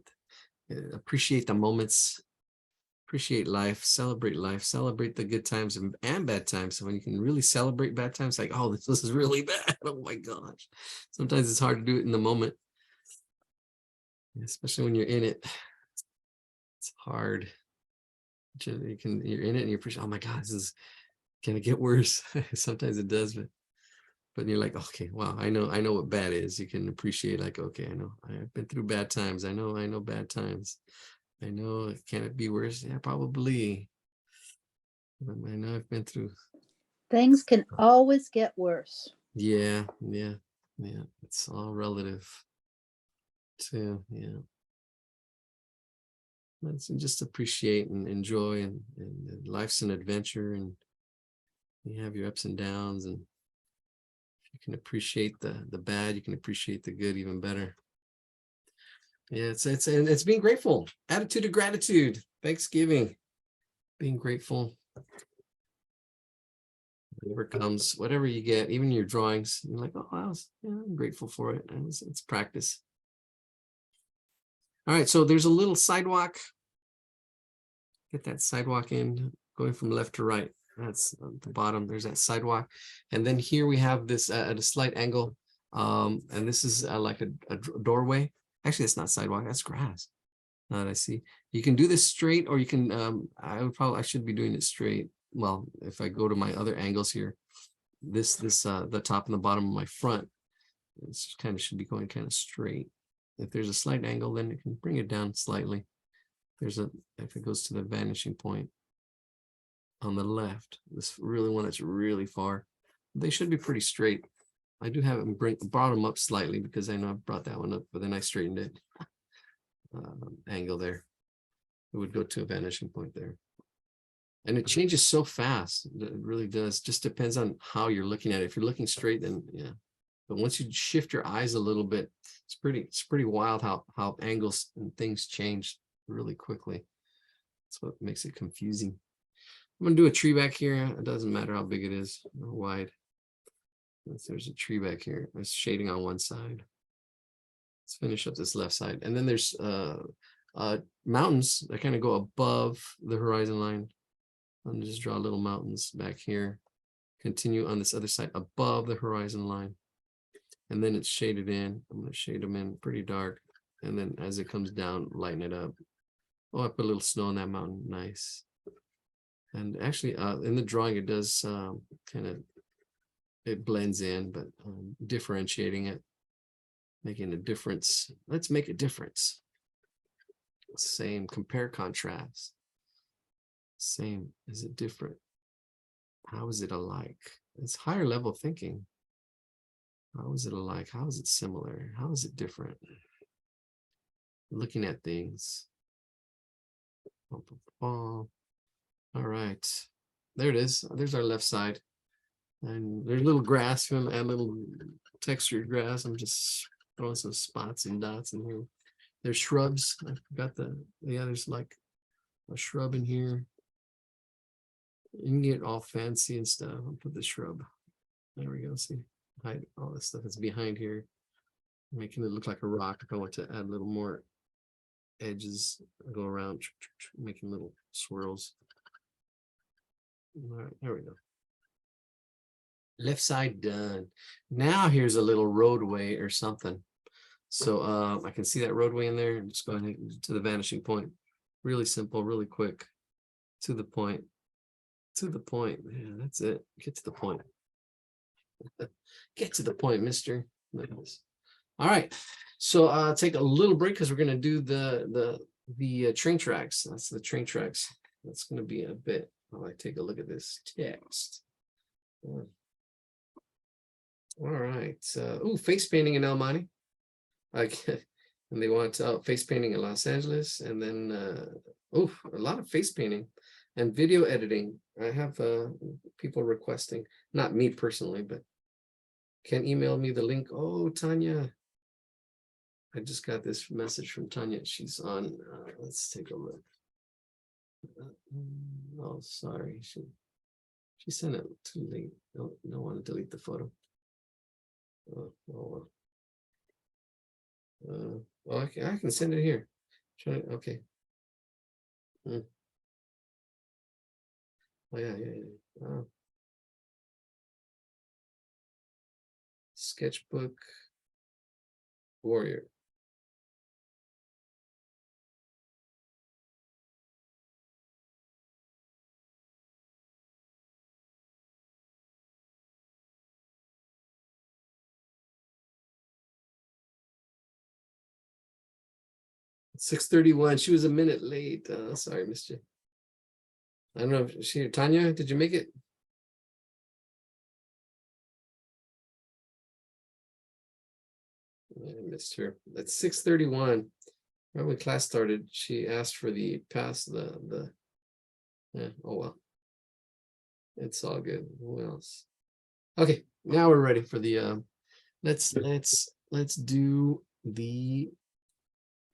Appreciate the moments. Appreciate life. Celebrate the good times and bad times. So when you can really celebrate bad times, like, oh, this is really bad. Oh my gosh. Sometimes it's hard to do it in the moment, especially when you're in it. It's hard. You're in it and you're appreciate. Oh my God, this is gonna get worse. Sometimes it does, but you're like, okay, wow, I know what bad is. You can appreciate, like, okay, I know I've been through bad times. I know bad times. I know, can it be worse? Yeah, probably. I know I've been through. Things can always get worse. Yeah. It's all relative too. Yeah. Let's just appreciate and enjoy, and life's an adventure, and you have your ups and downs, and you can appreciate the bad, you can appreciate the good even better. Yeah, it's being grateful. Attitude of gratitude. Thanksgiving. Being grateful. Whatever comes, whatever you get, even your drawings, you're like, oh, I'm grateful for it. And it's practice. All right, so there's a little sidewalk. Get that sidewalk in, going from left to right. That's at the bottom. There's that sidewalk. And then here we have this at a slight angle. And this is like a doorway. Actually, it's not sidewalk, that's grass. Now that I see. You can do this straight, or you can, I should be doing it straight. Well, if I go to my other angles here, the top and the bottom of my front, it's kind of should be going kind of straight. If there's a slight angle, then you can bring it down slightly. If it goes to the vanishing point on the left, this really one that's really far, they should be pretty straight. I do have it brought them up slightly because I know I brought that one up, but then I straightened it. Angle there. It would go to a vanishing point there. And it changes so fast. It really does. Just depends on how you're looking at it. If you're looking straight, then yeah. But once you shift your eyes a little bit, it's pretty wild how angles and things change really quickly. That's what makes it confusing. I'm gonna do a tree back here. It doesn't matter how big it is or wide. There's a tree back here. There's shading on one side. Let's finish up this left side. And then there's mountains that kind of go above the horizon line. I'm just draw little mountains back here. Continue on this other side above the horizon line. And then it's shaded in. I'm going to shade them in pretty dark. And then as it comes down, lighten it up. Oh, I put a little snow on that mountain. Nice. And actually, in the drawing, it does it blends in, but differentiating it, making a difference. Let's make a difference. Same, compare, contrast. Same, is it different? How is it alike? It's higher level thinking. How is it alike? How is it similar? How is it different? Looking at things. All right, there it is. There's our left side. And there's little grass, from a little textured grass. I'm just throwing some spots and dots in here. There's shrubs. I forgot there's like a shrub in here. You can get all fancy and stuff. I'll put the shrub. There we go. See, hide all this stuff that's behind here, making it look like a rock. If I want to add a little more edges, I go around, making little swirls. All right, there we go. Left side done. Now here's a little roadway or something. So I can see that roadway in there. Just going to the vanishing point. Really simple, really quick. To the point. To the point. Yeah, that's it. Get to the point. Get to the point, mister. Nice. All right. So take a little break because we're gonna do the train tracks. That's the train tracks. That's gonna be a bit. I'll take a look at this text. All right. Face painting in El Monte. And they want face painting in Los Angeles, and then a lot of face painting and video editing. I have people requesting, not me personally, but can email me the link. Oh, Tanya, I just got this message from Tanya. She's on. Let's take a look. Oh, sorry. She sent it too late. Don't want to delete the photo. Well, I can send it here. Okay. Oh, yeah. Oh. Sketchbook Warrior. It's 6:31. She was a minute late. Sorry, missed you. I don't know if Tanya, did you make it? I missed her. It's 6:31. Right when class started, she asked for the pass. Yeah. Oh well. It's all good. Who else? Okay, now we're ready for the. Let's do the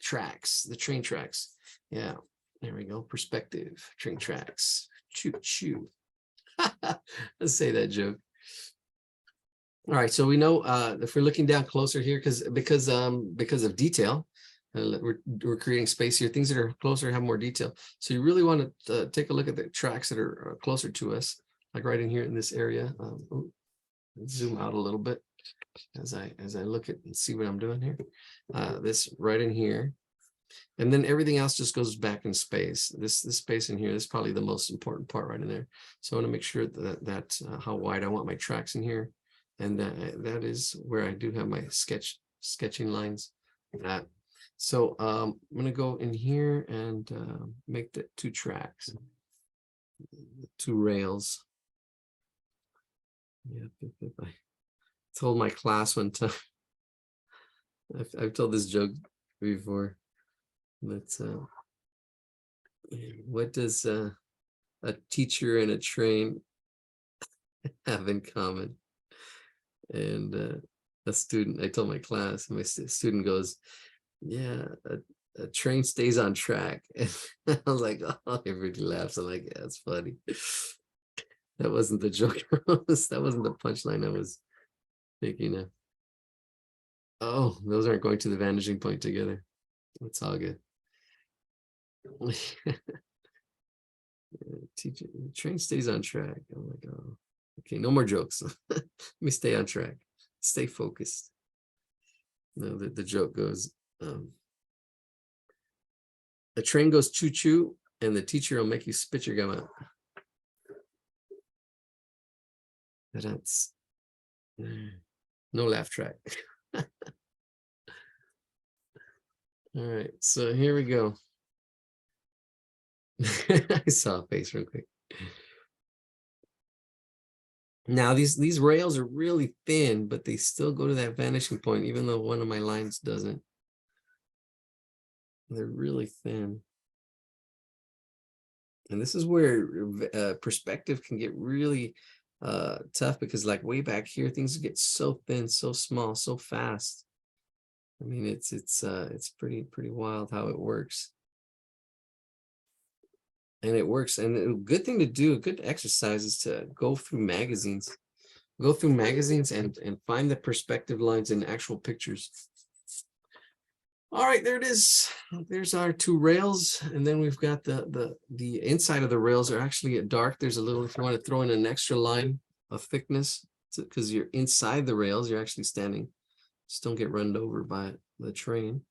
tracks, the train tracks. Yeah, there we go. Perspective, train tracks. Choo choo. Let's say that joke. All right, so we know if we're looking down closer here, because of detail, we're creating space here. Things that are closer have more detail. So you really want to take a look at the tracks that are closer to us, like right in here in this area. Zoom out a little bit as I look at and see what I'm doing here. This right in here, and then everything else just goes back in space. This space in here is probably the most important part right in there. So I want to make sure that how wide I want my tracks in here, and that is where I do have my sketching lines. So I'm gonna go in here and make the 2 tracks, 2 rails. Yeah, I told my class one time. I've told this joke before. But what does a teacher and a train have in common? And a student, I told my class, and my student goes, "Yeah, a train stays on track." And I was like, "Oh," everybody laughs. I'm like, "Yeah, that's funny." That wasn't the joke. That wasn't the punchline I was thinking of. Oh, those aren't going to the vanishing point together. It's all good. Teacher, the train stays on track. I'm like, oh, okay, no more jokes. Let me stay on track. Stay focused. No, the joke goes, a train goes choo-choo, and the teacher will make you spit your gum out. That's no laugh track. All right, so here we go. I saw a face real quick. Now these rails are really thin, but they still go to that vanishing point, even though one of my lines doesn't. They're really thin. And this is where perspective can get really tough, because like way back here, things get so thin, so small, so fast. I mean, it's pretty wild how it works. And it works. And a good thing to do, a good exercise, is to go through magazines. Go through magazines and find the perspective lines in actual pictures. All right, there it is. There's our two rails, and then we've got the inside of the rails are actually dark. There's a little, if you want to throw in an extra line of thickness, because you're inside the rails, you're actually standing. Just don't get run over by the train.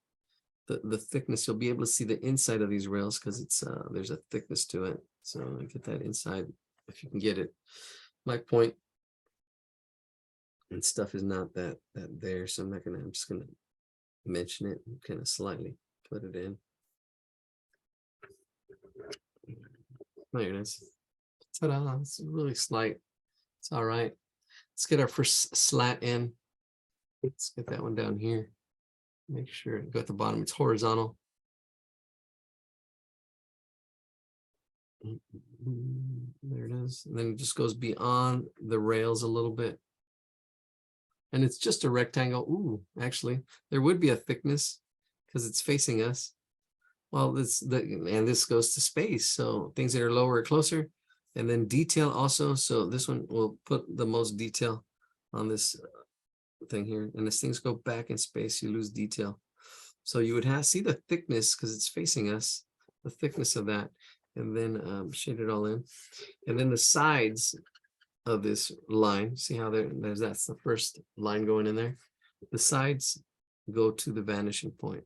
The thickness, you'll be able to see the inside of these rails because it's there's a thickness to it. So get that inside if you can get it. My point and stuff is not that there, so I'm just gonna mention it and kind of slightly put it in. There it is. Ta-da, it's really slight. It's all right. Let's get our first slat in. Let's get that one down here. Make sure go at the bottom, it's horizontal. There it is. And then it just goes beyond the rails a little bit. And it's just a rectangle. Ooh, actually, there would be a thickness because it's facing us. Well, and this goes to space. So things that are lower are closer. And then detail also. So this one will put the most detail on this thing here. And as things go back in space, you lose detail. So you would see the thickness because it's facing us, the thickness of that, and then shade it all in. And then the sides of this line, see how that's the first line going in there. The sides go to the vanishing point.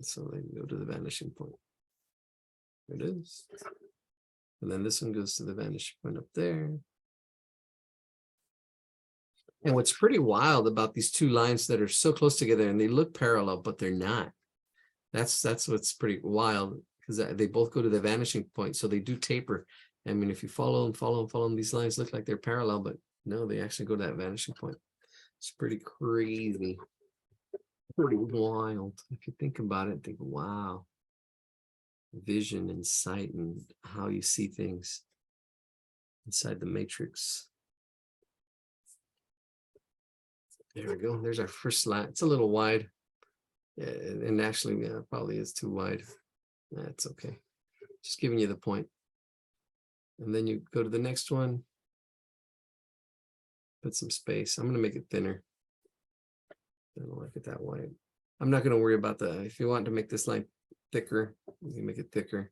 So they go to the vanishing point. There it is. And then this one goes to the vanishing point up there. And what's pretty wild about these two lines that are so close together and they look parallel, but they're not. That's what's pretty wild, because they both go to the vanishing point. So they do taper. I mean, if you follow them, these lines look like they're parallel, but no, they actually go to that vanishing point. It's pretty crazy. Pretty wild. If you think about it, think, wow. Vision and sight and how you see things inside the matrix. There we go. There's our first slat. It's a little wide. And actually, probably is too wide. That's okay. Just giving you the point. And then you go to the next one. Put some space. I'm going to make it thinner. I don't like it that wide. I'm not going to worry about if you want to make this line thicker, you can make it thicker.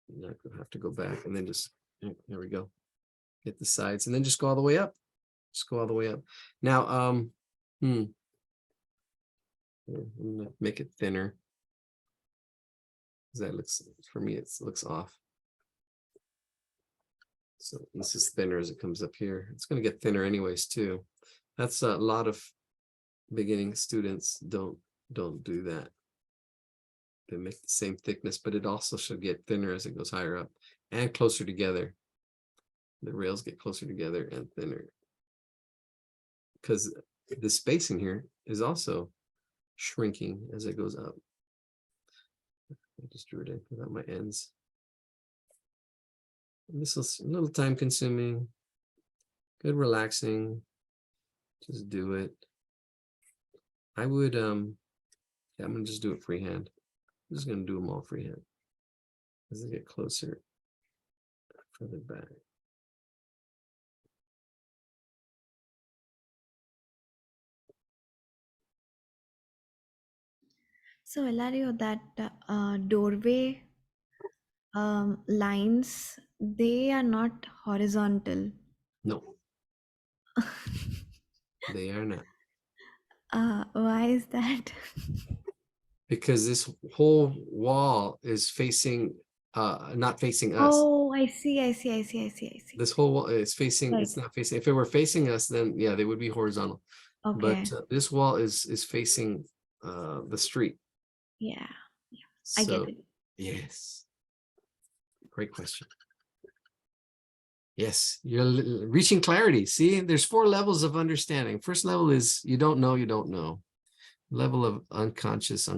You're not going to have to go back and then just, there we go. Get the sides and then just go all the way up. Just go all the way up. Now, I'm going to make it thinner. Because that looks, for me, it looks off. So this is thinner as it comes up here. It's going to get thinner anyways too. That's a lot of beginning students don't do that. They make the same thickness, but it also should get thinner as it goes higher up and closer together. The rails get closer together and thinner. Because the spacing here is also shrinking as it goes up. I just drew it in without my ends. And this is a little time consuming, good relaxing. Just do it. I would, I'm gonna just do it freehand. I'm just gonna do them all freehand as they get closer, further back. So, Eladio, that doorway lines, they are not horizontal. No, they are not. Why is that? Because this whole wall is facing, not facing us. Oh, I see. This whole wall is facing, Right. it's not facing. If it were facing us, then yeah, they would be horizontal. Okay. But this wall is facing the street. Yeah. I get So, it. yes. Great question. Yes, you're reaching clarity. See, there's 4 levels of understanding. First level is you don't know, you don't know. Level of unconscious.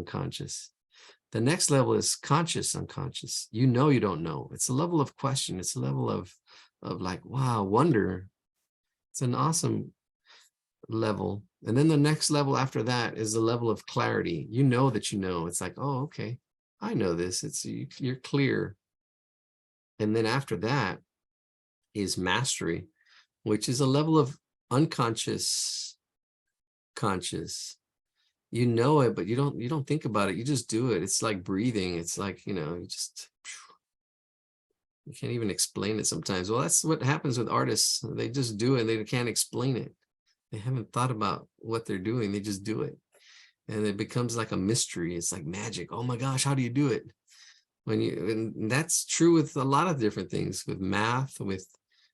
The next level is conscious unconscious. You know you don't know. It's a level of question. It's a level of like, wow, wonder. It's an awesome level. And then the next level after that is the level of clarity. You know that you know. It's like, oh, okay, I know this. It's you're clear. And then after that is mastery, which is a level of unconscious conscious. You know it, but you don't think about it. You just do it. It's like breathing. It's like, you can't even explain it sometimes. Well, that's what happens with artists. They just do it and they can't explain it. They haven't thought about what they're doing. They just do it. And it becomes like a mystery. It's like magic. Oh my gosh, how do you do it? And that's true with a lot of different things, with math,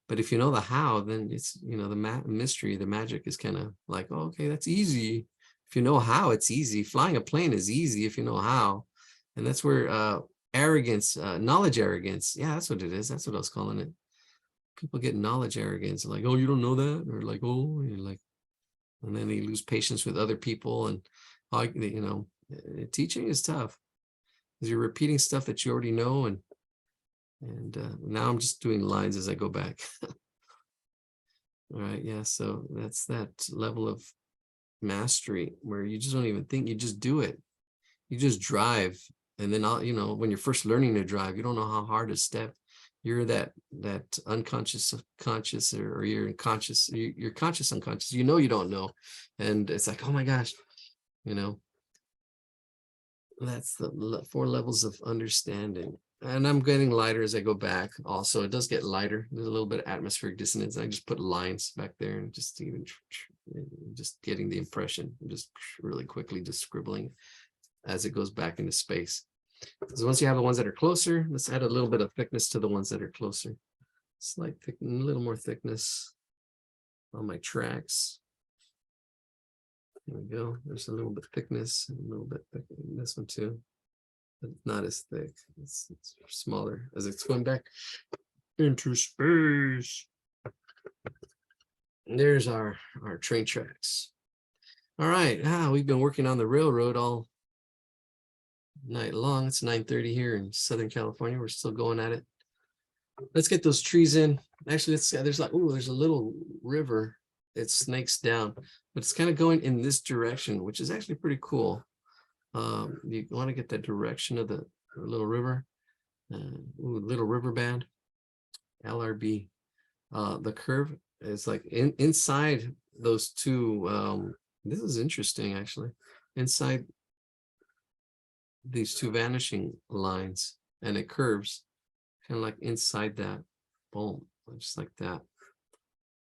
but if you know the how, then it's, the mystery, the magic is kind of like, oh, okay, that's easy. If you know how, it's easy. Flying a plane is easy if you know how. And that's where arrogance, knowledge arrogance. Yeah, that's what it is. That's what I was calling it. People get knowledge arrogance, like, oh, you don't know that, or like, oh, you're like, and then they lose patience with other people. And teaching is tough because you're repeating stuff that you already know. And now I'm just doing lines as I go back. All right, yeah. So that's that level of mastery where you just don't even think, you just do it. You just drive. And then when you're first learning to drive, you don't know how hard to step. You're that unconscious conscious, or you're conscious, you're conscious unconscious. You don't know. And it's like, oh my gosh, that's the 4 levels of understanding. And I'm getting lighter as I go back. Also, it does get lighter. There's a little bit of atmospheric dissonance. I just put lines back there and just getting the impression, just really quickly just scribbling as it goes back into space. So once you have the ones that are closer, let's add a little bit of thickness to the ones that are closer. Slight thick, a little more thickness on my tracks. There we go. There's a little bit thickness, and a little bit thick in this one too, but not as thick. It's smaller as it's going back into space. And there's our train tracks. All right. We've been working on the railroad all night long. It's 9:30 here in Southern California. We're still going at it. Let's get those trees in. Actually, there's a little river that snakes down, but it's kind of going in this direction, which is actually pretty cool. You want to get that direction of the little river, little river band, LRB. The curve is like inside those two. This is interesting, actually. Inside these two vanishing lines, and it curves kind of like inside that. Boom, just like that.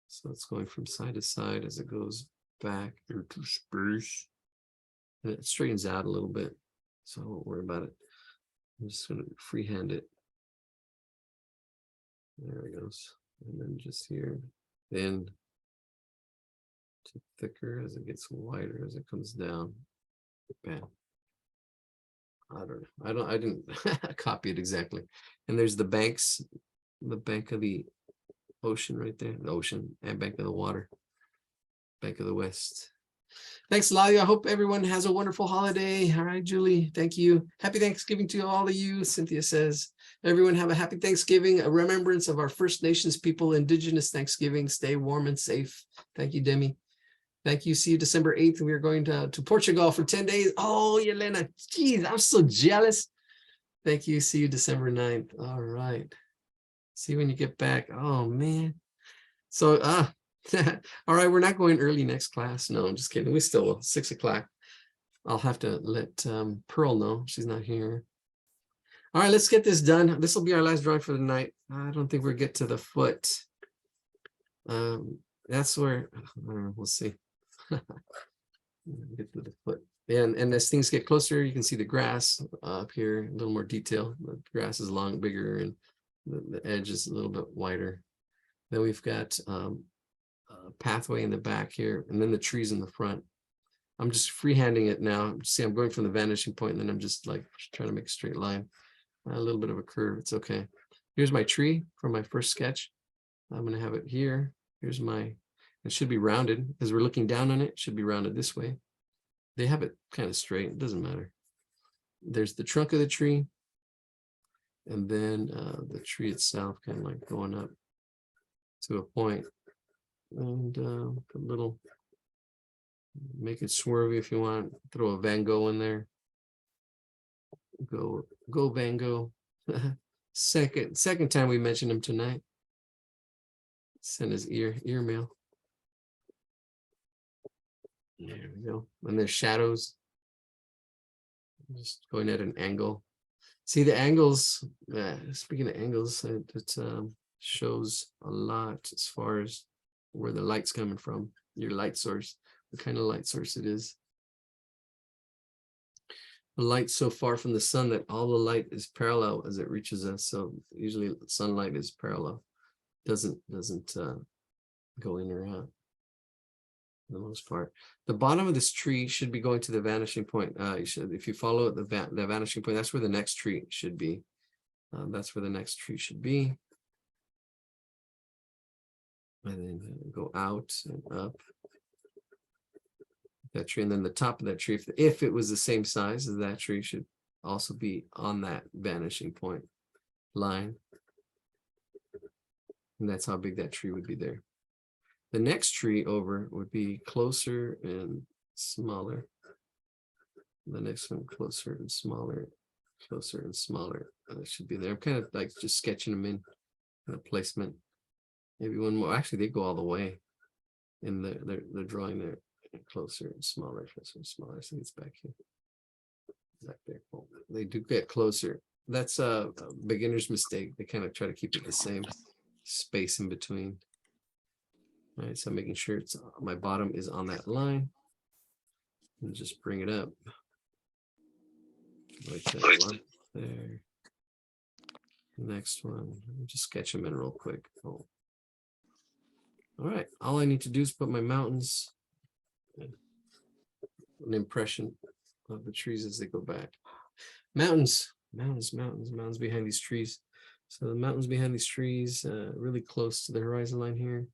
So it's going from side to side as it goes back into space. And it straightens out a little bit, so I won't worry about it. I'm just going to freehand it. There it goes. And then just here, then thicker as it gets wider as it comes down. Bam. I didn't copy it exactly. And there's the banks, the bank of the ocean right there, the ocean, and bank of the water, bank of the west. Thanks, Lalia. I hope everyone has a wonderful holiday. All right, Julie, thank you. Happy Thanksgiving to all of you. Cynthia says, everyone have a happy Thanksgiving, a remembrance of our First Nations people, Indigenous Thanksgiving. Stay warm and safe. Thank you, Demi. Thank you. See you December 8th. We are going to Portugal for 10 days. Oh, Yelena, geez, I'm so jealous. Thank you. See you December 9th. All right. See you when you get back. Oh, man. So, all right, we're not going early next class. No, I'm just kidding. We still will. 6 o'clock. I'll have to let Pearl know. She's not here. All right, let's get this done. This will be our last drawing for the night. I don't think we'll get to the foot. That's where, we'll see. Get to the foot. And as things get closer, you can see the grass up here, a little more detail. The grass is long, bigger, and the edge is a little bit wider. Then we've got a pathway in the back here, and then the trees in the front. I'm just freehanding it now. See, I'm going from the vanishing point, and then I'm just like trying to make a straight line. A little bit of a curve. It's okay. Here's my tree from my first sketch. I'm going to have it here. Here's my, it should be rounded as we're looking down on it. It should be rounded this way. They have it kind of straight. It doesn't matter. there's the trunk of the tree, and then the tree itself kind of like going up to a point, and a little, make it swervy if you want. Throw a Van Gogh in there. Go Van Gogh. Second time we mentioned him tonight. Send his ear mail. There we go. And there's shadows. Just going at an angle. See the angles. Speaking of angles, it shows a lot as far as where the light's coming from. Your light source, what kind of light source it is. The light's so far from the sun that all the light is parallel as it reaches us. So usually sunlight is parallel. Doesn't go in or out for the most part. The bottom of this tree should be going to the vanishing point. You should, if you follow it, the vanishing point, that's where the next tree should be. That's where the next tree should be. And then go out and up that tree, and then the top of that tree, if it was the same size as that tree, should also be on that vanishing point line. And that's how big that tree would be there. The next tree over would be closer and smaller. The next one closer and smaller, closer and smaller. It should be there. I'm kind of like just sketching them in kind of placement. Maybe one more. Actually, they go all the way in the drawing there. Closer and smaller, closer and smaller. I think it's back here. Back there. Oh, they do get closer. That's a beginner's mistake. They kind of try to keep it the same space in between. All right, so I'm making sure it's my bottom is on that line. And just bring it up. Like that one there. Next one. Just sketch them in real quick. Oh. All right, all I need to do is put my mountains, an impression of the trees as they go back. Mountains behind these trees. So the mountains behind these trees, really close to the horizon line here.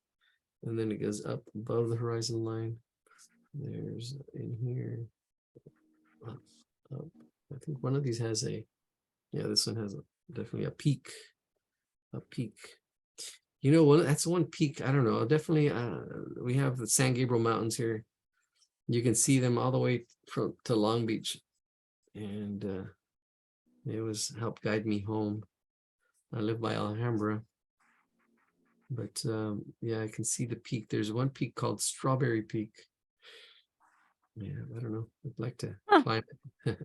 And then it goes up above the horizon line. There's in here. Up. I think one of these has this one has definitely a peak. A peak. You know, that's one peak. I don't know. Definitely, we have the San Gabriel Mountains here. You can see them all the way to Long Beach, and it was helped guide me home. I live by Alhambra, but yeah, I can see the peak. There's one peak called Strawberry Peak. Yeah, I don't know. I'd like to climb it.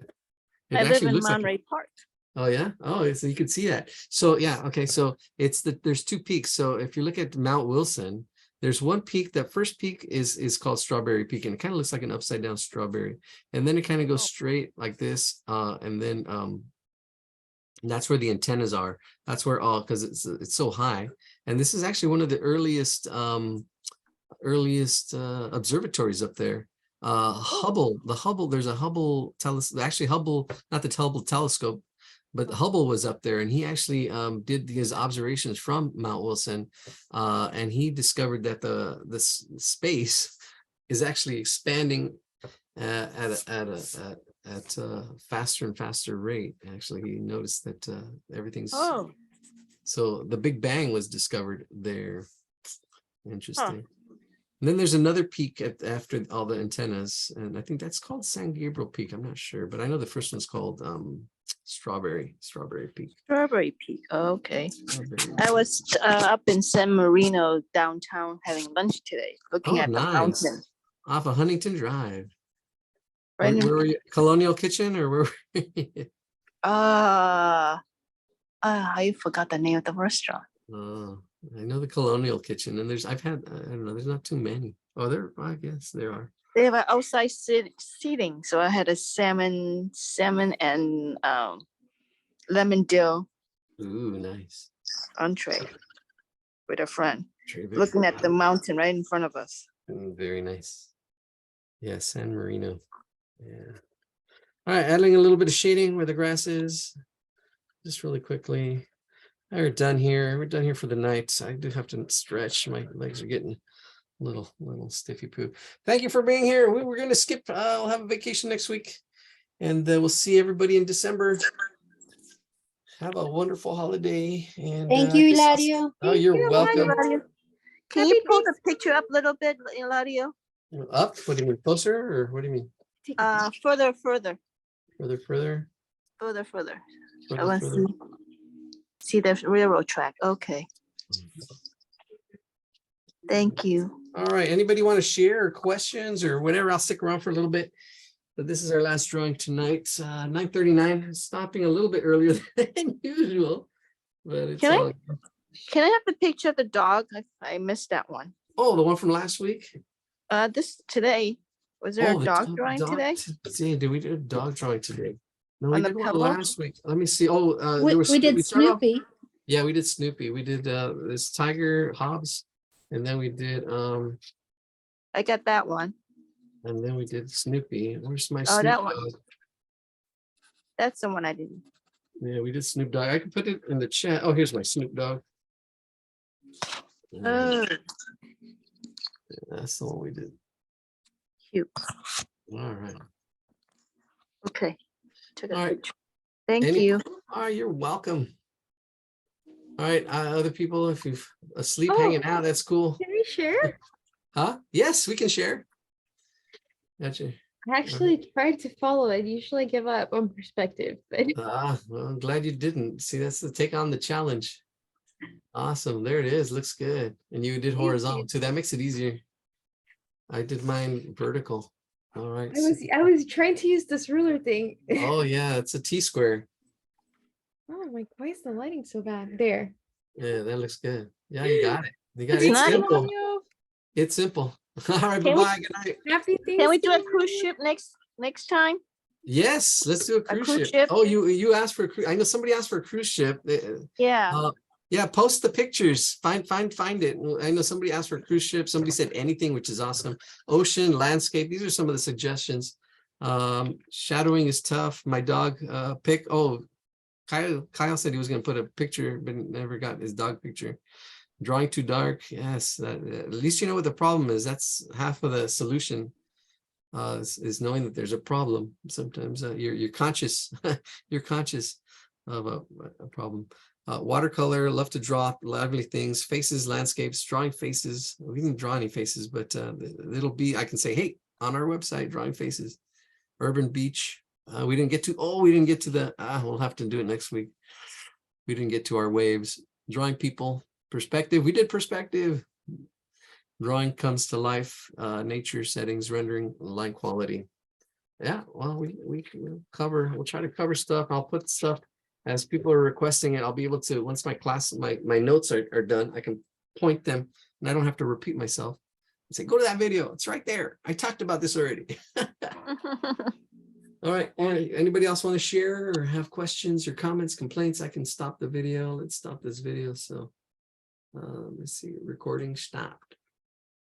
I live in Monterey Park. Oh yeah. Oh, so you can see that. So yeah. Okay. So there's two peaks. So if you look at Mount Wilson, there's one peak. That first peak is called Strawberry Peak, and it kind of looks like an upside down strawberry. And then it kind of goes straight like this. And then that's where the antennas are. That's where because it's so high. And this is actually one of the earliest observatories up there. Hubble, there's a Hubble telescope. Actually, Hubble, not the Hubble telescope, but Hubble was up there, and he actually did his observations from Mount Wilson, and he discovered that the space is actually expanding at a faster and faster rate. Actually, he noticed that everything's so the Big Bang was discovered there. Interesting. And then there's another peak after all the antennas, and I think that's called San Gabriel Peak. I'm not sure, but I know the first one's called Strawberry Peak. Strawberry Peak. Oh, okay. I was up in San Marino downtown having lunch today, looking at the mountain. Off of Huntington Drive. Right. Where were you? Colonial Kitchen, or where were you? I forgot the name of the restaurant. Oh, I know the Colonial Kitchen, and I don't know, there's not too many. Oh, I guess there are. They have an outside seating, so I had a salmon and lemon dill. Ooh, nice. Entree with a friend, looking at the mountain right in front of us. Very nice. Yeah, San Marino. Yeah. All right, adding a little bit of shading where the grass is, just really quickly. We're done here. We're done here for the night. I do have to stretch. My legs are getting a little stiffy poo. Thank you for being here. We're going to skip. I'll have a vacation next week, And we'll see everybody in December. Have a wonderful holiday. And Thank you, just- Hilario. Oh, you're you, welcome. Eladio. Can you pull the picture up a little bit, Eladio? Up? What do you mean? Closer, or what do you mean? Further. Further. I want to see the railroad track. Okay. Thank you. All right. Anybody want to share or questions or whatever? I'll stick around for a little bit. But this is our last drawing tonight. 9:39. Stopping a little bit earlier than usual. But it's Can I- all... Can I have the picture of the dog? I missed that one. Oh, the one from last week? This today. Was there Oh, a the dog drawing today? Did we do a dog drawing today? No, we On the did one pebble? last week. Let me see. Oh, We, there was we did started off- Snoopy. Yeah, we did Snoopy. We did this Tiger Hobbs, and then we did I got that one. Snoopy. Where's my Oh, Snoop that one. Dogg? That's the one I didn't. Yeah, we did Snoop Dogg. I can put it in the chat. Oh, here's my Snoop Dogg. Oh, That's the one we did. cute. All right. Okay. Took a All right. picture. Thank Any- you. Oh, you're welcome. All right, other people, if you're asleep, Oh. hanging out, that's cool. Can we share? Huh? Yes, we can share. Gotcha. I actually tried to follow it. Usually I give up on perspective, but Well, I'm glad you didn't. See, that's the take on the challenge. Awesome. There it is. Looks good. And you did horizontal too. That makes it easier. I did mine vertical. All right. I was trying to use this ruler thing. Oh yeah, it's a T-square. Oh my, why is the lighting so bad? There. Yeah, that looks good. Yeah, you got it. You got It's it. It's not- simple. It's simple. All right, Can we- bye-bye. Good night. Happy Can we do a Thanksgiving. cruise ship next time? Yes, let's do a cruise cruise ship. ship? Oh, you asked for a cruise. I know somebody asked for a cruise ship. Yeah. Yeah, post the pictures. Find it. I know somebody asked for a cruise ship. Somebody said anything, which is awesome. Ocean, landscape. These are some of the suggestions. Shadowing is tough. My dog pick. Oh, Kyle said he was going to put a picture, but never got his dog picture. Drawing too dark. Yes, at least you know what the problem is. That's half of the solution. Is knowing that there's a problem. Sometimes you're conscious. You're conscious of a problem. Watercolor, love to draw lively things, faces, landscapes, drawing faces. We didn't draw any faces, but it'll be, I can say, hey, on our website, drawing faces. Urban beach. We didn't get to the, we'll have to do it next week. We didn't get to our waves. Drawing people, perspective. We did perspective. Drawing comes to life, nature settings, rendering, line quality. Yeah, well, we'll try to cover stuff. I'll put stuff as people are requesting it. I'll be able to, once my class, my notes are done, I can point them and I don't have to repeat myself and say, go to that video. It's right there. I talked about this already. All right. Anybody else want to share or have questions or comments, complaints? I can stop the video. Let's stop this video. So let's see, recording stopped.